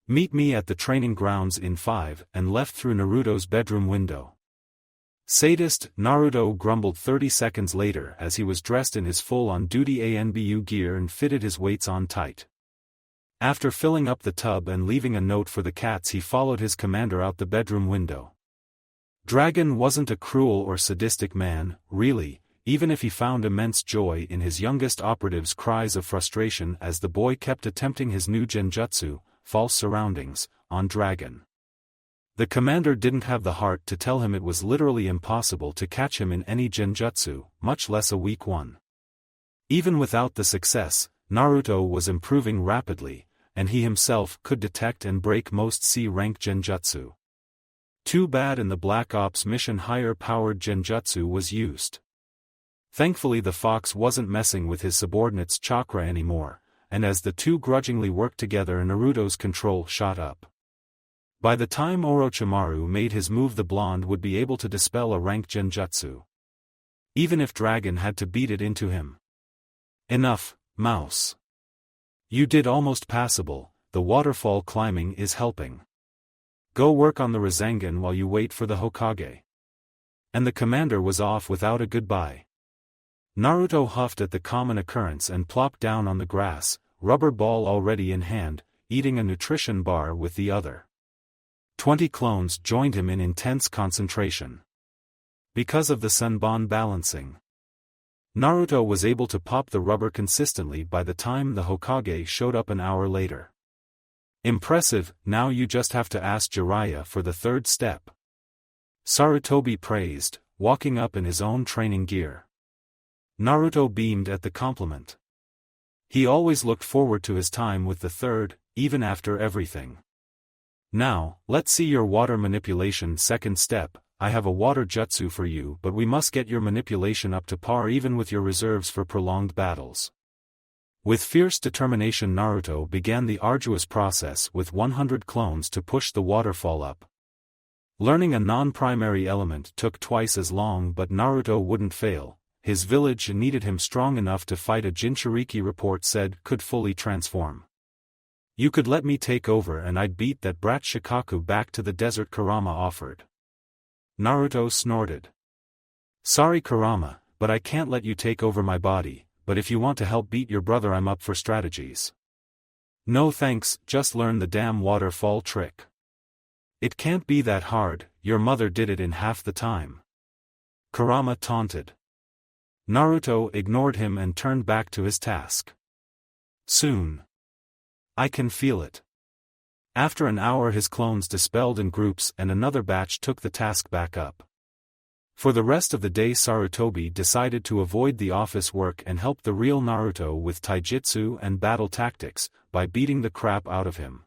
Meet me at the training grounds in 5, and left through Naruto's bedroom window. Sadist, Naruto grumbled 30 seconds later as he was dressed in his full-on-duty ANBU gear and fitted his weights on tight. After filling up the tub and leaving a note for the cats, he followed his commander out the bedroom window. Dragon wasn't a cruel or sadistic man, really, even if he found immense joy in his youngest operative's cries of frustration as the boy kept attempting his new genjutsu, false surroundings, on Dragon. The commander didn't have the heart to tell him it was literally impossible to catch him in any genjutsu, much less a weak one. Even without the success, Naruto was improving rapidly, and he himself could detect and break most C-rank genjutsu. Too bad in the Black Ops mission higher-powered genjutsu was used. Thankfully the fox wasn't messing with his subordinate's chakra anymore, and as the two grudgingly worked together Naruto's control shot up. By the time Orochimaru made his move the blonde would be able to dispel a rank genjutsu. Even if Dragon had to beat it into him. Enough, mouse. You did almost passable, the waterfall climbing is helping. Go work on the Rasengan while you wait for the Hokage. And the commander was off without a goodbye. Naruto huffed at the common occurrence and plopped down on the grass, rubber ball already in hand, eating a nutrition bar with the other. 20 clones joined him in intense concentration. Because of the Senbon balancing, Naruto was able to pop the rubber consistently by the time the Hokage showed up an hour later. Impressive, now you just have to ask Jiraiya for the third step. Sarutobi praised, walking up in his own training gear. Naruto beamed at the compliment. He always looked forward to his time with the third, even after everything. Now, let's see your water manipulation second step. I have a water jutsu for you, but we must get your manipulation up to par even with your reserves for prolonged battles. With fierce determination Naruto began the arduous process with 100 clones to push the waterfall up. Learning a non-primary element took twice as long, but Naruto wouldn't fail. His village needed him strong enough to fight a Jinchuriki report said could fully transform. You could let me take over and I'd beat that brat Shikaku back to the desert, Kurama offered. Naruto snorted. Sorry Kurama, but I can't let you take over my body, but if you want to help beat your brother I'm up for strategies. No thanks, just learn the damn waterfall trick. It can't be that hard, your mother did it in half the time. Kurama taunted. Naruto ignored him and turned back to his task. Soon. I can feel it. After an hour his clones dispelled in groups and another batch took the task back up. For the rest of the day Sarutobi decided to avoid the office work and help the real Naruto with taijutsu and battle tactics, by beating the crap out of him.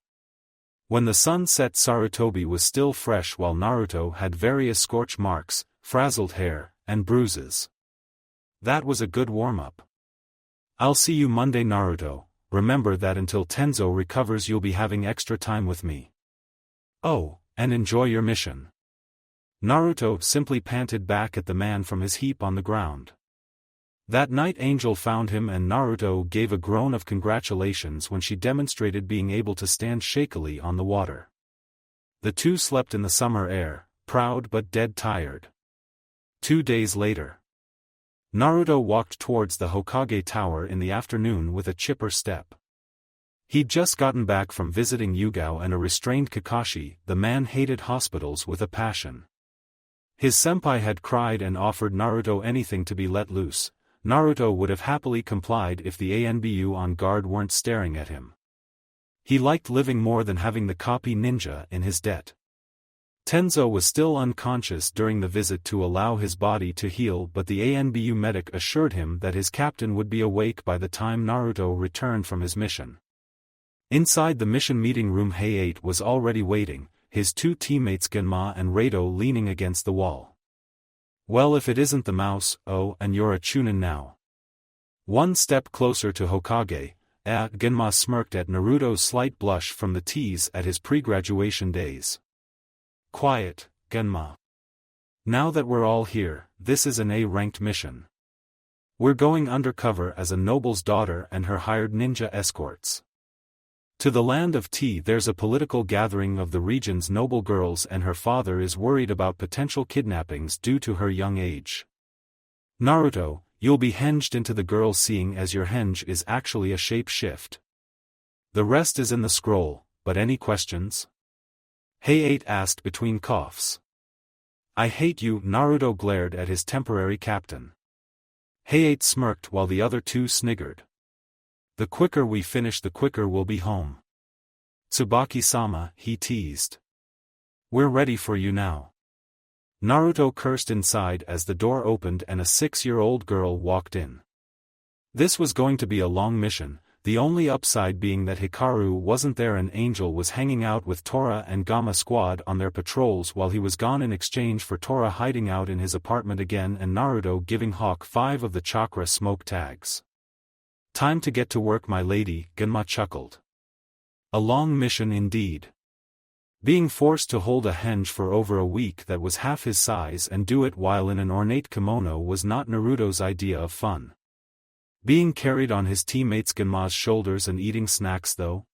When the sun set Sarutobi was still fresh while Naruto had various scorch marks, frazzled hair, and bruises. That was a good warm-up. I'll see you Monday Naruto. Remember that until Tenzo recovers you'll be having extra time with me. Oh, and enjoy your mission. Naruto simply panted back at the man from his heap on the ground. That night Angel found him and Naruto gave a groan of congratulations when she demonstrated being able to stand shakily on the water. The two slept in the summer air, proud but dead tired. 2 days later. Naruto walked towards the Hokage Tower in the afternoon with a chipper step. He'd just gotten back from visiting Yugao and a restrained Kakashi, the man hated hospitals with a passion. His senpai had cried and offered Naruto anything to be let loose. Naruto would have happily complied if the ANBU on guard weren't staring at him. He liked living more than having the copy ninja in his debt. Tenzo was still unconscious during the visit to allow his body to heal, but the ANBU medic assured him that his captain would be awake by the time Naruto returned from his mission. Inside the mission meeting room Hay-8 was already waiting, his two teammates Genma and Rado leaning against the wall. Well, if it isn't the mouse, oh, and you're a Chunin now. One step closer to Hokage, Genma smirked at Naruto's slight blush from the tease at his pre-graduation days. Quiet, Genma. Now that we're all here, this is an A-ranked mission. We're going undercover as a noble's daughter and her hired ninja escorts. To the land of tea there's a political gathering of the region's noble girls and her father is worried about potential kidnappings due to her young age. Naruto, you'll be henged into the girl seeing as your henge is actually a shape shift. The rest is in the scroll, but any questions? Hay-8 asked between coughs. I hate you, Naruto glared at his temporary captain. Hay-8 smirked while the other two sniggered. The quicker we finish the quicker we'll be home. Tsubaki-sama, he teased. We're ready for you now. Naruto cursed inside as the door opened and a 6-year-old girl walked in. This was going to be a long mission, the only upside being that Hikaru wasn't there and Angel was hanging out with Tora and Gamma Squad on their patrols while he was gone in exchange for Tora hiding out in his apartment again and Naruto giving Hawk 5 of the chakra smoke tags. Time to get to work my lady, Genma chuckled. A long mission indeed. Being forced to hold a henge for over a week that was half his size and do it while in an ornate kimono was not Naruto's idea of fun. Being carried on his teammates Genma's shoulders and eating snacks though?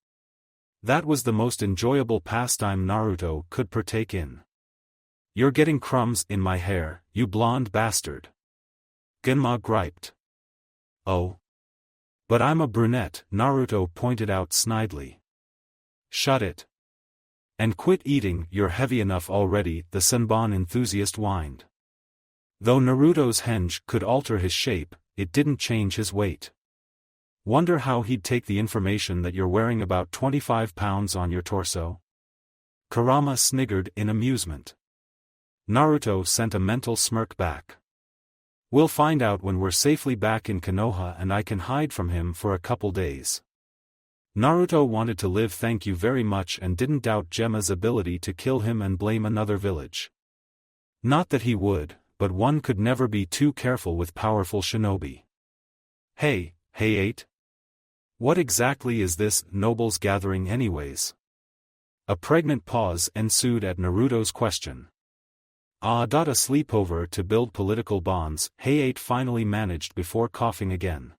That was the most enjoyable pastime Naruto could partake in. You're getting crumbs in my hair, you blonde bastard. Genma griped. Oh. But I'm a brunette, Naruto pointed out snidely. Shut it. And quit eating, you're heavy enough already, the Senbon enthusiast whined. Though Naruto's henge could alter his shape, it didn't change his weight. Wonder how he'd take the information that you're wearing about 25 pounds on your torso? Kurama sniggered in amusement. Naruto sent a mental smirk back. We'll find out when we're safely back in Konoha and I can hide from him for a couple days. Naruto wanted to live, thank you very much, and didn't doubt Gemma's ability to kill him and blame another village. Not that he would, but one could never be too careful with powerful shinobi. Hey 8. What exactly is this nobles gathering anyways? A pregnant pause ensued at Naruto's question. A sleepover to build political bonds, Hey 8 finally managed before coughing again.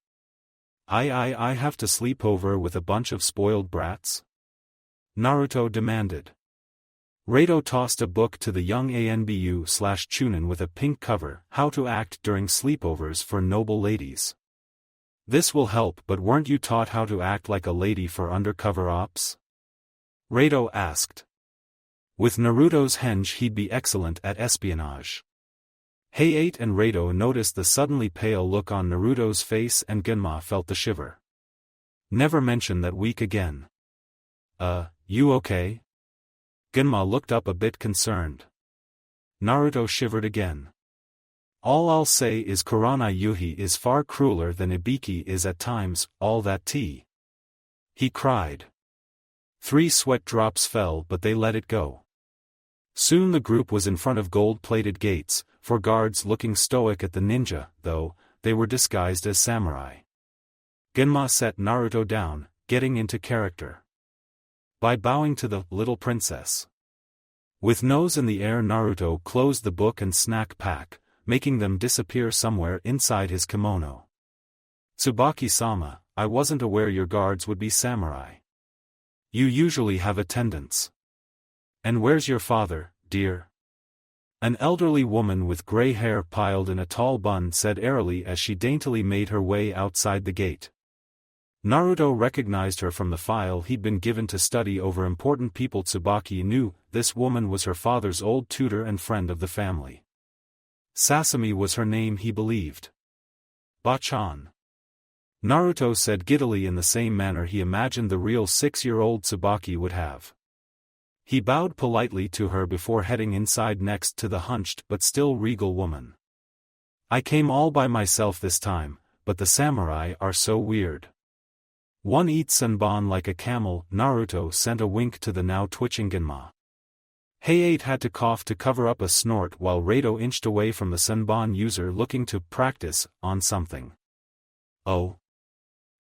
I have to sleep over with a bunch of spoiled brats? Naruto demanded. Rato tossed a book to the young ANBU/Chunin with a pink cover, How to Act During Sleepovers for Noble Ladies. This will help, but weren't you taught how to act like a lady for undercover ops? Rato asked. With Naruto's henge he'd be excellent at espionage. Hey 8 and Rato noticed the suddenly pale look on Naruto's face and Genma felt the shiver. Never mention that week again. You okay? Genma looked up a bit concerned. Naruto shivered again. All I'll say is Kurama Yuhi is far crueler than Ibiki is at times, all that tea. He cried. 3 sweat drops fell, but they let it go. Soon the group was in front of gold-plated gates, for guards looking stoic at the ninja, though, they were disguised as samurai. Genma set Naruto down, getting into character. By bowing to the little princess. With nose in the air, Naruto closed the book and snack pack, making them disappear somewhere inside his kimono. Tsubaki-sama, I wasn't aware your guards would be samurai. You usually have attendants. And where's your father, dear? An elderly woman with gray hair piled in a tall bun said airily as she daintily made her way outside the gate. Naruto recognized her from the file he'd been given to study over important people. Tsubaki knew this woman was her father's old tutor and friend of the family. Sasami was her name, he believed. Bachan. Naruto said giddily in the same manner he imagined the real 6-year-old Tsubaki would have. He bowed politely to her before heading inside next to the hunched but still regal woman. I came all by myself this time, but the samurai are so weird. One eats senbon like a camel. Naruto sent a wink to the now twitching Genma. Hey 8 had to cough to cover up a snort while Rato inched away from the senbon user looking to practice on something. Oh.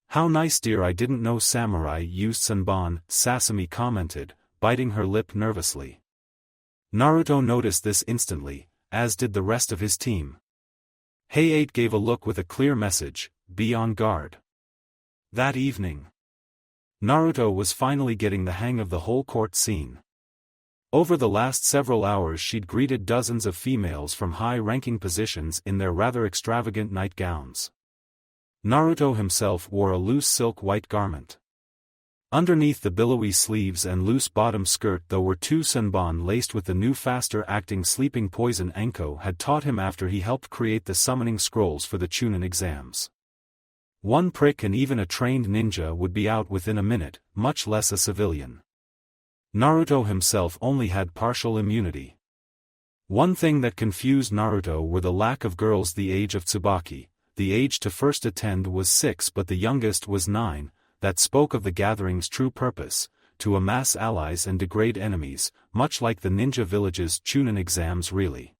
How nice, dear, I didn't know samurai used senbon, Sasami commented, biting her lip nervously. Naruto noticed this instantly, as did the rest of his team. Hey 8 gave a look with a clear message, be on guard. That evening, Naruto was finally getting the hang of the whole court scene. Over the last several hours she'd greeted dozens of females from high-ranking positions in their rather extravagant nightgowns. Naruto himself wore a loose silk white garment. Underneath the billowy sleeves and loose bottom skirt there were 2 senbon laced with the new faster-acting sleeping poison Anko had taught him after he helped create the summoning scrolls for the Chunin exams. One prick and even a trained ninja would be out within a minute, much less a civilian. Naruto himself only had partial immunity. One thing that confused Naruto were the lack of girls the age of Tsubaki. The age to first attend was 6 but the youngest was 9, that spoke of the gathering's true purpose, to amass allies and degrade enemies, much like the ninja village's Chunin exams really.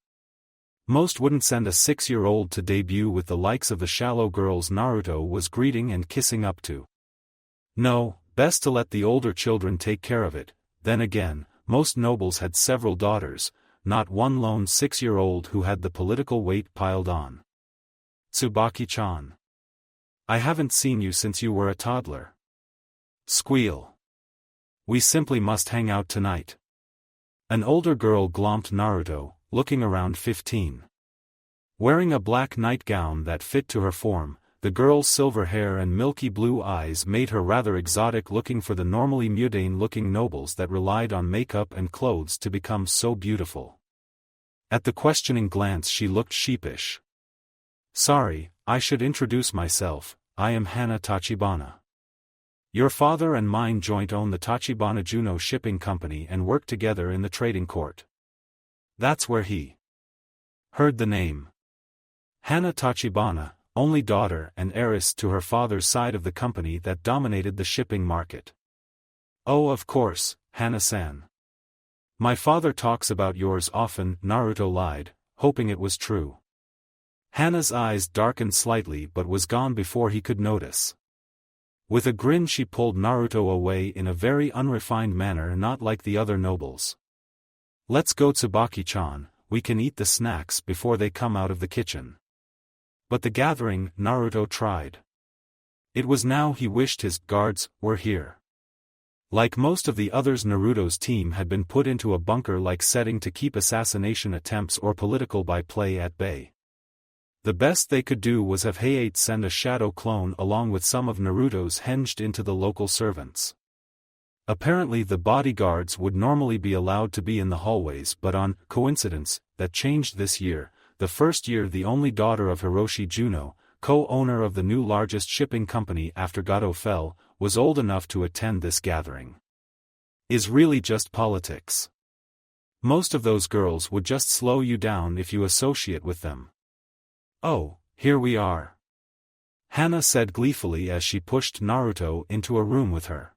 Most wouldn't send a 6-year-old to debut with the likes of the shallow girls Naruto was greeting and kissing up to. No, best to let the older children take care of it. Then again, most nobles had several daughters, not one lone 6-year-old who had the political weight piled on. Tsubaki-chan. I haven't seen you since you were a toddler. Squeal. We simply must hang out tonight. An older girl glomped Naruto, looking around 15. Wearing a black nightgown that fit to her form, The girl's silver hair and milky blue eyes made her rather exotic, looking for the normally mundane-looking nobles that relied on makeup and clothes to become so beautiful. At the questioning glance she looked sheepish. "Sorry, I should introduce myself, I am Hana Tachibana. Your father and mine joint own the Tachibana Juno Shipping Company and work together in the trading court." That's where he heard the name. Hana Tachibana, only daughter and heiress to her father's side of the company that dominated the shipping market. "Oh, of course, Hana-san. My father talks about yours often," Naruto lied, hoping it was true. Hana's eyes darkened slightly but was gone before he could notice. With a grin she pulled Naruto away in a very unrefined manner, not like the other nobles. "Let's go, Tsubaki-chan, we can eat the snacks before they come out of the kitchen." But the gathering, Naruto tried. It was now he wished his guards were here. Like most of the others, Naruto's team had been put into a bunker-like setting to keep assassination attempts or political by-play at bay. The best they could do was have Hayate send a shadow clone along with some of Naruto's hinged into the local servants. Apparently the bodyguards would normally be allowed to be in the hallways, but on coincidence, that changed this year, the first year the only daughter of Hiroshi Juno, co-owner of the new largest shipping company after Gato fell, was old enough to attend this gathering. Is really just politics. Most of those girls would just slow you down if you associate with them. "Oh, here we are," Hana said gleefully as she pushed Naruto into a room with her.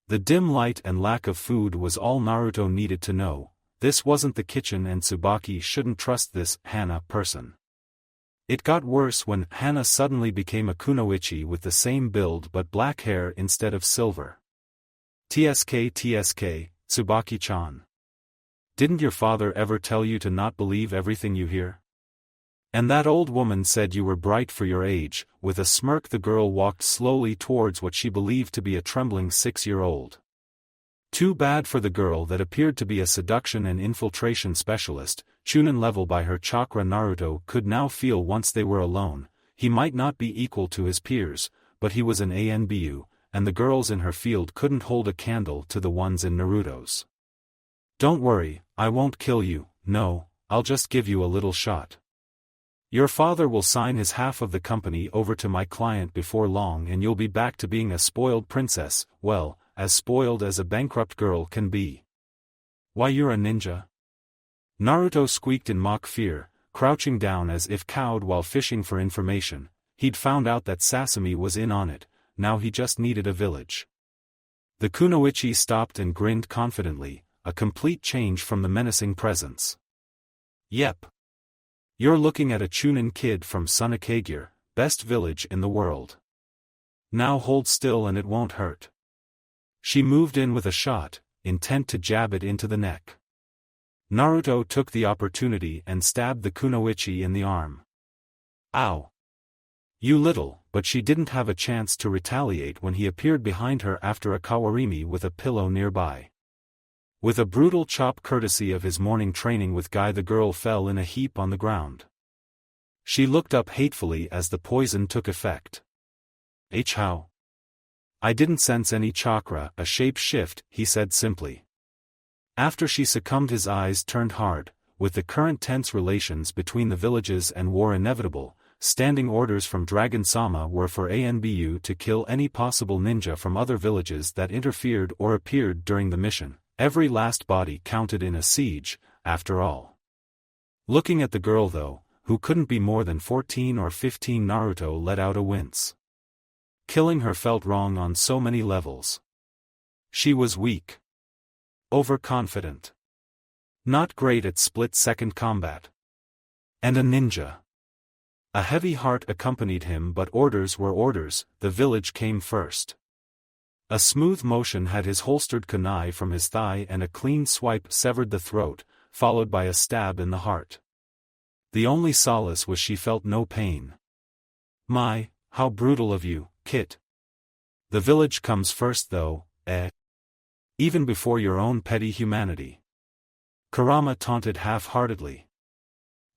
The dim light and lack of food was all Naruto needed to know. This wasn't the kitchen and Tsubaki shouldn't trust this Hana person. It got worse when Hana suddenly became a kunoichi with the same build but black hair instead of silver. TSK, Tsubaki-chan. Didn't your father ever tell you to not believe everything you hear? And that old woman said you were bright for your age." With a smirk the girl walked slowly towards what she believed to be a trembling 6-year-old. Too bad for the girl that appeared to be a seduction and infiltration specialist, Chunin level by her chakra. Naruto could now feel once they were alone, he might not be equal to his peers, but he was an ANBU, and the girls in her field couldn't hold a candle to the ones in Naruto's. "Don't worry, I won't kill you, no, I'll just give you a little shot. Your father will sign his half of the company over to my client before long and you'll be back to being a spoiled princess, well, as spoiled as a bankrupt girl can be." "Why, you're a ninja?" Naruto squeaked in mock fear, crouching down as if cowed while fishing for information. He'd found out that Sasuke was in on it, now he just needed a village. The kunoichi stopped and grinned confidently, a complete change from the menacing presence. "Yep. You're looking at a Chunin kid from Sunakagure, best village in the world. Now hold still and it won't hurt." She moved in with a shot, intent to jab it into the neck. Naruto took the opportunity and stabbed the kunoichi in the arm. "Ow! You little," but she didn't have a chance to retaliate when he appeared behind her after a kawarimi with a pillow nearby. With a brutal chop courtesy of his morning training with Guy, the girl fell in a heap on the ground. She looked up hatefully as the poison took effect. How? "I didn't sense any chakra, a shape shift," he said simply. After she succumbed his eyes turned hard. With the current tense relations between the villages and war inevitable, standing orders from Dragon-sama were for ANBU to kill any possible ninja from other villages that interfered or appeared during the mission. Every last body counted in a siege, after all. Looking at the girl though, who couldn't be more than 14 or 15, Naruto let out a wince. Killing her felt wrong on so many levels. She was weak. Overconfident. Not great at split-second combat. And a ninja. A heavy heart accompanied him, but orders were orders, the village came first. A smooth motion had his holstered kunai from his thigh and a clean swipe severed the throat, followed by a stab in the heart. The only solace was she felt no pain. "My, how brutal of you, Kit. The village comes first though, eh? Even before your own petty humanity." Kurama taunted half-heartedly.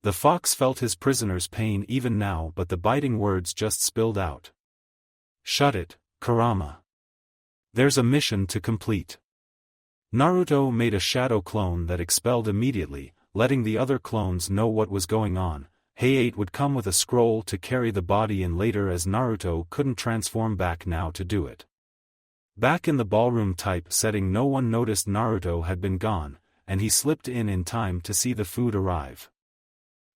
The fox felt his prisoner's pain even now, but the biting words just spilled out. "Shut it, Kurama. There's a mission to complete." Naruto made a shadow clone that expelled immediately, letting the other clones know what was going on. Hayate would come with a scroll to carry the body in later, as Naruto couldn't transform back now to do it. Back in the ballroom type setting, no one noticed Naruto had been gone, and he slipped in time to see the food arrive.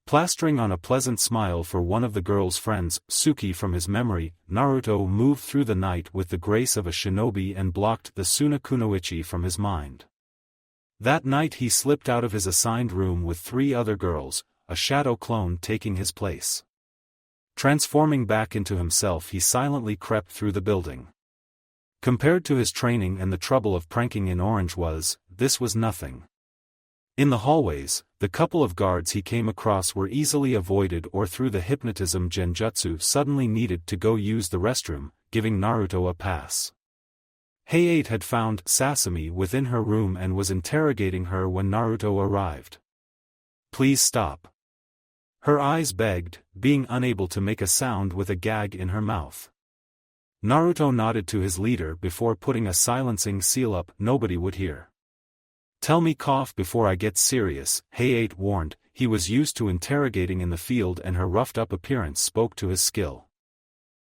Plastering on a pleasant smile for one of the girl's friends, Suki, from his memory, Naruto moved through the night with the grace of a shinobi and blocked the Sunakunoichi from his mind. That night he slipped out of his assigned room with 3 other girls, a shadow clone taking his place. Transforming back into himself, he silently crept through the building. Compared to his training and the trouble of pranking in Orange this was nothing. In the hallways, the couple of guards he came across were easily avoided, or through the hypnotism genjutsu suddenly needed to go use the restroom, giving Naruto a pass. Hayate had found Sasuke within her room and was interrogating her when Naruto arrived. "Please stop." Her eyes begged, being unable to make a sound with a gag in her mouth. Naruto nodded to his leader before putting a silencing seal up. "Nobody would hear." "Tell me cough before I get serious," Hayate warned. He was used to interrogating in the field, and her roughed-up appearance spoke to his skill.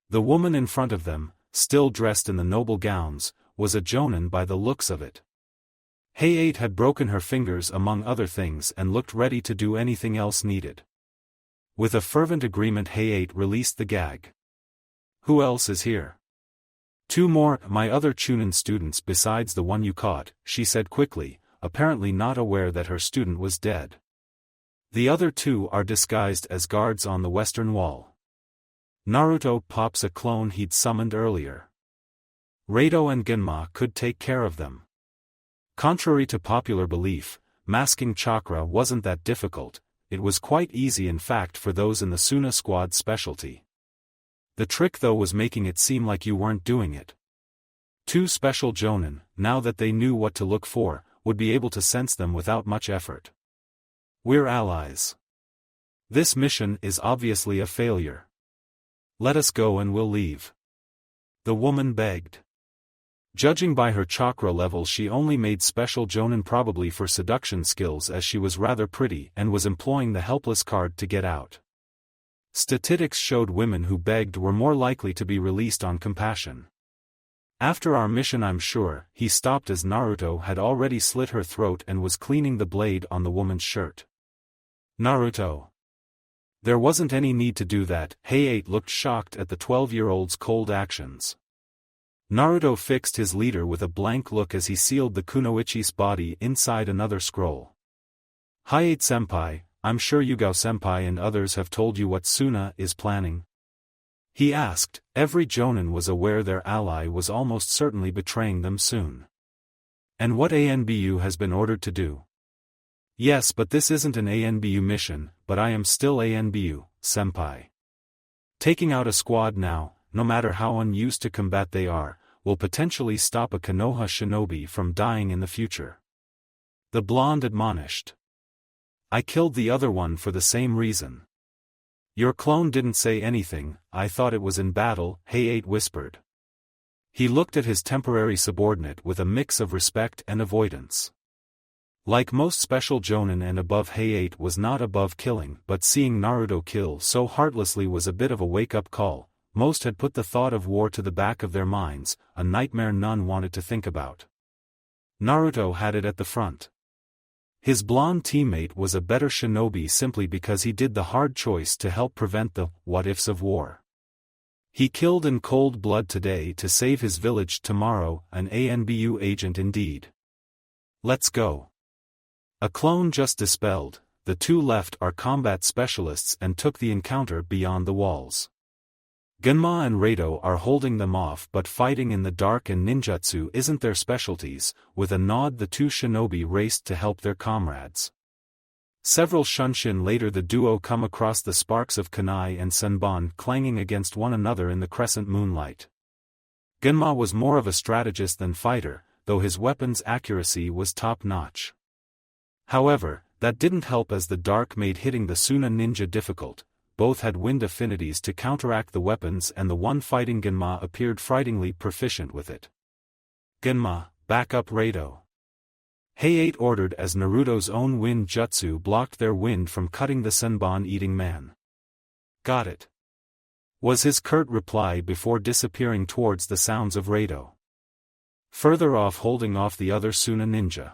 The woman in front of them, still dressed in the noble gowns, was a jonin by the looks of it. Hayate had broken her fingers among other things and looked ready to do anything else needed. With a fervent agreement, Hayate released the gag. "Who else is here?" "2 more, my other Chunin students besides the one you caught," she said quickly, apparently not aware that her student was dead. "The other 2 are disguised as guards on the western wall. Naruto pops a clone he'd summoned earlier. Rado and Genma could take care of them." Contrary to popular belief, masking chakra wasn't that difficult. It was quite easy, in fact, for those in the Suna squad specialty. The trick though was making it seem like you weren't doing it. 2 special jonin, now that they knew what to look for, would be able to sense them without much effort. "We're allies. This mission is obviously a failure. Let us go and we'll leave," the woman begged. Judging by her chakra level, she only made special jonin probably for seduction skills, as she was rather pretty and was employing the helpless card to get out. Statistics showed women who begged were more likely to be released on compassion. "After our mission, I'm sure." He stopped as Naruto had already slit her throat and was cleaning the blade on the woman's shirt. "Naruto. There wasn't any need to do that." Hayate looked shocked at the 12-year-old's cold actions. Naruto fixed his leader with a blank look as he sealed the kunoichi's body inside another scroll. "Hayate-senpai, I'm sure Yugao-senpai and others have told you what Suna is planning?" he asked. Every jonin was aware their ally was almost certainly betraying them soon. "And what ANBU has been ordered to do?" "Yes, but this isn't an ANBU mission, but I am still ANBU, senpai. Taking out a squad now, no matter how unused to combat they are, will potentially stop a Konoha shinobi from dying in the future," the blonde admonished. "I killed the other one for the same reason." "Your clone didn't say anything, I thought it was in battle," Hayate whispered. He looked at his temporary subordinate with a mix of respect and avoidance. Like most special jonin and above, Hayate was not above killing, but seeing Naruto kill so heartlessly was a bit of a wake-up call. Most had put the thought of war to the back of their minds, a nightmare none wanted to think about. Naruto had it at the front. His blonde teammate was a better shinobi simply because he did the hard choice to help prevent the what-ifs of war. He killed in cold blood today to save his village tomorrow, an ANBU agent indeed. "Let's go." A clone just dispelled, the 2 left are combat specialists and took the encounter beyond the walls. Genma and Rado are holding them off, but fighting in the dark and ninjutsu isn't their specialties. With a nod, the 2 shinobi raced to help their comrades. Several shunshin later, the duo come across the sparks of kunai and senbon clanging against one another in the crescent moonlight. Genma was more of a strategist than fighter, though his weapon's accuracy was top-notch. However, That didn't help as the dark made hitting the Suna ninja difficult. Both had wind affinities to counteract the weapons and the one fighting Genma appeared frighteningly proficient with it. Genma, back up Rado. Hayate ordered as Naruto's own wind jutsu blocked their wind from cutting the Senbon-eating man. Got it, was his curt reply before disappearing towards the sounds of Rado. Further off holding off the other Suna ninja.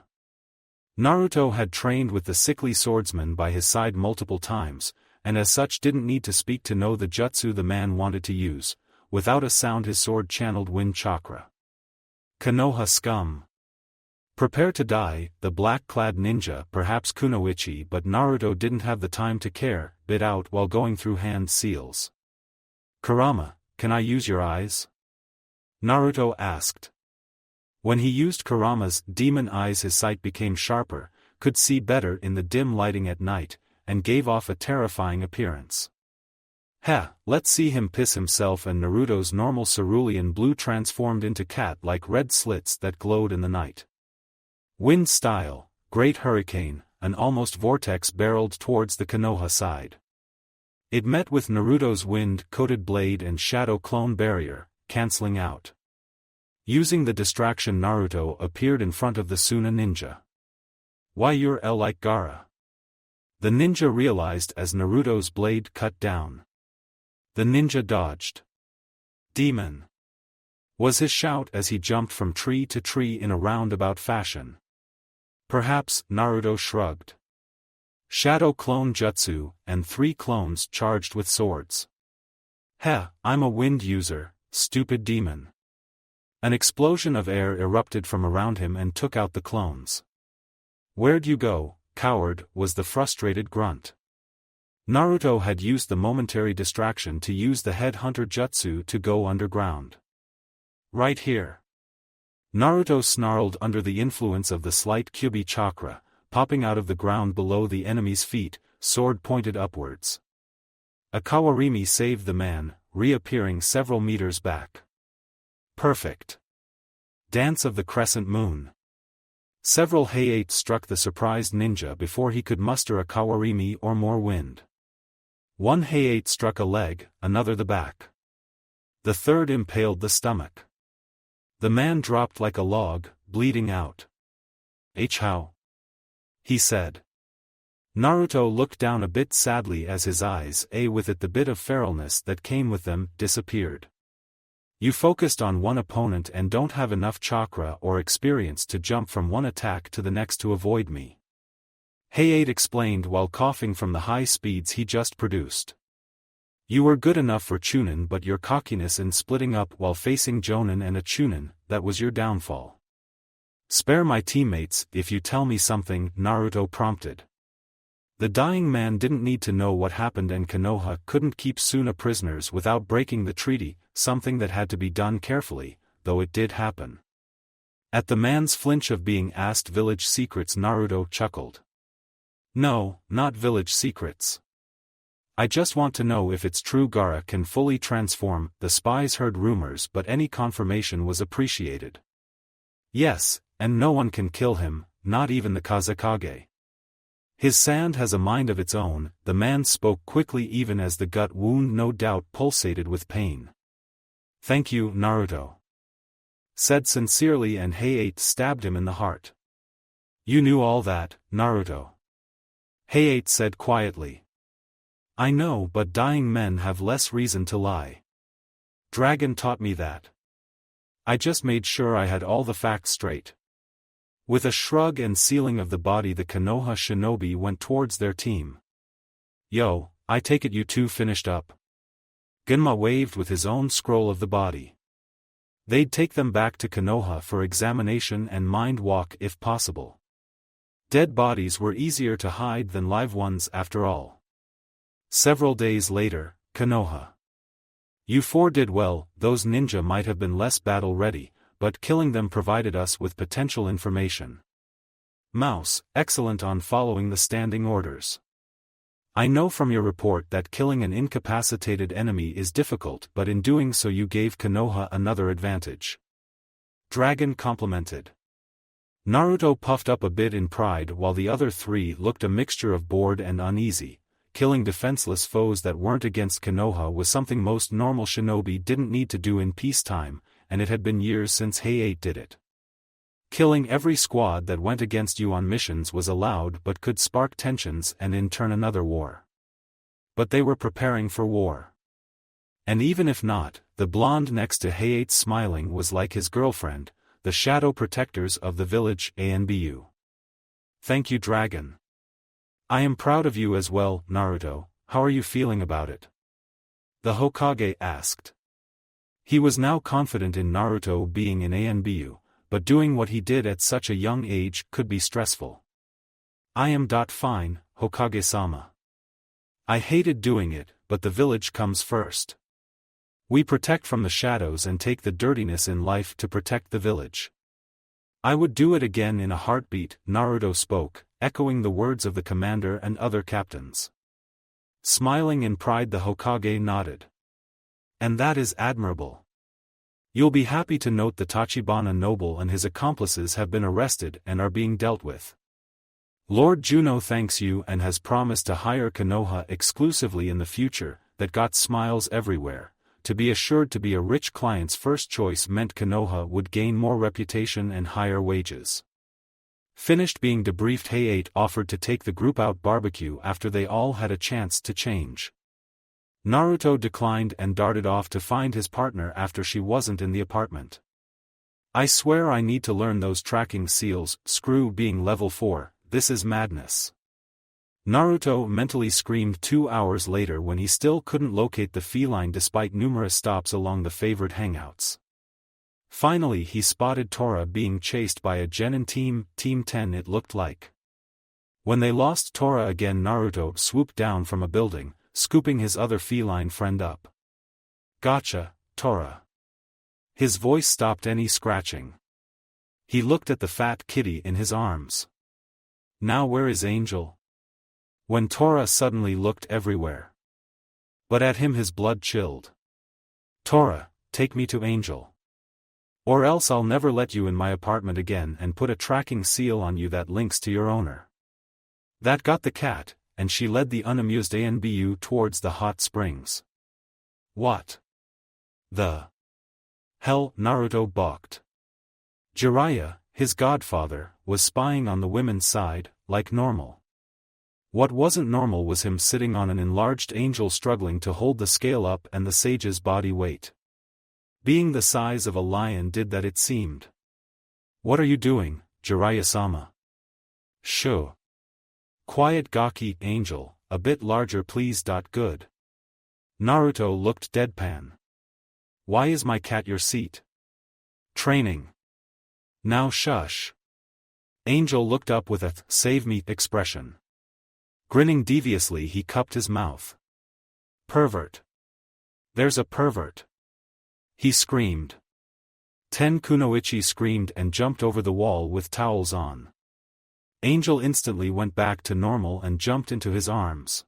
Naruto had trained with the sickly swordsman by his side multiple times, and as such didn't need to speak to know the jutsu the man wanted to use. Without a sound his sword channeled wind chakra. Konoha scum. Prepare to die, the black-clad ninja, perhaps Kunoichi, but Naruto didn't have the time to care, bit out while going through hand seals. Kurama, can I use your eyes? Naruto asked. When he used Kurama's demon eyes his sight became sharper, could see better in the dim lighting at night, and gave off a terrifying appearance. Let's see him piss himself, and Naruto's normal cerulean blue transformed into cat-like red slits that glowed in the night. Wind style, great hurricane, an almost vortex barreled towards the Konoha side. It met with Naruto's wind-coated blade and shadow clone barrier, cancelling out. Using the distraction Naruto appeared in front of the Suna ninja. Why you're like Gaara? The ninja realized as Naruto's blade cut down. The ninja dodged. Demon! Was his shout as he jumped from tree to tree in a roundabout fashion. Perhaps, Naruto shrugged. Shadow clone jutsu, and 3 clones charged with swords. I'm a wind user, stupid demon. An explosion of air erupted from around him and took out the clones. Where'd you go, coward, was the frustrated grunt. Naruto had used the momentary distraction to use the headhunter jutsu to go underground. Right here. Naruto snarled under the influence of the slight Kyubi chakra, popping out of the ground below the enemy's feet, sword pointed upwards. A Kawarimi saved the man, reappearing several meters back. Perfect. Dance of the crescent moon. Several Hayate struck the surprised ninja before he could muster a Kawarimi or more wind. One Hayate struck a leg, another the back. The third impaled the stomach. The man dropped like a log, bleeding out. How? He said. Naruto looked down a bit sadly as his eyes, with it the bit of feralness that came with them, disappeared. You focused on one opponent and don't have enough chakra or experience to jump from one attack to the next to avoid me. Hayate explained while coughing from the high speeds he just produced. You were good enough for Chunin, but your cockiness in splitting up while facing Jonin and a Chunin, that was your downfall. Spare my teammates if you tell me something, Naruto prompted. The dying man didn't need to know what happened, and Konoha couldn't keep Suna prisoners without breaking the treaty, something that had to be done carefully, though it did happen. At the man's flinch of being asked village secrets, Naruto chuckled. No, not village secrets. I just want to know if it's true Gaara can fully transform. The spies heard rumors, but any confirmation was appreciated. Yes, and no one can kill him, not even the Kazekage. His sand has a mind of its own, the man spoke quickly even as the gut wound no doubt pulsated with pain. Thank you, Naruto. Said sincerely, and Hayate stabbed him in the heart. You knew all that, Naruto. Hayate said quietly. I know, but dying men have less reason to lie. Dragon taught me that. I just made sure I had all the facts straight. With a shrug and sealing of the body, the Konoha shinobi went towards their team. Yo, I take it you two finished up? Genma waved with his own scroll of the body. They'd take them back to Konoha for examination and mind walk if possible. Dead bodies were easier to hide than live ones after all. Several days later, Konoha. You four did well. Those ninja might have been less battle-ready, but killing them provided us with potential information. Mouse, excellent on following the standing orders. I know from your report that killing an incapacitated enemy is difficult, but in doing so you gave Konoha another advantage. Dragon complimented. Naruto puffed up a bit in pride while the other three looked a mixture of bored and uneasy. Killing defenseless foes that weren't against Konoha was something most normal shinobi didn't need to do in peacetime, and it had been years since Hayate did it. Killing every squad that went against you on missions was allowed but could spark tensions and in turn another war. But they were preparing for war. And even if not, the blonde next to Hayate smiling was like his girlfriend, the shadow protectors of the village ANBU. Thank you, Dragon. I am proud of you as well, Naruto. How are you feeling about it? The Hokage asked. He was now confident in Naruto being in ANBU, but doing what he did at such a young age could be stressful. I am fine, Hokage-sama. I hated doing it, but the village comes first. We protect from the shadows and take the dirtiness in life to protect the village. I would do it again in a heartbeat, Naruto spoke, echoing the words of the commander and other captains. Smiling in pride, the Hokage nodded. And that is admirable. You'll be happy to note the Tachibana noble and his accomplices have been arrested and are being dealt with. Lord Juno thanks you and has promised to hire Konoha exclusively in the future. That got smiles everywhere. To be assured to be a rich client's first choice meant Konoha would gain more reputation and higher wages. Finished being debriefed, Hayate offered to take the group out barbecue after they all had a chance to change. Naruto declined and darted off to find his partner after she wasn't in the apartment. I swear I need to learn those tracking seals, screw being level 4, this is madness. Naruto mentally screamed 2 hours later when he still couldn't locate the feline despite numerous stops along the favored hangouts. Finally he spotted Tora being chased by a genin team, Team 10 it looked like. When they lost Tora again, Naruto swooped down from a building, scooping his other feline friend up. Gotcha, Tora. His voice stopped any scratching. He looked at the fat kitty in his arms. Now where is Angel? When Tora suddenly looked everywhere. But at him his blood chilled. Tora, take me to Angel. Or else I'll never let you in my apartment again and put a tracking seal on you that links to your owner. That got the cat, and she led the unamused ANBU towards the hot springs. What the hell? Naruto balked. Jiraiya, his godfather, was spying on the women's side, like normal. What wasn't normal was him sitting on an enlarged angel struggling to hold the scale up and the sage's body weight. Being the size of a lion did that, it seemed. What are you doing, Jiraiya-sama? Shoo. Quiet Gaki, Angel, a bit larger please. Good. Naruto looked deadpan. Why is my cat your seat? Training. Now shush. Angel looked up with a save me expression. Grinning deviously he cupped his mouth. Pervert. There's a pervert. He screamed. Ten Kunoichi screamed and jumped over the wall with towels on. Angel instantly went back to normal and jumped into his arms.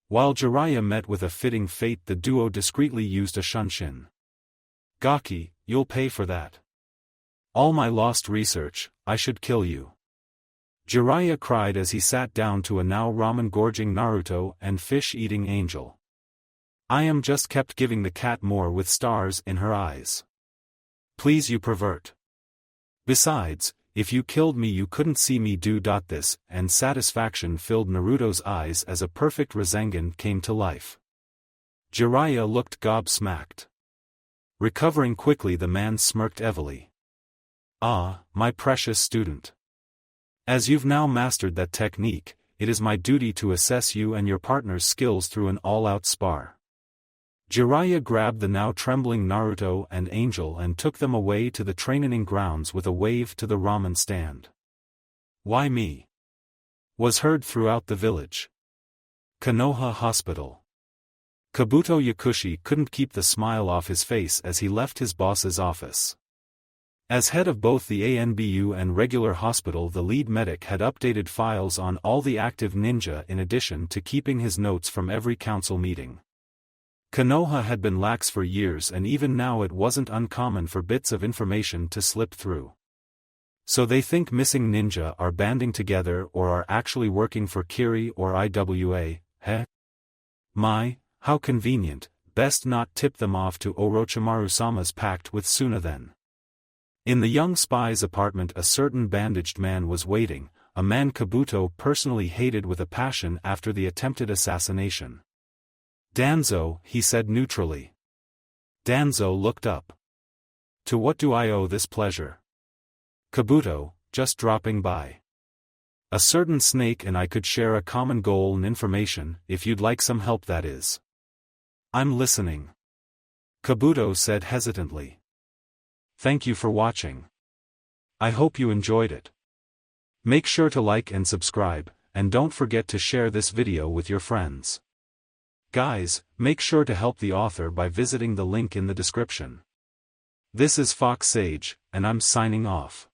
While Jiraiya met with a fitting fate, the duo discreetly used a shunshin. Gaki, you'll pay for that. All my lost research, I should kill you. Jiraiya cried as he sat down to a now ramen-gorging Naruto and fish-eating Angel. I am just kept giving the cat more with stars in her eyes. Please, you pervert. Besides, if you killed me you couldn't see me do this, and satisfaction filled Naruto's eyes as a perfect Rasengan came to life. Jiraiya looked gobsmacked. Recovering quickly, the man smirked evilly. Ah, my precious student. As you've now mastered that technique, it is my duty to assess you and your partner's skills through an all-out spar. Jiraiya grabbed the now trembling Naruto and Angel and took them away to the training grounds with a wave to the ramen stand. Why me? Was heard throughout the village. Konoha Hospital. Kabuto Yakushi couldn't keep the smile off his face as he left his boss's office. As head of both the ANBU and regular hospital, the lead medic had updated files on all the active ninja in addition to keeping his notes from every council meeting. Konoha had been lax for years, and even now it wasn't uncommon for bits of information to slip through. So they think missing ninja are banding together or are actually working for Kiri or IWA, heh? My, how convenient, best not tip them off to Orochimaru-sama's pact with Suna then. In the young spy's apartment a certain bandaged man was waiting, a man Kabuto personally hated with a passion after the attempted assassination. Danzo, he said neutrally. Danzo looked up. To what do I owe this pleasure? Kabuto, just dropping by. A certain snake and I could share a common goal and information, if you'd like some help that is. I'm listening. Kabuto said hesitantly. Thank you for watching. I hope you enjoyed it. Make sure to like and subscribe, and don't forget to share this video with your friends. Guys, make sure to help the author by visiting the link in the description. This is Fox Sage, and I'm signing off.